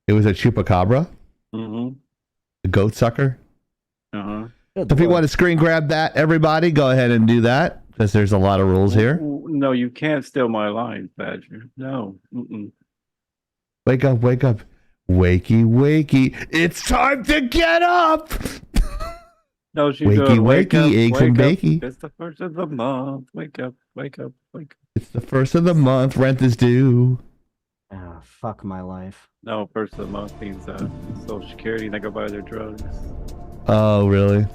It was a chupacabra, Mm-hmm. a goat sucker. Uh-huh. So if you want to screen grab that, everybody, go ahead and do that because there's a lot of rules here. No, you can't steal my lines, Badger. No. Mm-mm. Wake up, wake up. Wakey, wakey. It's time to get up. No, she's wakey, doing, wake wakey, up, eggs and wake up. bakey. It's the first of the month. Wake up, wake up, wake up. It's the first of the month. Rent is due. Ah, fuck my life. No, first of the month means Social Security. They go buy their drugs. Oh, really?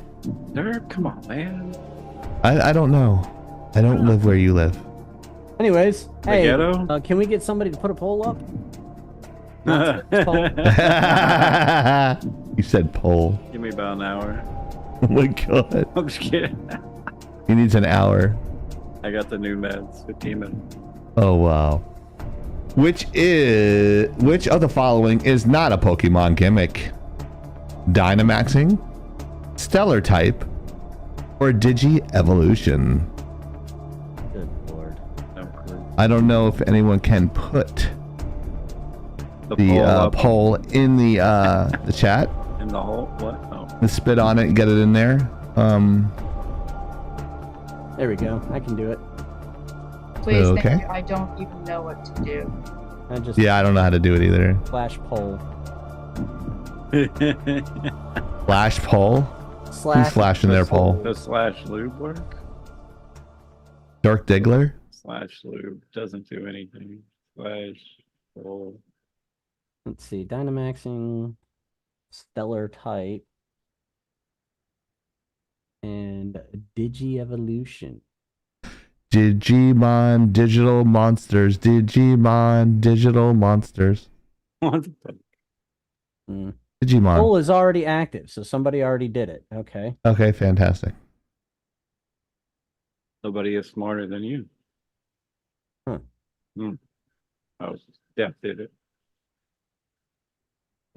Nerd, come on, man. I don't know. I don't live where you live. Anyways, The hey, ghetto? can we get somebody to put a poll up? You said poll. Give me about an hour. Oh my god. I'm just kidding. He needs an hour. I got the new meds. 15 minutes. Oh wow. Which of the following is not a Pokemon gimmick? Dynamaxing, Stellar type, or Digi-Evolution? Good lord. No clue. I don't know if anyone can put The the poll up poll in the chat. in the hole. What? Oh. And spit on it and get it in there. There we go. I can do it. Please, Okay. thank you. I don't even know what to do. I just Yeah, I don't know how to do it either. flash poll. Flash poll. Slash. Who's flashing their poll? Does slash lube work? Dark Diggler. Slash lube doesn't do anything. Slash poll. Let's see. Dynamaxing, Stellar type, and Digi-Evolution. Digimon Digital Monsters. Digimon Digital Monsters. Digimon. Poll is already active, so somebody already did it. Okay. Okay, fantastic. Nobody is smarter than you. Huh. Oh, Death did it.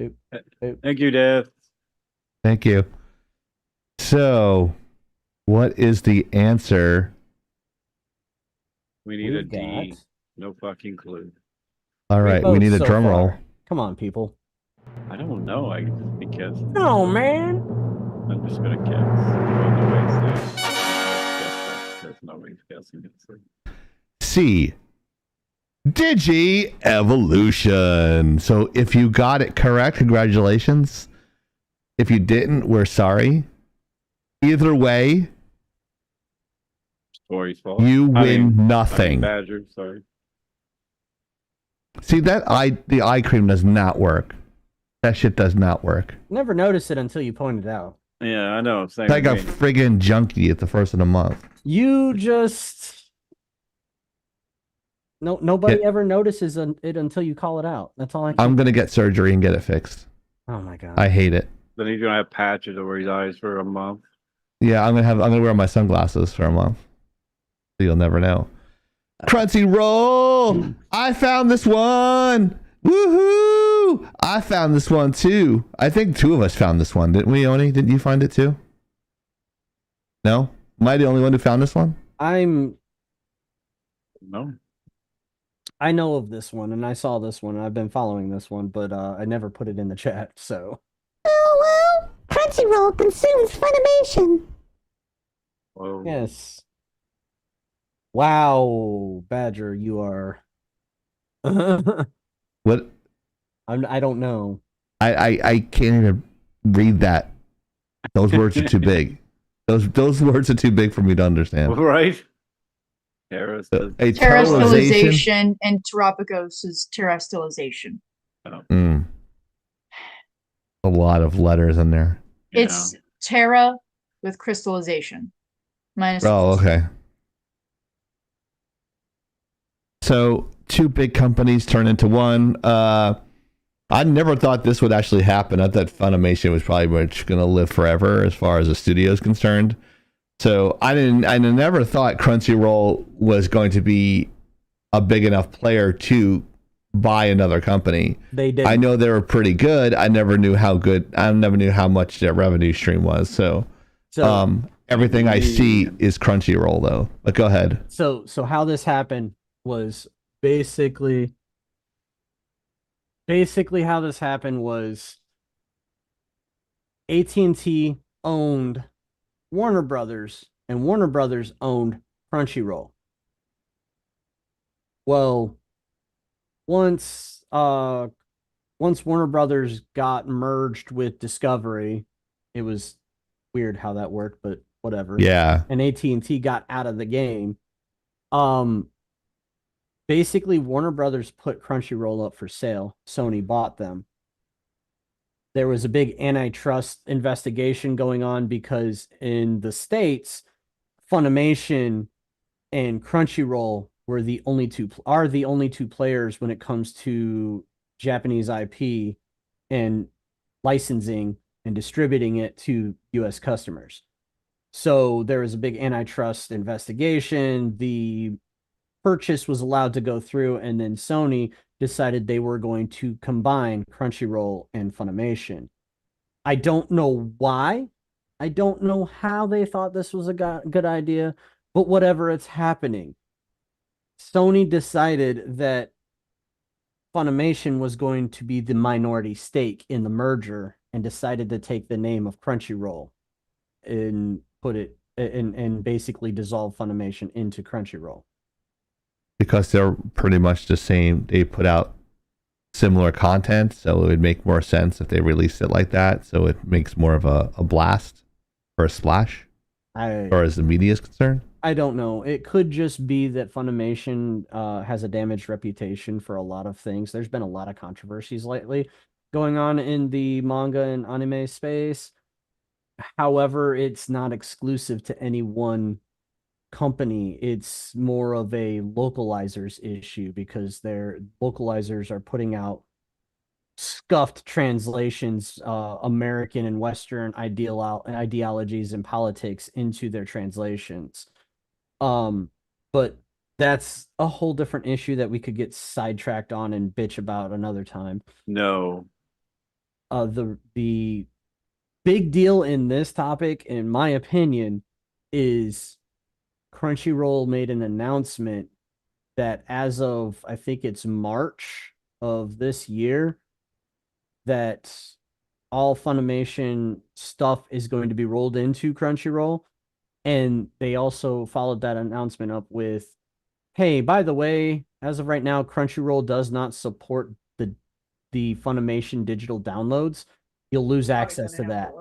Oop. Thank you, Death. Thank you. So, what is the answer? We need a We've D. got- No fucking clue. All right, we votes need a so drum far. roll. Come on, people. I don't know. I can just be guessing. No, man. I'm just gonna guess. Well, nobody's saying. Guess that because nobody's guessing it. C. Digi Evolution. So if you got it correct, congratulations. If you didn't, we're sorry. Either way, Story's fault. you win nothing. Badger, sorry. See the eye cream does not work. That shit does not work. Never noticed it until you pointed out. Yeah, I know. Same It's like a with me. friggin' junkie at the first of the month. You just nobody ever notices it until you call it out. That's all I can. I'm gonna get surgery and get it fixed. Oh my god. I hate it. Then he's gonna have patches over his eyes for a month. Yeah, I'm gonna wear my sunglasses for a month. So you'll never know. Crunchyroll! I found this one! Woohoo! I found this one too. I think two of us found this one, didn't we, Oni? Didn't you find it too? No? Am I the only one who found this one? No. I know of this one, and I saw this one, and I've been following this one, but I never put it in the chat, so. Oh, well, Crunchyroll consumes Funimation. Whoa. Yes. Wow, Badger, you are. What? I don't know. I can't even read that. Those words are too big. Those words are too big for me to understand. Right? Terra says A Terra terrorization. stylization and Terapagos is Terra stylization. A lot of letters in there. It's Terra with crystallization. Minus. Oh, okay. So two big companies turn into one. I never thought this would actually happen. I thought Funimation was probably much going to live forever as far as the studio is concerned. So I never thought Crunchyroll was going to be a big enough player to buy another company. They did. I know they were pretty good. I never knew how good. I never knew how much their revenue stream was. So everything I see is Crunchyroll though. But go ahead. So how this happened was basically how this happened was AT&T owned Warner Brothers, and Warner Brothers owned Crunchyroll. Well, once Warner Brothers got merged with Discovery, it was weird how that worked, but whatever. Yeah. And AT&T got out of the game. Basically, Warner Brothers put Crunchyroll up for sale. Sony bought them. There was a big antitrust investigation going on because in the States, Funimation and Crunchyroll were the only two players when it comes to Japanese IP and licensing and distributing it to US customers. So there was a big antitrust investigation. The purchase was allowed to go through, and then Sony decided they were going to combine Crunchyroll and Funimation. I don't know why. I don't know how they thought this was a good idea, but whatever, it's happening. Sony decided that Funimation was going to be the minority stake in the merger and decided to take the name of Crunchyroll and put it and basically dissolve Funimation into Crunchyroll. Because they're pretty much the same. They put out similar content, so it would make more sense if they released it like that. So it makes more of a blast or a splash, or as the media is concerned. I don't know. It could just be that Funimation has a damaged reputation for a lot of things. There's been a lot of controversies lately going on in the manga and anime space. However, it's not exclusive to any one company, it's more of a localizers issue because their localizers are putting out scuffed translations, American and Western ideologies and politics into their translations. But that's a whole different issue that we could get sidetracked on and bitch about another time. No. The big deal in this topic, in my opinion, is Crunchyroll made an announcement that as of, I think it's March of this year, that all Funimation stuff is going to be rolled into Crunchyroll. And they also followed that announcement up with, hey, by the way, as of right now, Crunchyroll does not support the Funimation digital downloads. You'll lose access to that.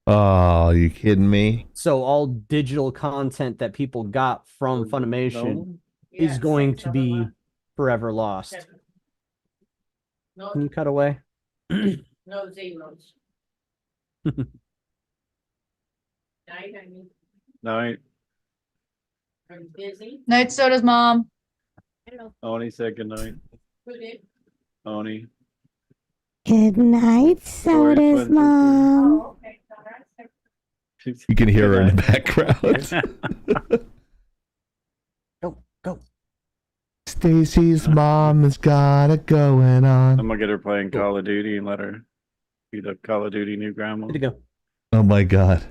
Oh, you kidding me? So all digital content that people got from Funimation is going to be forever lost. Can you cut away? No zeros. Night, I mean, Night. are you busy? Night sodas, Mom. Oni said good night. Who did? Oni. Good night, sodas, Mom. Oh, okay. All right. You can hear her in the background. Go. Stacy's mom has got it going on. I'm gonna get her playing Call of Duty and let her be the Call of Duty new grandma. Good to go. Oh my god.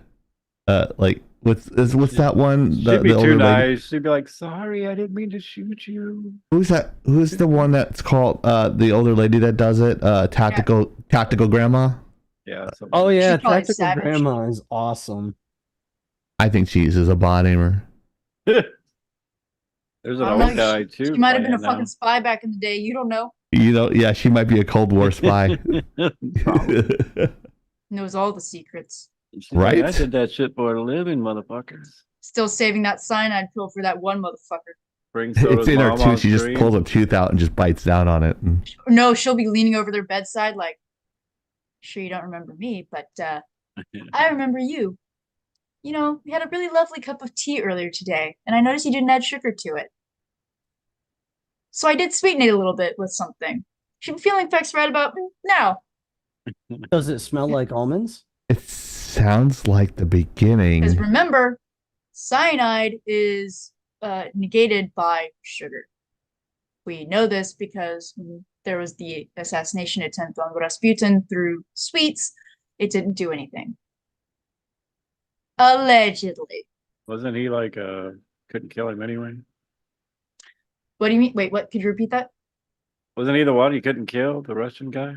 Like what's that one? She'd be the too older nice. lady? She'd be like, "Sorry, I didn't mean to shoot you." Who's that? Who's the one that's called the older lady that does it? Tactical grandma. Yeah. Oh yeah, She's probably Tactical savage. Grandma is awesome. I think she uses a bot aimer. There's an I don't old know, guy too. She might have been a playing fucking spy back in the day. You don't know. You know, yeah, she might be a Cold War spy. Knows all the secrts. She's like, Right? I did that shit for a living, motherfuckers. Still saving that cyanide pill for that one motherfucker. Bring It's soda's in her mom tooth. on She just stream. pulls a tooth out and just bites down on it. No, she'll be leaning over their bedside like, sure you don't remember me, but I remember you. You know, we had a really lovely cup of tea earlier today, and I noticed you didn't add sugar to it. So I did sweeten it a little bit with something. Should be feeling effects right about now. Does it smell like almonds? It sounds like the beginning. Because remember, cyanide is negated by sugar. We know this because when there was the assassination attempt on Rasputin through sweets, it didn't do anything. Allegedly. Wasn't he like couldn't kill him anyway? What do you mean? Wait, what? Could you repeat that? Wasn't he the one you couldn't kill, the Russian guy?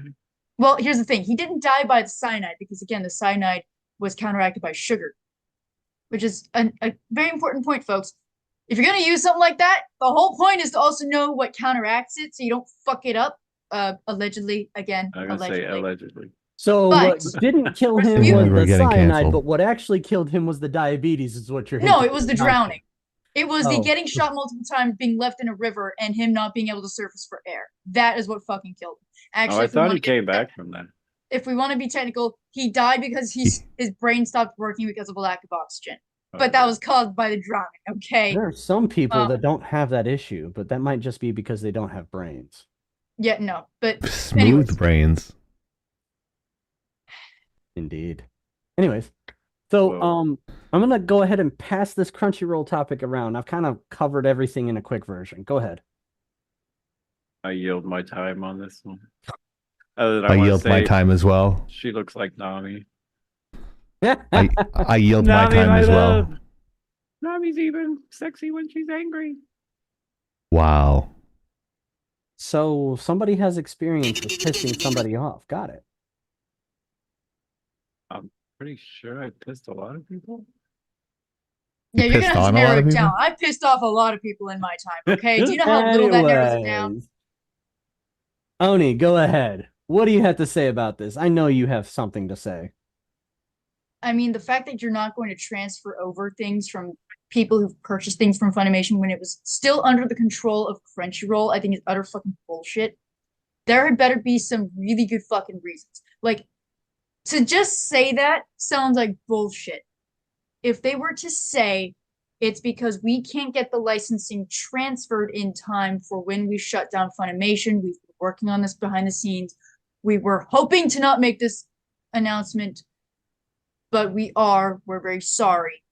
Well, here's the thing. He didn't die by the cyanide because, again, the cyanide was counteracted by sugar, which is a very important point, folks. If you're going to use something like that, the whole point is to also know what counteracts it so you don't fuck it up. Allegedly, again, I'm gonna say allegedly. So But- what didn't kill him Rasputin- was the getting cyanide, canceled. but what actually killed him was the diabetes, is what you're No, hinting it was the at. drowning. It was the Oh. getting shot multiple times, being left in a river, and him not being able to surface for air. That is what fucking killed him. Actually, Oh, I if we thought wanna he came back from that. if we want to be technical, he died because his brain stopped working because of a lack of oxygen. But that was caused by the drowning, okay? There are some people Um, that don't have that issue, but that might just be because they don't have brains. Yeah, no. But Smooth anyways, brains. Indeed. Anyways, so Whoa. I'm gonna go ahead and pass this Crunchyroll topic around. I've kind of covered everything in a quick version. Go ahead. I yield my time on this one. Other than I wanna yield my say time as well. She looks like Nami. I yield my Nami, time my as well. love. Nami's even sexy when she's angry. Wow. So somebody has experience with pissing somebody off. Got it. I'm pretty sure I pissed a lot of people. yeah, you're pissed gonna have on to a lot narrow of it down. people? I pissed off a lot of people in my time, okay? Do you know how little that narrows it down? Anyways. Oni, go ahead. What do you have to say about this? I know you have something to say. I mean, the fact that you're not going to transfer over things from people who've purchased things from Funimation when it was still under the control of Crunchyroll, I think is utter fucking bullshit. There had better be some really good fucking reasons. Like, to just say that sounds like bullshit. If they were to say, It's because we can't get the licensing transferred in time for when we shut down Funimation. We've been working on this behind the scenes. We were hoping to not make this announcement, but we're very sorry.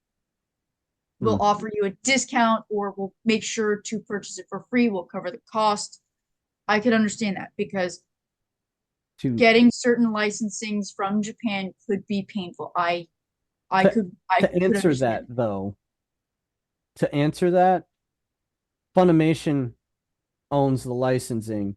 We'll offer you a discount, or we'll make sure to purchase it for free. We'll cover the cost. I could understand that, because getting certain licensings from Japan could be painful. I could answer that though. To answer that, Funimation owns the licensing,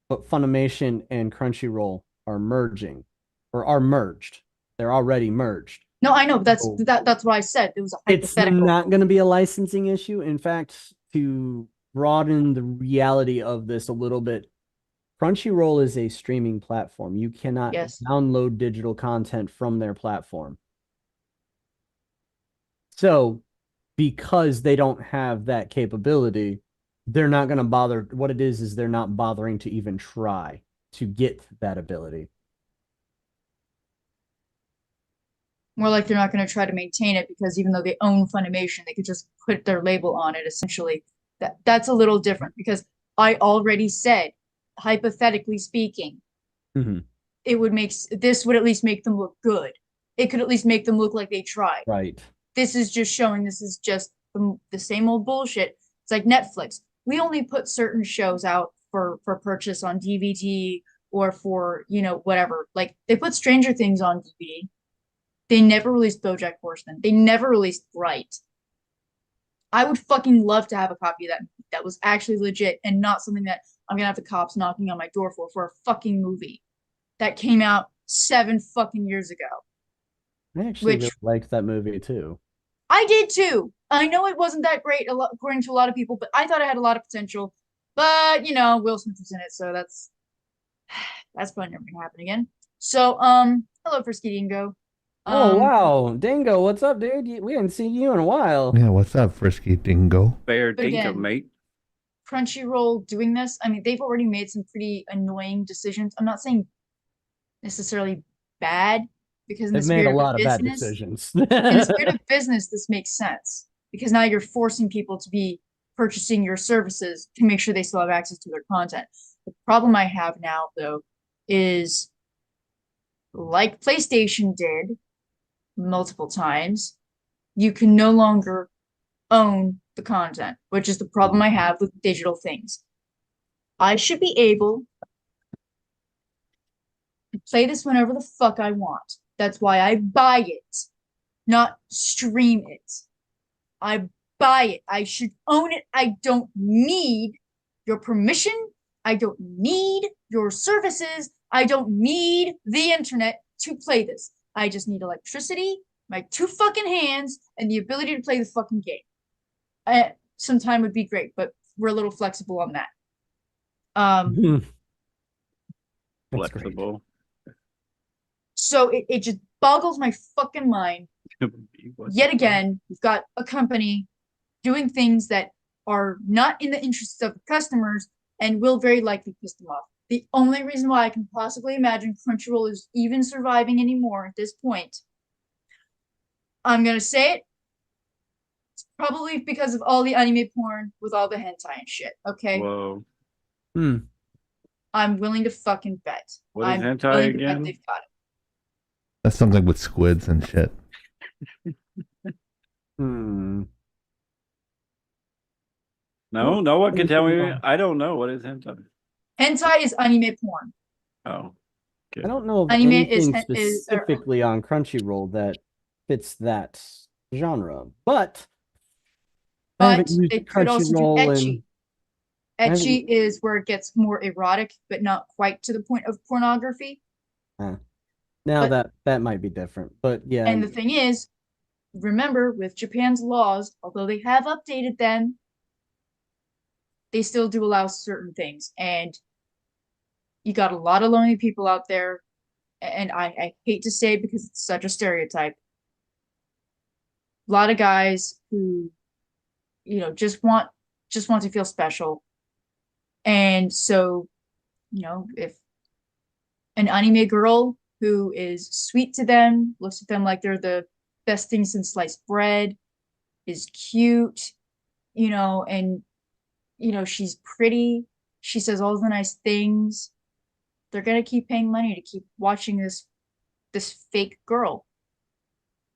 but Funimation and Crunchyroll are merging, or are merged. They're already merged. No, I know. That's what I said. It was a hypothetical. It's not going to be a licensing issue. In fact, to broaden the reality of this a little bit, Crunchyroll is a streaming platform. You cannot download digital content from their platform. So, because they don't have that capability, they're not going to bother. What it is they're not bothering to even try to get that ability. More like they're not going to try to maintain it, because even though they own Funimation, they could just put their label on it. Essentially, that's a little different, because I already said, hypothetically speaking, it would this would at least make them look good. It could at least make them look like they tried. Right. This is just showing this is just the same old bullshit. It's like Netflix. We only put certain shows out for purchase on DVD or for, whatever. Like, they put Stranger Things on DVD. They never released BoJack Horseman. They never released Bright. I would fucking love to have a copy of that was actually legit, and not something that I'm gonna have the cops knocking on my door for a fucking movie that came out 7 fucking years ago. I actually really liked that movie too. I did too. I know it wasn't that great, according to a lot of people, but I thought it had a lot of potential. But Will Smith was in it, so that's probably never gonna happen again. So, hello, Frisky Dingo. Oh wow, Dingo, what's up, dude? We haven't seen you in a while. Yeah, what's up, Frisky Dingo? Fair But dingo, again, mate. Crunchyroll doing this, I mean, they've already made some pretty annoying decisions. I'm not saying necessarily bad, because in the They've made spirit a lot of of bad business, decisions. in the spirit of business, this makes sense, because now you're forcing people to be purchasing your services to make sure they still have access to their content. The problem I have now, though, is like PlayStation did multiple times, you can no longer own the content, which is the problem I have with digital things. I should be able to play this whenever the fuck I want. That's why I buy it, not stream it. I buy it. I should own it. I don't need your permission. I don't need your services. I don't need the internet to play this. I just need electricity, my 2 fucking hands, and the ability to play the fucking game. Some time would be great, but we're a little flexible on that. Flexible. So it just boggles my fucking mind. Yet again, we've got a company doing things that are not in the interests of the customers and will very likely piss them off. The only reason why I can possibly imagine Crunchyroll is even surviving anymore at this point, I'm gonna say it, it's probably because of all the anime porn with all the hentai and shit, okay? Whoa. I'm willing to fucking bet. What is I'm hentai willing to bet again? they've got it. That's something with squids and shit. No one can tell me. I don't know what is hentai. Hentai is anime porn. Oh. I don't know of Anime anything is specifically on Crunchyroll that fits that genre, but I haven't used it could also do Crunchyroll ecchi. Ecchi is where it gets more erotic, but not quite to the point of pornography. Now that might be different, but yeah. And the thing is, remember, with Japan's laws, although they have updated them, they still do allow certain things. And you got a lot of lonely people out there, and I hate to say it because it's such a stereotype. A lot of guys who, just want to feel special. And so, if an anime girl who is sweet to them, looks at them like they're the best thing since sliced bread, is cute, you know, and you know, she's pretty. She says all the nice things. They're gonna keep paying money to keep watching this fake girl.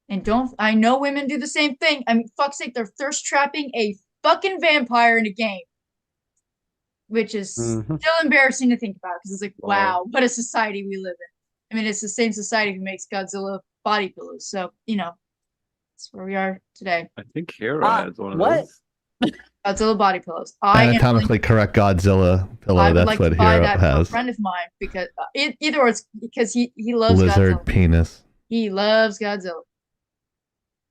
And I know women do the same thing. I mean, fuck's sake, they're thirst trapping a fucking vampire in a game. Which is still embarrassing to think about because it's like, wow, what a society we live in. I mean, it's the same society who makes Godzilla body pillows. So, you know, that's where we are today. I think Hera has one of those. Godzilla body pillows. I Anatomically correct Godzilla pillow. would That's like what to buy Hero that for a has. friend of mine because either or it's because he loves Lizard Godzilla. penis. He loves Godzilla.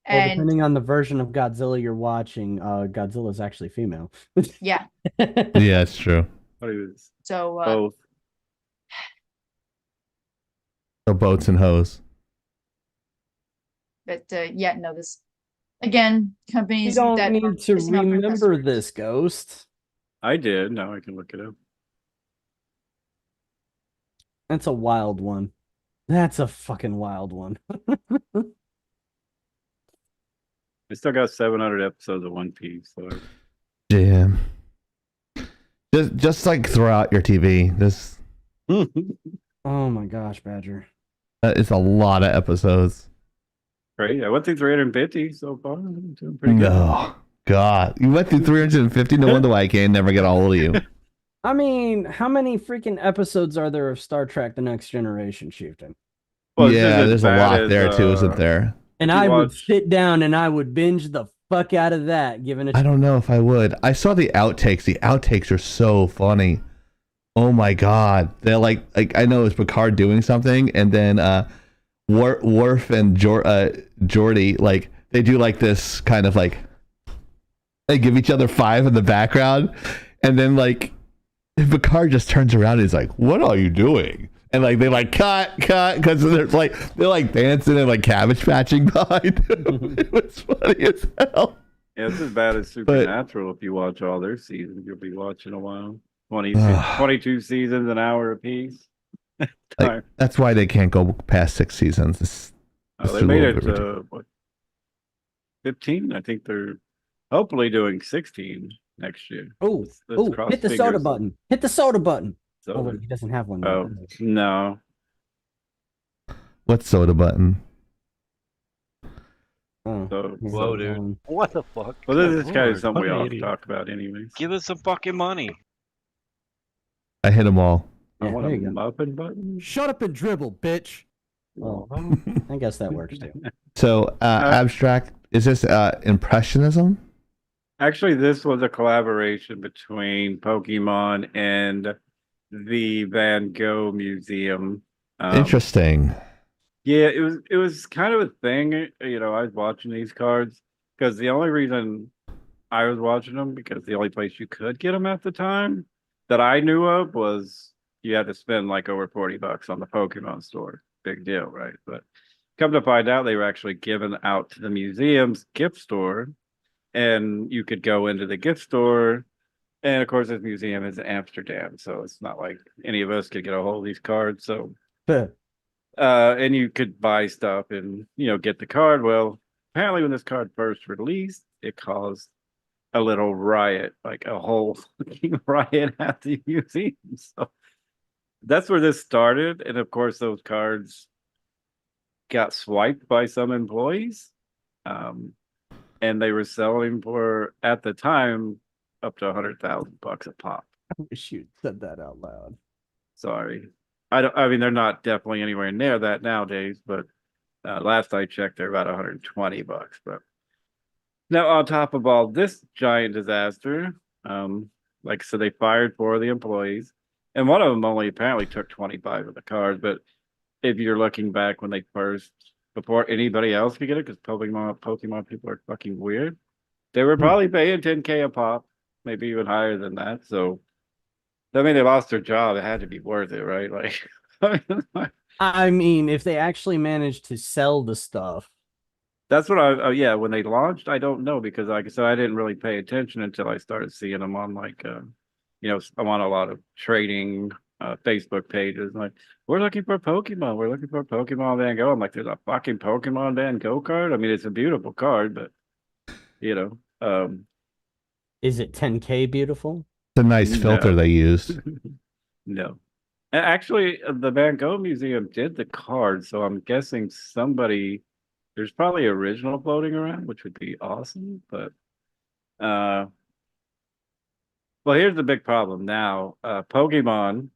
Well, And depending on the version of Godzilla you're watching, Godzilla is actually female. yeah. Yeah, it's true. So both. So boats and hoes. But yeah, no, this again, companies You don't that need are to pissing off their remember customers. this, Ghost. I did. Now I can look it up. That's a wild one. That's a fucking wild one. I still got 700 episodes of One Piece. So. Damn. Just like throw out your TV. This. Oh my gosh, Badger. That is a lot of episodes. Great. I went through 350 so far. I'm doing pretty good. No. God. You went through 350? No wonder why I can't never get a hold of you. I mean, how many freaking episodes are there of Star Trek The Next Generation, Chieftain? Well, yeah, there's a lot there too, isn't there? And I would sit down and I would binge the fuck out of that, given a I don't know if I would. I saw the outtakes. The outtakes are so funny. Oh my god. They're like I know it's Picard doing something, and then Worf and Geordi, like they do like this kind of like they give each other five in the background, and then like Picard just turns around and he's like, "What are you doing?" And like they like cut because they're like dancing and like cabbage patching behind him. It was funny as hell. Yeah, it's as bad as Supernatural. If you watch all their seasons, you'll be watching a while. 22 seasons, an hour apiece. Like, that's why they can't go past 6 seasons. It's they made it 15. I think they're hopefully doing 16 next year. Oh, cross hit the soda fingers. button. Hit the soda button. So, Oh, wait, he doesn't have one. Oh, no. What soda button? So, Whoa, dude. What the fuck? Well, this is kind of Lord, something we what an all idiot. talk about anyways. Give us some fucking money. I hit them all. I want a there you go. muffin button. Shut up and dribble, bitch. Oh, I guess that works too. So abstract, is this impressionism? Actually, this was a collaboration between Pokemon and the Van Gogh Museum. Interesting. Yeah, it was kind of a thing. You know, I was watching these cards because the only reason I was watching them because the only place you could get them at the time that I knew of was you had to spend like over $40 on the Pokemon store. Big deal, right? But come to find out, they were actually given out to the museum's gift store, and you could go into the gift store. And of course, this museum is in Amsterdam, so it's not like any of us could get a hold of these cards. So, and you could buy stuff and get the card. Well, apparently, when this card first released, it caused a little riot, like a whole fucking riot at the museum. So that's where this started, and of course, those cards got swiped by some employees, and they were selling for at the time up to $100,000 a pop. I wish you said that out loud. Sorry. I mean, they're not definitely anywhere near that nowadays, but last I checked, they're about $120. But now, on top of all this giant disaster, like I said, they fired 4 of the employees, and one of them only apparently took 25 of the cards. But if you're looking back when they first, before anybody else could get it, because Pokemon people are fucking weird, they were probably paying $10K a pop, maybe even higher than that. So, I mean, they lost their job. It had to be worth it, right? Like, I mean, if they actually managed to sell the stuff. That's what yeah, when they launched, I don't know, because like I said, I didn't really pay attention until I started seeing them on I'm on a lot of trading Facebook pages. Like, we're looking for Pokemon. We're looking for Pokemon Van Gogh. I'm like, there's a fucking Pokemon Van Gogh card? I mean, it's a beautiful card, but you know. Is it 10K beautiful? It's a nice filter No. they used. No. Actually, the Van Gogh Museum did the card, so I'm guessing there's probably original floating around, which would be awesome, but well, here's the big problem now. Pokemon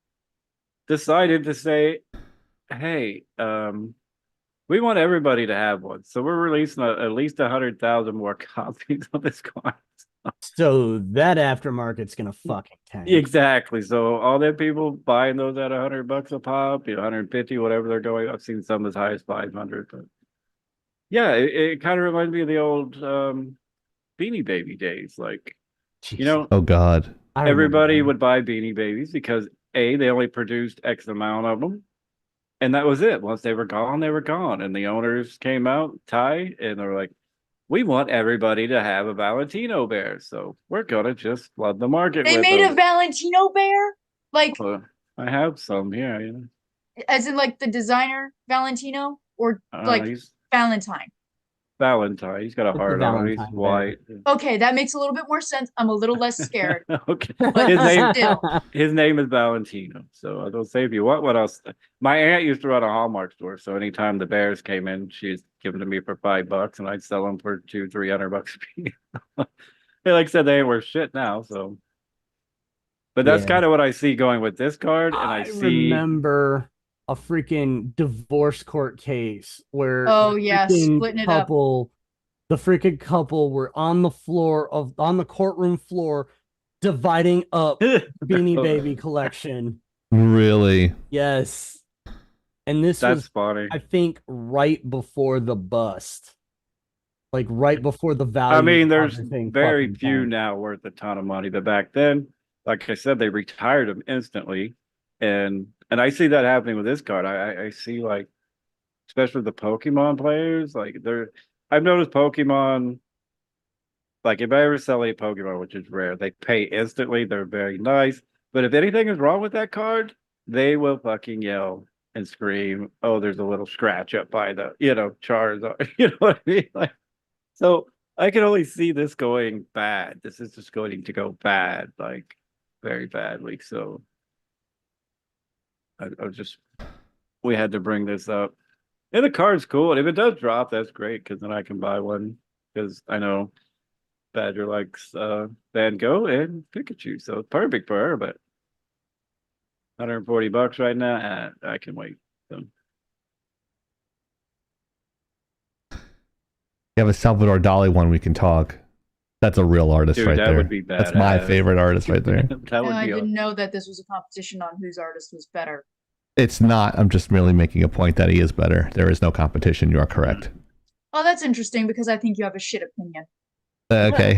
decided to say, hey, we want everybody to have one, so we're releasing at least 100,000 more copies of this card. So that aftermarket's gonna fucking tank. Exactly. So all them people buying those at $100 a pop, 150, whatever they're going. I've seen some as high as 500, but yeah, it kind of reminds me of the old Beanie Baby days. Like, Oh God. everybody would buy Beanie Babies because they only produced X amount of them, and that was it. Once they were gone, they were gone. And the owners came out, Ty, and they were like, we want everybody to have a Valentino bear, so we're gonna just flood the market They with made a them. Valentino bear? Like, I have some here, as in like the designer Valentino? Or like he's Valentine? Valentine. He's got a It's a heart on it. He's Valentine white. Okay, that makes a little bit more sense. I'm a little less scared. Okay. But His name is Valentino. So I was gonna say, if you want, what else? My aunt used to run a Hallmark store, so anytime the bears came in, she's giving them to me for $5, and I'd sell them for $200-300 a piece. Like I said, they ain't worth shit now. So, but that's Yeah. kind of what I see going with this card, and I see. Remember a freaking divorce court case where Oh, the yeah, freaking splitting it up. the freaking couple were on the courtroom floor dividing up the Beanie Baby collection. Really? Yes. And this That's was, funny. I think, right before the bust. Like right before the value. I mean, of there's everything very fucking few tanked. now worth a ton of money, but back then, like I said, they retired them instantly, and I see that happening with this card. I see, like, especially the Pokemon players, like I've noticed Pokemon. Like, if I ever sell a Pokemon, which is rare, they pay instantly. They're very nice, but if anything is wrong with that card, they will fucking yell and scream. Oh, there's a little scratch up by the Charizard. You know what I mean? Like. So I can only see this going bad. This is just going to go bad, like very badly. So we had to bring this up. And the card's cool. And if it does drop, that's great, because then I can buy one, because I know Badger likes Van Gogh and Pikachu. So it's perfect for her, but $140 right now, I can wait. So. You have a Salvador Dali one, we can talk. That's a real artist. Dude, right that there. would be That's my badass. favorite artist right there. That would I be didn't know that this was a competition on whose artist was better. It's not. I'm just merely making a point that he is better. There is no competition. You are correct. Oh, that's interesting because I think you have a shit opinion. Okay.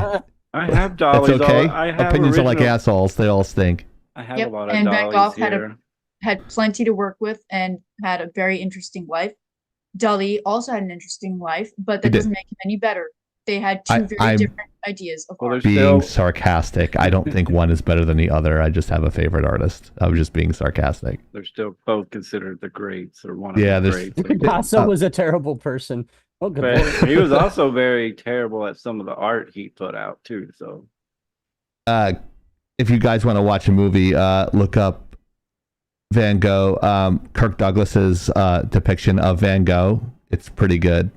I have That's dollies. okay. I have Opinions are like original- assholes. They all stink. I have Yep, a lot of and Van dollies Gogh here. had plenty to work with and had a very interesting life. Dali also had an interesting life, but that He did. doesn't make him any better. They had two very I'm different ideas of art. Being sarcastic. I don't think one is better than the other. I just have a favorite artist. I was just being sarcastic. They're still both considered the greats, or one of Yeah, the there's- greats. Picasso was a terrible person. Oh, good But lord. he was also very terrible at some of the art he put out too. So If you guys want to watch a movie, look up Van Gogh. Kirk Douglas's depiction of Van Gogh. It's pretty good.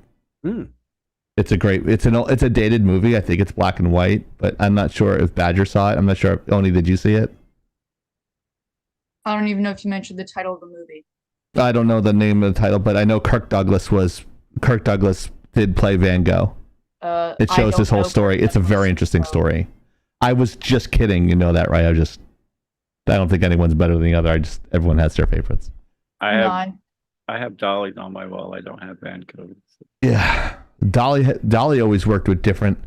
It's a dated movie. I think it's black and white, but I'm not sure if Badger saw it. I'm not sure. Oni, did you see it? I don't even know if you mentioned the title of the movie. I don't know the name of the title, but I know Kirk Douglas did play Van Gogh. It I shows don't his whole know story. It's a very interesting story. I was just kidding. You know that, right? I don't think anyone's better than the other. Everyone has their favorites. I have dollies on my wall. I don't have Van Gogh. Yeah. Dolly always worked with different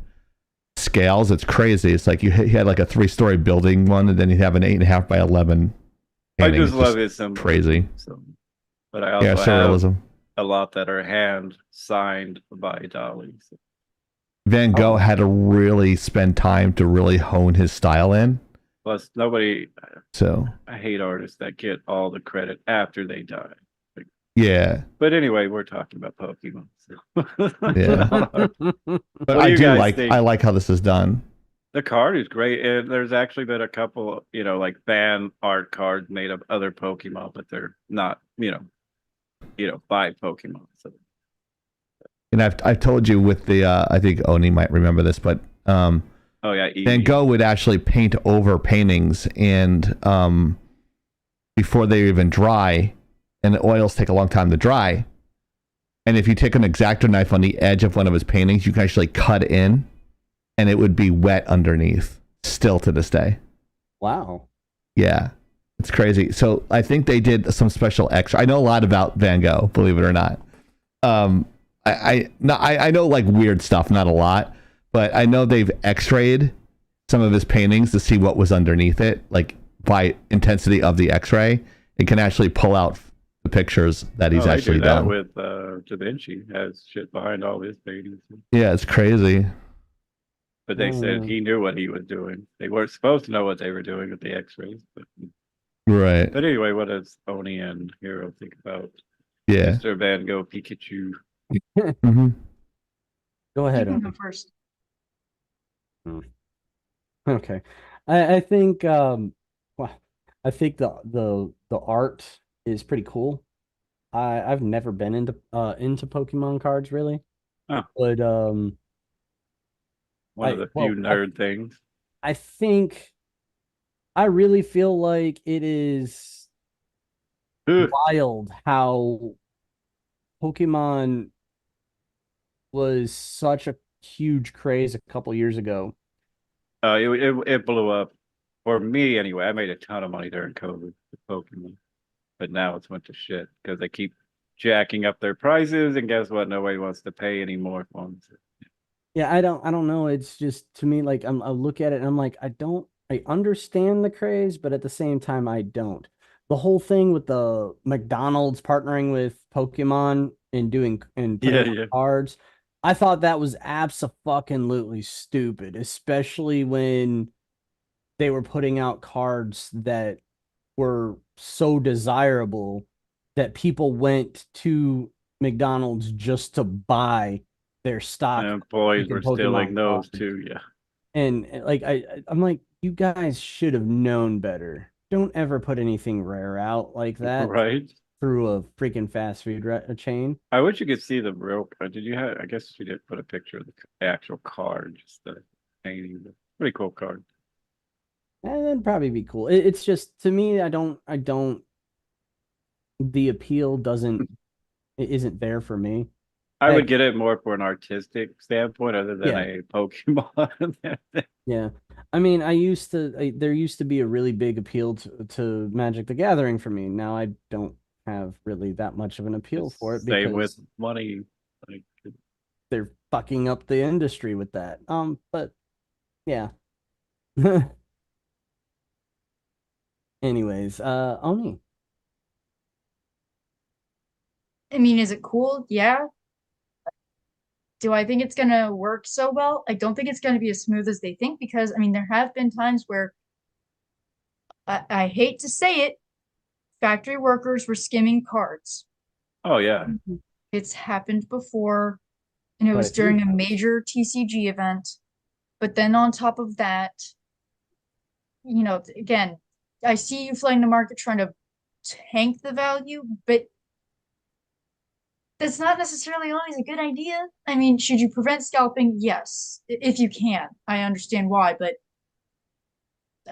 scales. It's crazy. It's like he had like a 3-story building one, and then he'd have an 8.5 by 11. I painting. just It's love his symbols. crazy. So, but I also Yeah, have surrealism. a lot that are hand signed by Dolly. So. Van Gogh had to really spend time to really hone his style in. Plus, I hate artists that get all the credit after they die. Like, Yeah. But anyway, we're talking about Pokemon. So. Yeah. But What I do you do guys think? I like how this is done. The card is great. And there's actually been a couple, like fan art cards made of other Pokemon, but they're not, by Pokemon. So And I've told you with the I think Oni might remember this, but oh yeah, Van Eevee. Gogh would actually paint over paintings and before they even dry, and the oils take a long time to dry. And if you take an X-Acto knife on the edge of one of his paintings, you can actually cut in and it would be wet underneath still to this day. Wow. Yeah. It's crazy. So I think they did some special extra. I know a lot about Van Gogh, believe it or not. I know like weird stuff, not a lot, but I know they've x-rayed some of his paintings to see what was underneath it, like by intensity of the x-ray. It can actually pull out the pictures that he's actually they do that done. with Da Vinci has shit behind all his paintings. Yeah, it's crazy. But they said he knew what he was doing. They weren't supposed to know what they were doing with the X-rays. Right. But anyway, what does Oni and Hero think about Yeah. Mr. Van Gogh Pikachu? Mm-hmm. Go You ahead. can Owen. go first. Okay. I think well, I think the art is pretty cool. I've never been into Pokemon cards really. Oh. But One of the few nerd things. I think I really feel like it is wild how Pokemon was such a huge craze a couple years ago. It blew up for me anyway. I made a ton of money during COVID with Pokemon, but now it's went to shit because they keep jacking up their prices, and guess what? Nobody wants to pay anymore for them. Yeah, I don't know. It's just to me like I look at it and I'm like I understand the craze, but at the same time I don't. The whole thing with the McDonald's partnering with Pokemon and putting out cards, I thought that was abso-fucking-lutely stupid, especially when they were putting out cards that were so desirable that people went to McDonald's just to buy their stock. And employees were stealing Pokemon those cards. too. Yeah. And like I'm like, you guys should have known better. Don't ever put anything rare out like that, Right? Through a freaking fast food chain. I wish you could see the real. Did you have? I guess you did put a picture of the actual card, just the painting. Pretty cool card. And that'd probably be cool. It's just to me, I don't. The appeal isn't there for me. I would get it more for an artistic standpoint, other than Yeah. a Pokemon. Yeah. I mean, there used to be a really big appeal to Magic the Gathering for me. Now I don't have really that much of an appeal for it Same because with money. Like, they're fucking up the industry with that. But yeah. Anyways, Oni. I mean, is it cool? Yeah. Do I think it's gonna work so well? I don't think it's gonna be as smooth as they think because I mean there have been times where I hate to say it, factory workers were skimming cards. oh yeah. It's happened before, and it was Quite a few during a times. major TCG event. But then on top of that, again, I see you flooding the market trying to tank the value, but that's not necessarily always a good idea. I mean, should you prevent scalping? Yes, if you can. I understand why, but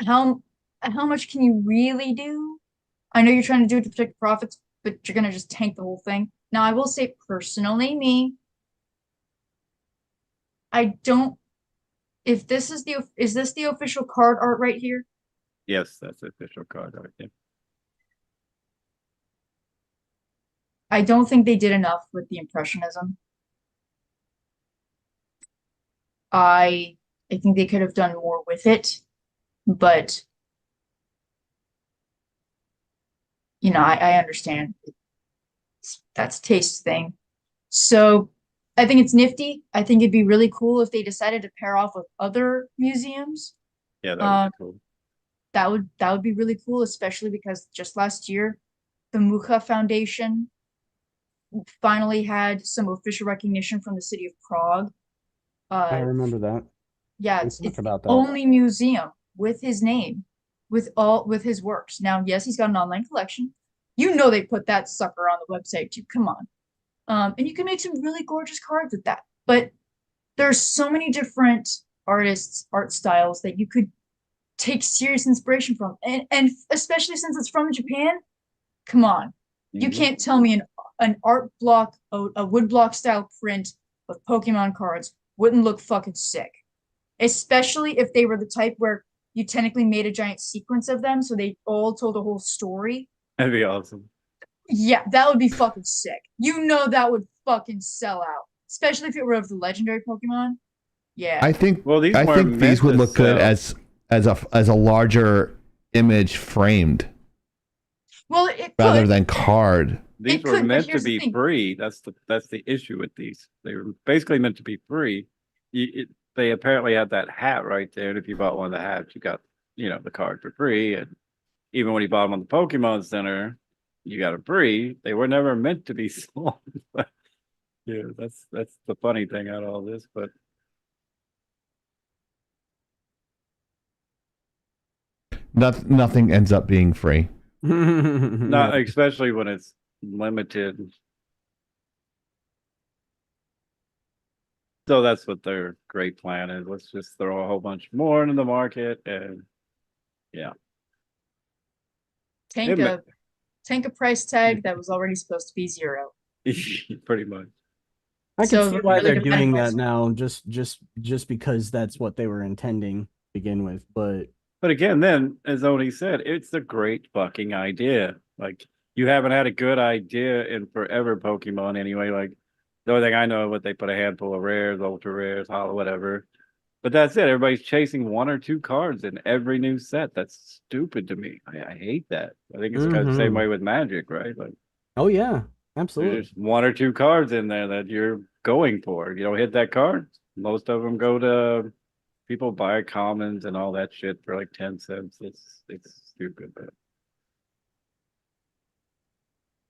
how much can you really do? I know you're trying to do it to protect profits, but you're gonna just tank the whole thing. Now, I will say personally, I don't. If this is this the official card art right here? Yes, that's the official card right there. I don't think they did enough with the impressionism. I think they could have done more with it, but I understand. That's a taste thing. So I think it's nifty. I think it'd be really cool if they decided to pair off with other museums. Yeah, that would be cool. That would be really cool, especially because just last year, the Mucha Foundation finally had some official recognition from the city of Prague. I remember that. Yeah, We it's talked the about that. only museum with his name, with his works. Now, yes, he's got an online collection. You know they put that sucker on the website too. Come on. And you can make some really gorgeous cards with that. But there's so many different artists, art styles that you could take serious inspiration from. And especially since it's from Japan, come on. You can't tell me an art block, a wood block style print of Pokemon cards wouldn't look fucking sick. Especially if they were the type where you technically made a giant sequence of them, so they all told a whole story. That'd be awesome. Yeah, that would be fucking sick. You know that would fucking sell out. Especially if it were of the legendary Pokemon. Yeah. I think these I weren't think these meant would to look good sell. as a larger image framed Well, it rather could. than card. These It were could, but meant to here's the be thing. free. That's the issue with these. They were basically meant to be free. They apparently had that hat right there, and if you bought one of the hats, you got the card for free. And even when you bought them on the Pokemon Center, you got it free. They were never meant to be sold. Yeah, that's the funny thing out of all this. But Nothing ends up being free. not especially when it's limited. So that's what their great plan is. Let's just throw a whole bunch more into the market, and yeah. Tank a price tag that was already supposed to be 0. Pretty much. I So can see we're why really they're gonna doing minimize that now, just because that's what they were intending to begin with. But again, then as Oni said, it's a great fucking idea. Like, you haven't had a good idea in forever, Pokemon anyway. Like, the only thing I know is what they put a handful of rares, ultra rares, hollow, whatever. But that's it. Everybody's chasing 1 or 2 cards in every new set. That's stupid to me. I hate that. I think it's kind of the same way with Magic, right? Like, oh yeah, absolutely. there's 1 or 2 cards in there that you're going for. If you don't hit that card, most of them go to people buy commons and all that shit for like 10 cents. It's stupid. But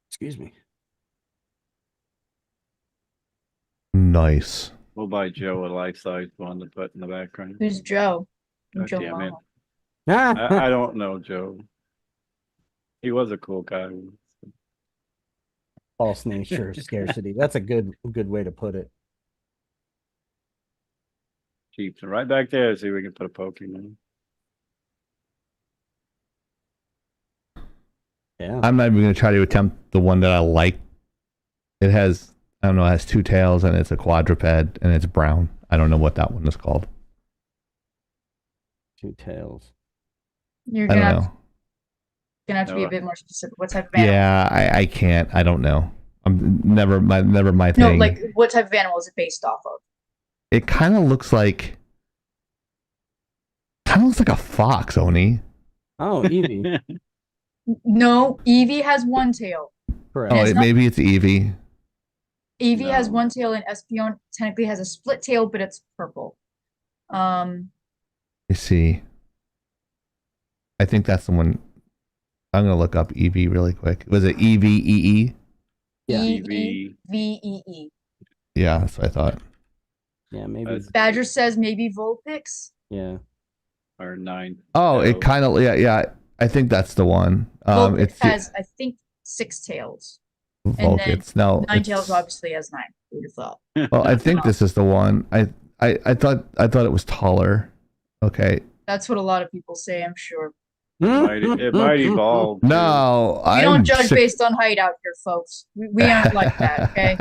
excuse me. Nice. we'll buy Joe a life-size one to put in the background. Who's Joe? God Joe damn it. Mama. I don't know, Joe. He was a cool guy. False nature of scarcity. That's a good way to put it. Keeps it right back there. See if we can put a Pokemon. Yeah. I'm not even going to try to attempt the one that I like. It has, I don't know, it has 2 tails and it's a quadruped and it's brown. I don't know what that one is called. 2 tails. You're I gonna don't have, know. gonna have to be a bit more specific. What type of animal? Yeah, I can't. I don't know. I'm never my No, thing. like what type of animal is it based off of? It kind of looks like a fox, Oni. Oh, Eevee. No, Eevee has 1 tail. Correct. Oh, it's not- maybe it's Eevee. Eevee has 1 tail, and Espeon technically has a split tail, but it's purple. Let me see. I think that's the one. I'm gonna look up Eevee really quick. Was it EVEE? Yeah. EVEE. Yeah, that's what I thought. Yeah, maybe. Badger says maybe Vulpix. Yeah. Or 9. Oh, it kind of yeah. I think that's the one. Vulpix It's has, I think, 6 tails. And then Vulpix. No, 9 it's- tails obviously has 9. Who would have thought? Well, I think this is the one. I thought it was taller. Okay. That's what a lot of people say, I'm sure. It might evolve. No, We I don't judge based on height out here, folks. We aren't like that, okay?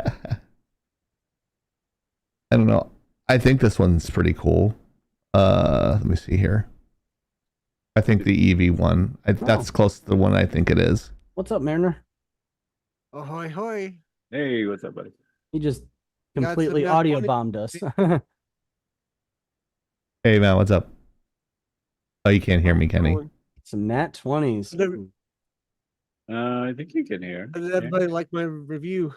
I don't know. I think this one's pretty cool. Let me see here. I think the EV one. That's close to the one I think it is. What's up, Mariner? Ahoy, hoy. Hey, what's up, buddy? He just Got some completely nat audio 20 bombed us. Hey man, what's up? Oh, you can't hear me, Kenny. Some nat 20s. I think you can hear. How did everybody like my review?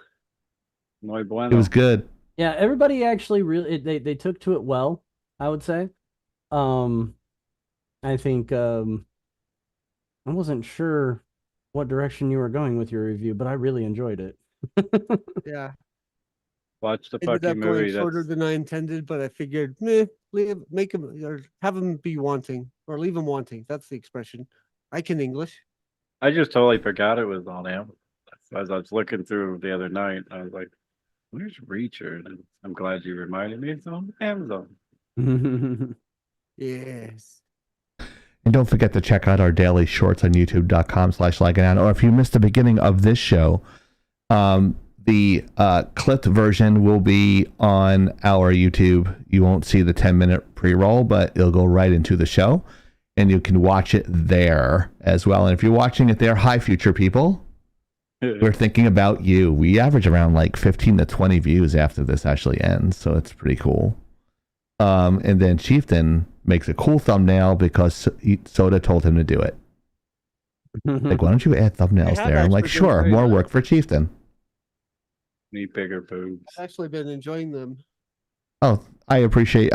Muy bueno. It was good. Yeah, everybody actually really they took to it well, I would say. I think I wasn't sure what direction you were going with your review, but I really enjoyed it. Yeah. Watch the Ended up fucking going movie. shorter That's than I intended, but I figured, make him or have him be wanting or leave him wanting. That's the expression. I can English. I just totally forgot it was on Amazon. As I was looking through the other night, I was like, "Where's Reacher?" And I'm glad you reminded me. It's on Amazon. Yes. And don't forget to check out our daily shorts on youtube.com/lagging out. Or if you missed the beginning of this show, the clipped version will be on our YouTube. You won't see the 10-minute pre-roll, but it'll go right into the show. And you can watch it there as well. And if you're watching it there, hi, future people. We're thinking about you. We average around like 15 to 20 views after this actually ends. So it's pretty cool. And then Chieftain makes a cool thumbnail because Soda told him to do it. Like, why don't you add thumbnails there? I'm like, sure, more work for Chieftain. Need bigger boobs. I've actually been enjoying them. Oh, I appreciate.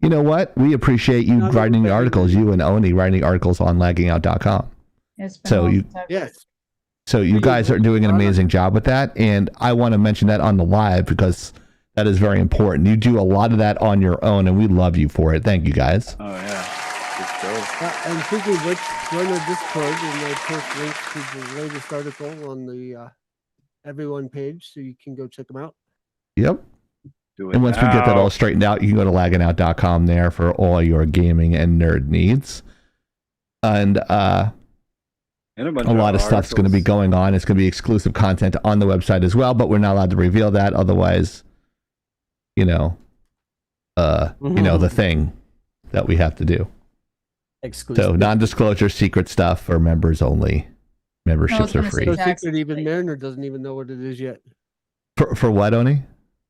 You know what? We appreciate you writing the articles. You and Oni writing articles on laggingout.com. So you, yes. So you guys are doing an amazing job with that, and I want to mention that on the live because that is very important. You do a lot of that on your own, and we love you for it. Thank you, guys. Oh yeah. And speaking of which, join our Discord, and I post links to the latest article on the Everyone page, so you can go check them out. Yep. And once we get that all straightened out, you can go to lagginout.com there for all your gaming and nerd needs. And a lot of stuff's going to be going on. It's going to be exclusive content on the website as well, but we're not allowed to reveal that. Otherwise, you know, the thing that we have to do. Exclusive. So non-disclosure, secret stuff for members only. Memberships are free. So secret, even Mariner doesn't even know what it is yet. For what, Oni?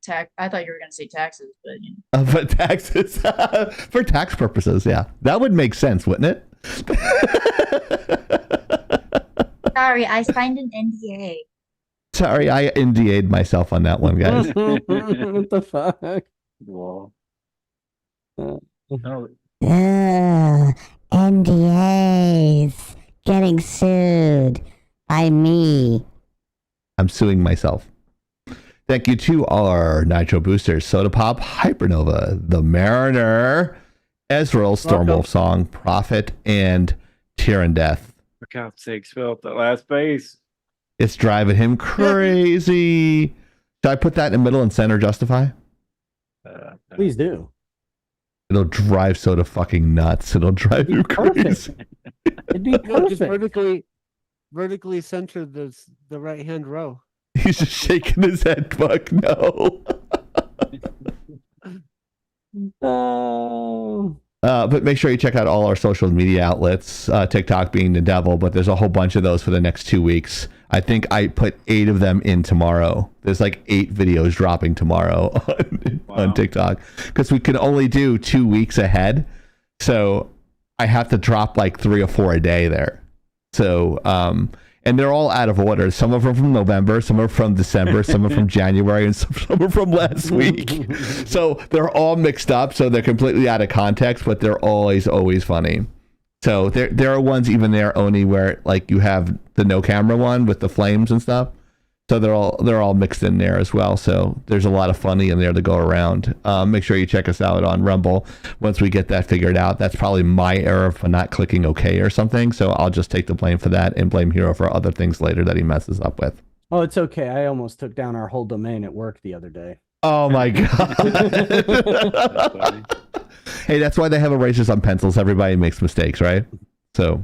I thought you were going to say taxes, but you know. For taxes, for tax purposes, yeah, that would make sense, wouldn't it? Sorry, I signed an NDA. Sorry, I NDA'd myself on that one, guys. What the fuck? Whoa. NDAs. Getting sued by me. I'm suing myself. Thank you to our Nitro Boosters, Soda Pop, Hypernova, The Mariner, Ezreal, Stormwolf Song, Prophet, and Tyrann Death. For God's sakes, Phil, at that last base. It's driving him crazy. Should I put that in the middle and center justify? Please do. It'll drive Soda fucking nuts. It'll drive you crazy. It'd be No, just perfect. vertically center the right hand row. He's just shaking his head. Fuck no. But make sure you check out all our social media outlets. TikTok being the devil, but there's a whole bunch of those for the next 2 weeks. I think I put 8 of them in tomorrow. There's like 8 videos dropping tomorrow on TikTok because we can only do 2 weeks ahead. So I have to drop like 3 or 4 a day there. So, and they're all out of order. Some of them from November, some are from December, some are from January, and some are from last week. So they're all mixed up. So they're completely out of context, but they're always funny. So there are ones even there, Oni, where like you have the no camera one with the flames and stuff. So they're all mixed in there as well. So there's a lot of funny in there to go around. Make sure you check us out on Rumble once we get that figured out. That's probably my error for not clicking OK or something. So I'll just take the blame for that and blame Hero for other things later that he messes up with. Oh, it's okay. I almost took down our whole domain at work the other day. Oh my god. Hey, that's why they have erasers on pencils. Everybody makes mistakes, right? So.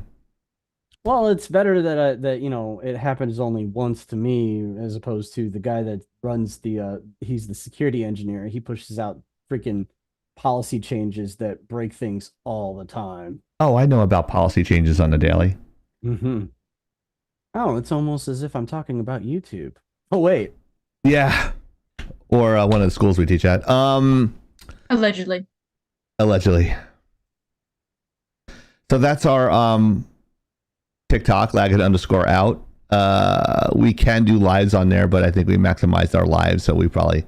Well, it's better that that it happens only once to me as opposed to the guy that runs he's the security engineer. He pushes out freaking policy changes that break things all the time. Oh, I know about policy changes on the daily. Mm-hmm. Oh, it's almost as if I'm talking about YouTube. Oh, wait. Yeah. Or one of the schools we teach at. Allegedly. So that's our TikTok, Laggin_out. We can do lives on there, but I think we maximized our lives, so we probably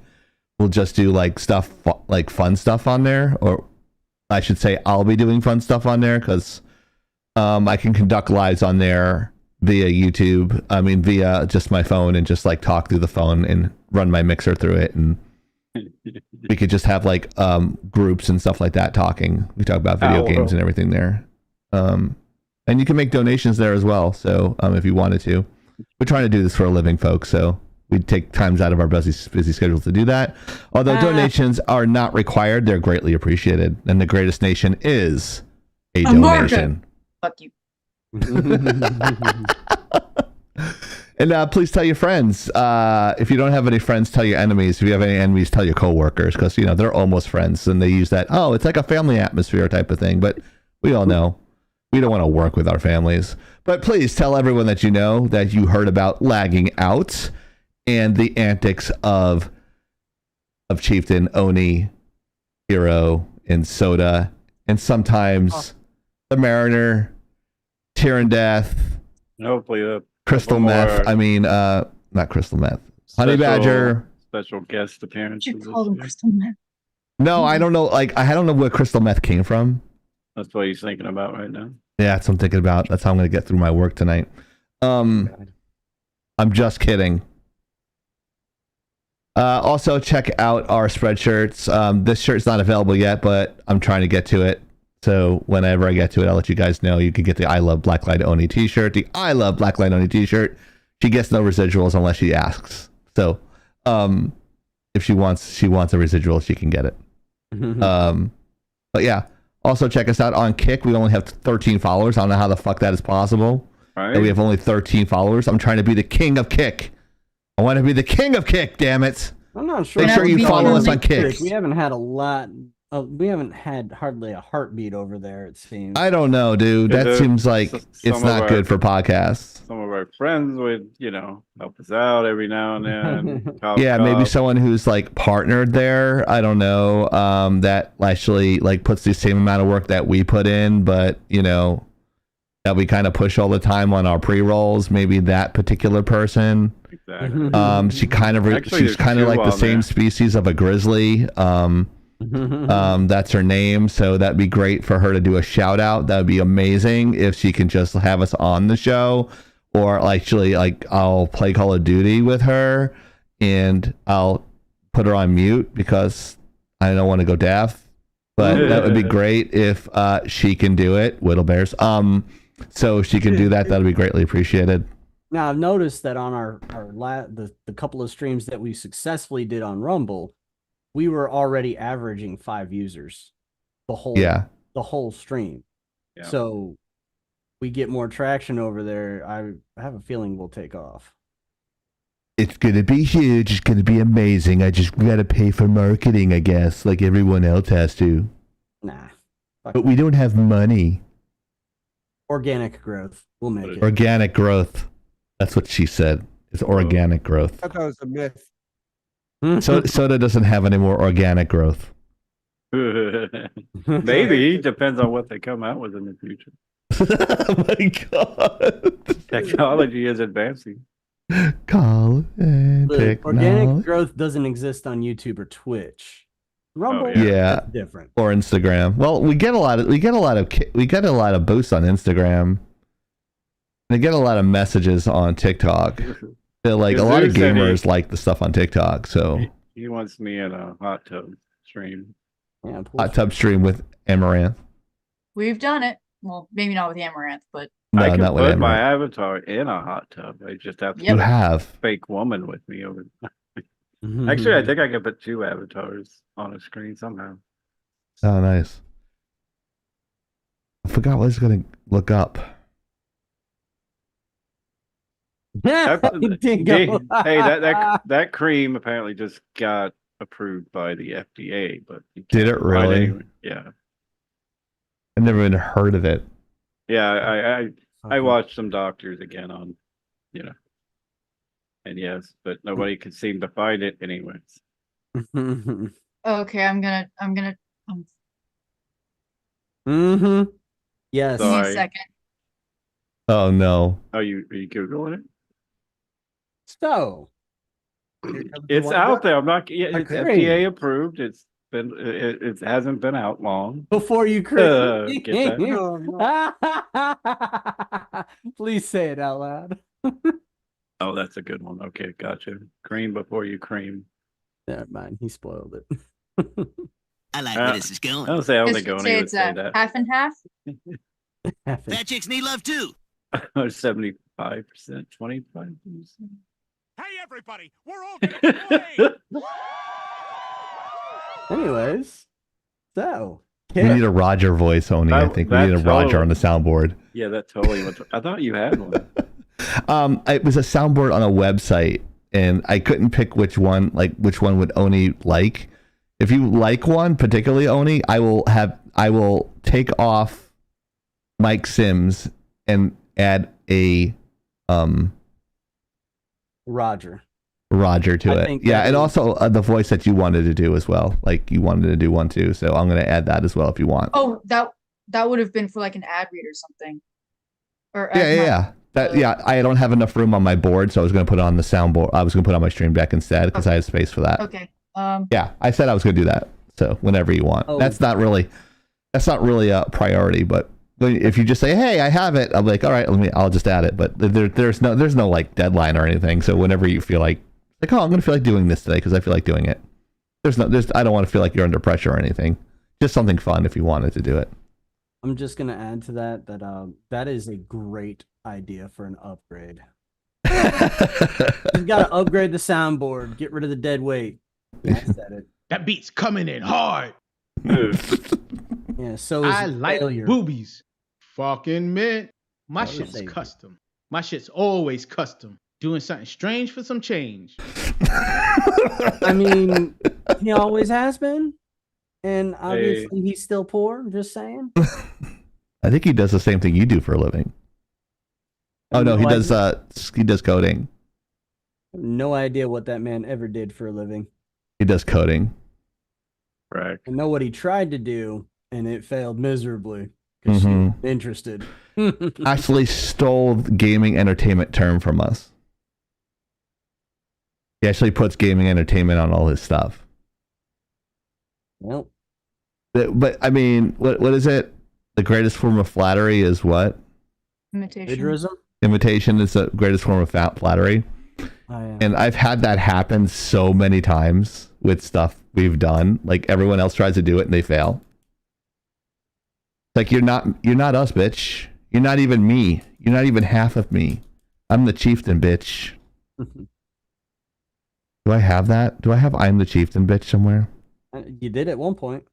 will just do like stuff like fun stuff on there, or I should say I'll be doing fun stuff on there because I can conduct lives on there via YouTube. I mean, via just my phone and just like talk through the phone and run my mixer through it. And we could just have like groups and stuff like that talking. We talk about video games and everything there. And you can make donations there as well. So if you wanted to, we're trying to do this for a living, folks. So we take times out of our busy schedules to do that. Although donations are not required, they're greatly appreciated. And the greatest nation is a donation. Fuck you. And please tell your friends. If you don't have any friends, tell your enemies. If you have any enemies, tell your coworkers, because they're almost friends, and they use that. Oh, it's like a family atmosphere type of thing. But we all know we don't want to work with our families. But please tell everyone that you know that you heard about Lagging Out and the antics of Chieftain, Oni, Hero, and Soda, and sometimes the Mariner, Tyrann Death, hopefully Crystal Meth. I mean, not Crystal Meth. Honey Badger. Special guest appearances. You call them Crystal Meth. No, I don't know. Like, I don't know where Crystal Meth came from. That's what he's thinking about right now. Yeah, that's what I'm thinking about. That's how I'm going to get through my work tonight. I'm just kidding. Also, check out our spreadshirts. This shirt's not available yet, but I'm trying to get to it. So whenever I get to it, I'll let you guys know. You can get the I Love Blacklight Oni t-shirt. The I Love Blacklight Oni t-shirt. She gets no residuals unless she asks. So if she wants a residual, she can get it. But yeah. Also, check us out on Kick. We only have 13 followers. I don't know how the fuck that is possible. Right. And we have only 13 followers. I'm trying to be the king of Kick. I want to be the king of Kick, damn it. I'm not sure. Make sure you follow us on Kick. We haven't had a lot. We haven't had hardly a heartbeat over there, it seems. I don't know, dude. That seems like it's not good for podcasts. Some of our friends would, help us out every now and then. Yeah, maybe someone who's like partnered there. I don't know. That actually like puts the same amount of work that we put in, but that we kind of push all the time on our pre-rolls. Maybe that particular person. Exactly. She's kind of like the same species of a grizzly. That's her name, so that'd be great for her to do a shout out. That would be amazing if she can just have us on the show, or actually I'll play Call of Duty with her and I'll put her on mute because I don't want to go deaf, but that would be great if she can do it. Whittle Bears. So if she can do that, that'd be greatly appreciated. Now I've noticed that on the couple of streams that we successfully did on Rumble, we were already averaging 5 users the whole stream. Yeah. So we get more traction over there. I have a feeling we'll take off. It's going to be huge. It's going to be amazing. I just got to pay for marketing, I guess, like everyone else has to. Nah. But we don't have money. Organic growth. We'll make it. Organic growth. That's what she said. It's organic growth. I thought it was a myth. Soda doesn't have any more organic growth. Maybe. Depends on what they come out with in the future. Oh my god. Technology is advancing. Organic growth doesn't exist on YouTube or Twitch. Rumble, yeah, different. Or Instagram. Well, we get a lot of boosts on Instagram. They get a lot of messages on TikTok. A lot of gamers like the stuff on TikTok. So he wants me in a hot tub stream. Yeah, hot tub stream with Amaranth. We've done it. Well, maybe not with Amaranth, but no, I can not with put Amaranth. my avatar in a hot tub. I just have to You have fake woman with me over there. Actually, I think I can put 2 avatars on a screen somehow. Oh, nice. I forgot what I was going to look up. Hey, that cream apparently just got approved by the FDA, but did it really? Anyway. Yeah. I've never even heard of it. Yeah, I watched some doctors again on, and yes, but nobody could seem to find it anyways. okay, I'm gonna Yes. Give me a second. Oh no. Are you Googling it? So it's out there. I'm not. Yeah, it's FDA approved. It's been. It hasn't been out long. Before you get that. Please say it out loud. Oh, that's a good one. Okay, gotcha. Cream before you cream. Never mind. He spoiled it. I like where this is going. I don't say I don't Guess think you'd Oni say would it's say that. half and half. Fat chicks need love too. 75%, 25%. Hey, everybody, we're all gonna play. Anyways, so We need a Roger voice, Oni. I think we need a Roger on the soundboard. Yeah, that totally was. I thought you had one. It was a soundboard on a website, and I couldn't pick which one would Oni like. If you like one, particularly Oni, I will take off Mike Sims and add a Roger to it. Yeah, and also the voice that you wanted to do as well. Like you wanted to do one too, so I'm gonna add that as well if you want. Oh, that would have been for like an ad read or something. Or Yeah. I don't have enough room on my board, so I was gonna put it on the soundboard. I was gonna put it on my stream deck instead because I had space for that. Okay. Yeah, I said I was gonna do that. So whenever you want. Oh. That's not really a priority, but if you just say, "Hey, I have it," I'm like, "All right, I'll just add it." But there's no like deadline or anything. So whenever you feel like "Oh, I'm gonna feel like doing this today because I feel like doing it," I don't want to feel like you're under pressure or anything. Just something fun if you wanted to do it. I'm just gonna add to that that is a great idea for an upgrade. You gotta upgrade the soundboard, get rid of the dead weight. I said it. That beat's coming in hard. Yeah, so is I like failure. boobies. Fucking mint. My That was shit's safe. custom. My shit's always custom. Doing something strange for some change. I mean, he always has been, and obviously he's still poor. I'm just saying. I think he does the same thing you do for a living. Oh no, he does coding. No idea what that man ever did for a living. He does coding. Right. I know what he tried to do, and it failed miserably because Mhm. she's interested. Actually stole the gaming entertainment term from us. He actually puts gaming entertainment on all his stuff. Well, But I mean, what is it? The greatest form of flattery is what? Imitation. plagiarism. Imitation is the greatest form of flattery. Oh, yeah. And I've had that happen so many times with stuff we've done. Like everyone else tries to do it and they fail. Like you're not us, bitch. You're not even me. You're not even half of me. I'm the chieftain, bitch. Do I have that? Do I have I'm the chieftain, bitch somewhere? You did at one point.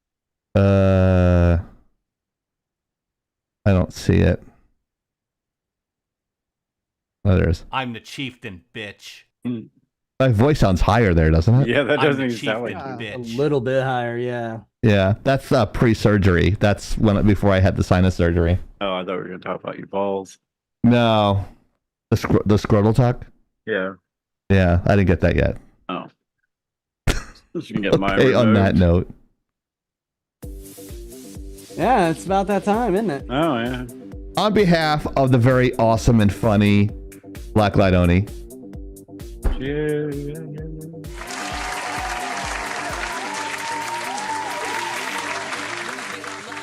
I don't see it. Oh, there is. I'm the chieftain, bitch. My voice sounds higher there, doesn't it? Yeah, that I'm doesn't the even sound like chieftain, you. A bitch. little bit higher, yeah. Yeah, that's pre-surgery. That's before I had the sinus surgery. Oh, I thought we were gonna talk about your balls. No, the scrotal tuck. Yeah. Yeah, I didn't get that yet. Oh. You can get mine Okay, on that removed. note. Yeah, it's about that time, isn't it? Oh yeah. On behalf of the very awesome and funny Blacklight Oni,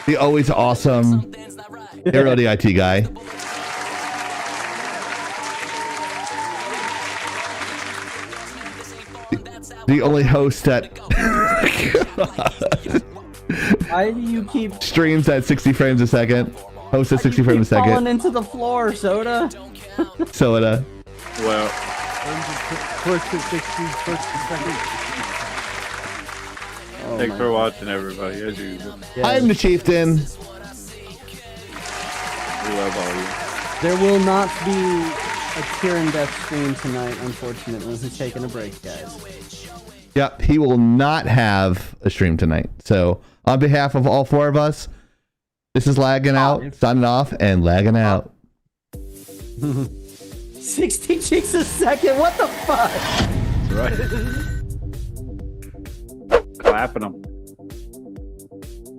the always awesome Hero the IT guy, the only host that Why do you keep streams at 60 frames a second, hosts at 60 frames a falling second, into the floor, Soda? Soda. Well, thanks for watching, everybody. As usual, I'm the chieftain. we love all you. There will not be a Cure and Death stream tonight, unfortunately. He's taking a break, guys. Yep, he will not have a stream tonight. So, on behalf of all four of us, this is Laggin Out, signing off, and Laggin Out. 60 chicks a second? What the fuck? That's right. Clapping them.